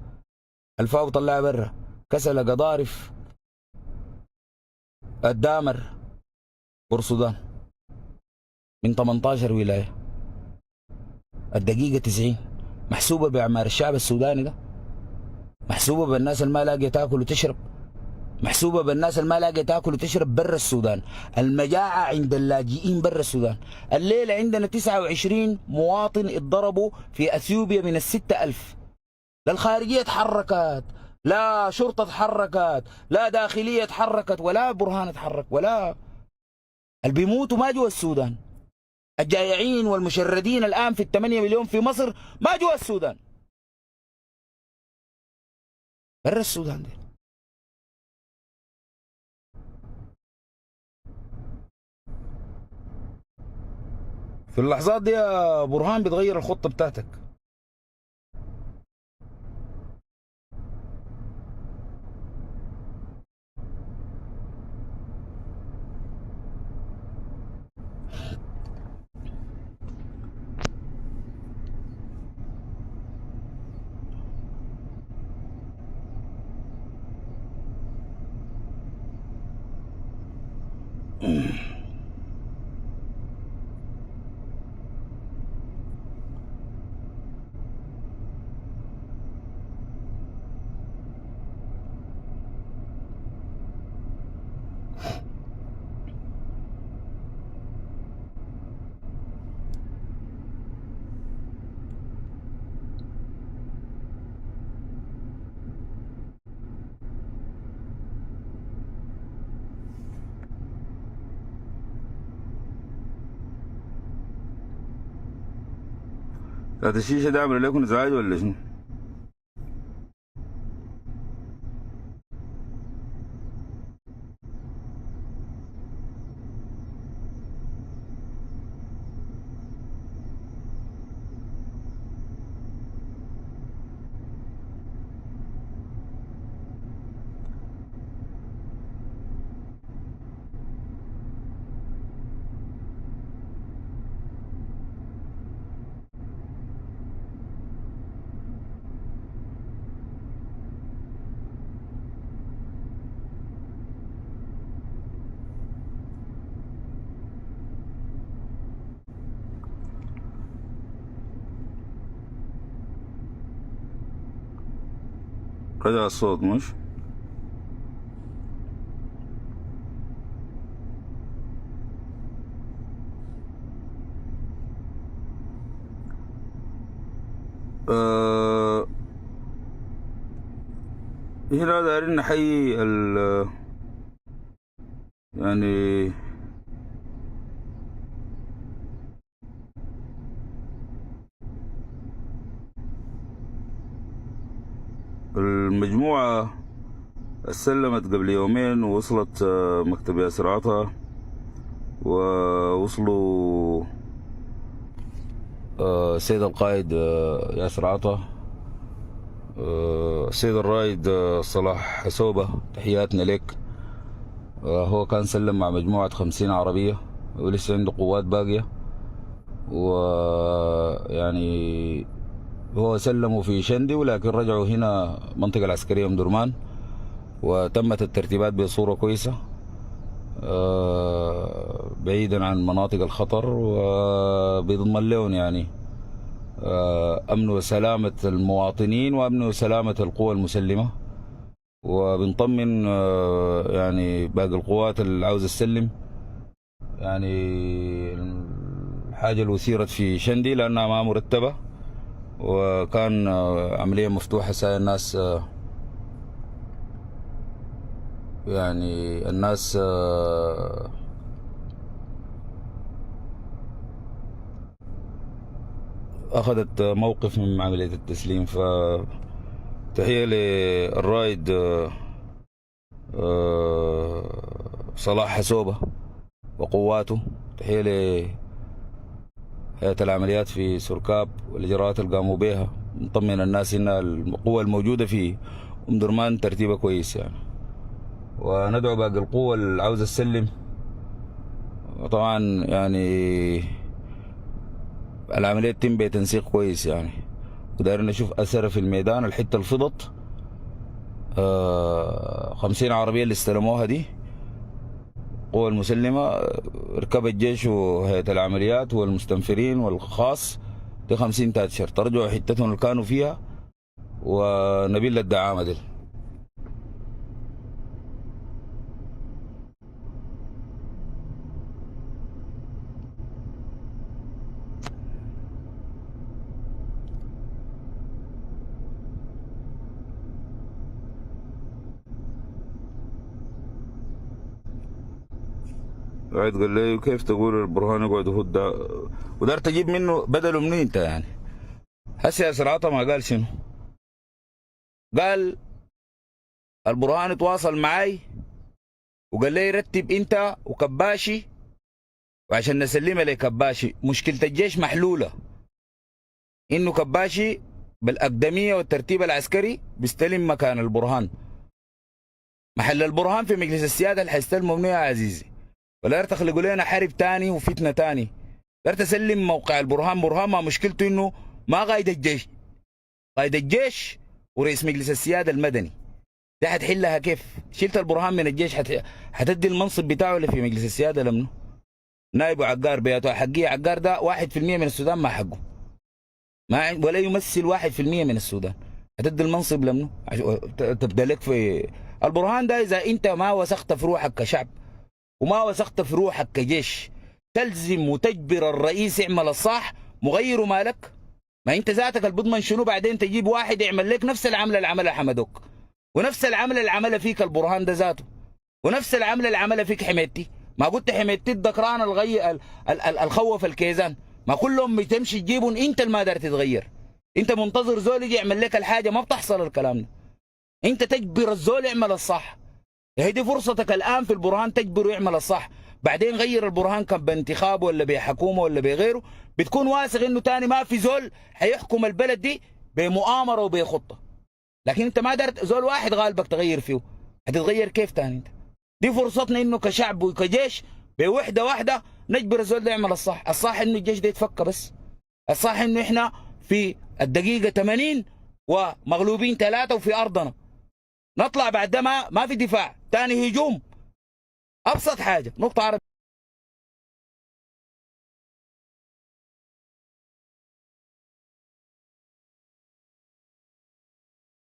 الفاو طلعها برا، كسلة، قضارف، الدامر، بورسودان، من 18 ولاية. الدقيقة 90 محسوبة بأعمار الشعب السوداني ده، محسوبة بالناس اللي ما لاقية تاكل وتشرب، محسوبة بالناس اللي ما لاقية تاكل وتشرب برا السودان. المجاعة عند اللاجئين برا السودان. الليلة عندنا 29 مواطن اتضربوا في اثيوبيا من ال6000. لا الخارجية تحركت، لا شرطة تحركت، لا داخلية تحركت، ولا برهان تحرك، ولا اللي بيموتوا ما جوا السودان. الجائعين والمشردين الآن في 8 مليون في مصر ما جوا السودان، برا السودان دي. في اللحظات دي يا برهان بتغير الخطة بتاعتك. ذات الشيشة ده عمل لكم ازعاج ولا شنو؟ رجع الصوت مش؟ آه هنا دايرين نحيي يعني المجموعة سلمت قبل يومين ووصلت مكتب ياسر عطا، ووصلوا السيد القائد ياسر عطا، السيد الرائد صلاح حسوبة، تحياتنا لك. هو كان سلم مع مجموعة 50 عربية ولسه عنده قوات باقية، ويعني هو سلموا في شندي ولكن رجعوا هنا منطقة العسكرية ام درمان، وتمت الترتيبات بصورة كويسة بعيدا عن مناطق الخطر، وبيضمن لهم يعني أمن وسلامة المواطنين وأمن وسلامة القوى المسلمة. وبنطمن يعني باقي القوات اللي عاوزة تسلم، يعني الحاجة اللي أثيرت في شندي لأنها ما مرتبة، وكان عملية مفتوحة ساي الناس يعني الناس أخذت موقف من عملية التسليم. فتحية للرائد صلاح حسوبة وقواته، تحية لهيئة العمليات في سركاب والإجراءات اللي قاموا بها. نطمن الناس إن القوة الموجودة في أم درمان ترتيبها كويس يعني، وندعو باقي القوة اللي عاوزة تسلم. طبعا يعني العملية تتم بتنسيق كويس يعني، ودايرين نشوف أثرها في الميدان. الحتة اللي فضت 50 عربية اللي استلموها دي القوة المسلمة، ركب الجيش وهيئة العمليات والمستنفرين والخاص، دي 50 تاتشر ترجعوا حتتهم اللي كانوا فيها ونبيل الدعامة دي. قاعد قال لي كيف تقول البرهان يقعد يهد، ودار تجيب منه بدله منين انت يعني؟ هسه ياسر عطا ما قال شنو؟ قال البرهان تواصل معي وقال لي رتب انت وكباشي وعشان نسلمها لكباشي. مشكلة الجيش محلولة، انه كباشي بالاقدمية والترتيب العسكري بيستلم مكان البرهان. محل البرهان في مجلس السيادة اللي حيستلموا منه يا عزيزي، ولا تخلقوا لنا حرب تاني وفتنة تاني. لا تسلم موقع البرهان. برهان ما مشكلته انه ما قايد الجيش، قايد الجيش ورئيس مجلس السيادة المدني. دي حتحلها كيف؟ شلت البرهان من الجيش حتدي المنصب بتاعه اللي في مجلس السياده لمنه؟ نائب عقار بياته حقيه، عقار ده 1% من السودان ما حقه، ما ولا يمثل 1% من السودان، هتدي المنصب لمنه؟ تبدا لك في البرهان ده. اذا انت ما وثقت في روحك كشعب وما وثقت في روحك كجيش تلزم وتجبر الرئيس يعمل الصح، مغيره مالك؟ ما انت ذاتك اللي بضمن شنو بعدين تجيب واحد يعمل لك نفس العمله اللي عملها حمدوك، ونفس العمله اللي عملها فيك البرهان ده ذاته، ونفس العمله اللي عملها فيك حميدتي. ما قلت حميدتي الدكران الخوف الكيزان، ما كلهم تمشي تجيبهم، انت اللي ما قدرت تتغير. انت منتظر زول يجي يعمل لك الحاجه، ما بتحصل الكلام ده. انت تجبر الزول يعمل الصح. هي دي فرصتك الان في البرهان، تجبره يعمل الصح. بعدين غير البرهان كان بانتخاب ولا بحكومه ولا بغيره، بتكون واثق انه تاني ما في زول حيحكم البلد دي بمؤامره وبخطه. لكن انت ما قدرت زول واحد غالبك تغير فيه، هتتغير كيف تاني انت؟ دي فرصتنا انه كشعب وكجيش بوحده واحده نجبر الزول ده يعمل الصح. الصح انه الجيش ده يتفك بس. الصح انه احنا في الدقيقه 80 ومغلوبين 3 وفي ارضنا، نطلع بعد ده ما في دفاع تاني، هجوم. ابسط حاجه نقطه عربية.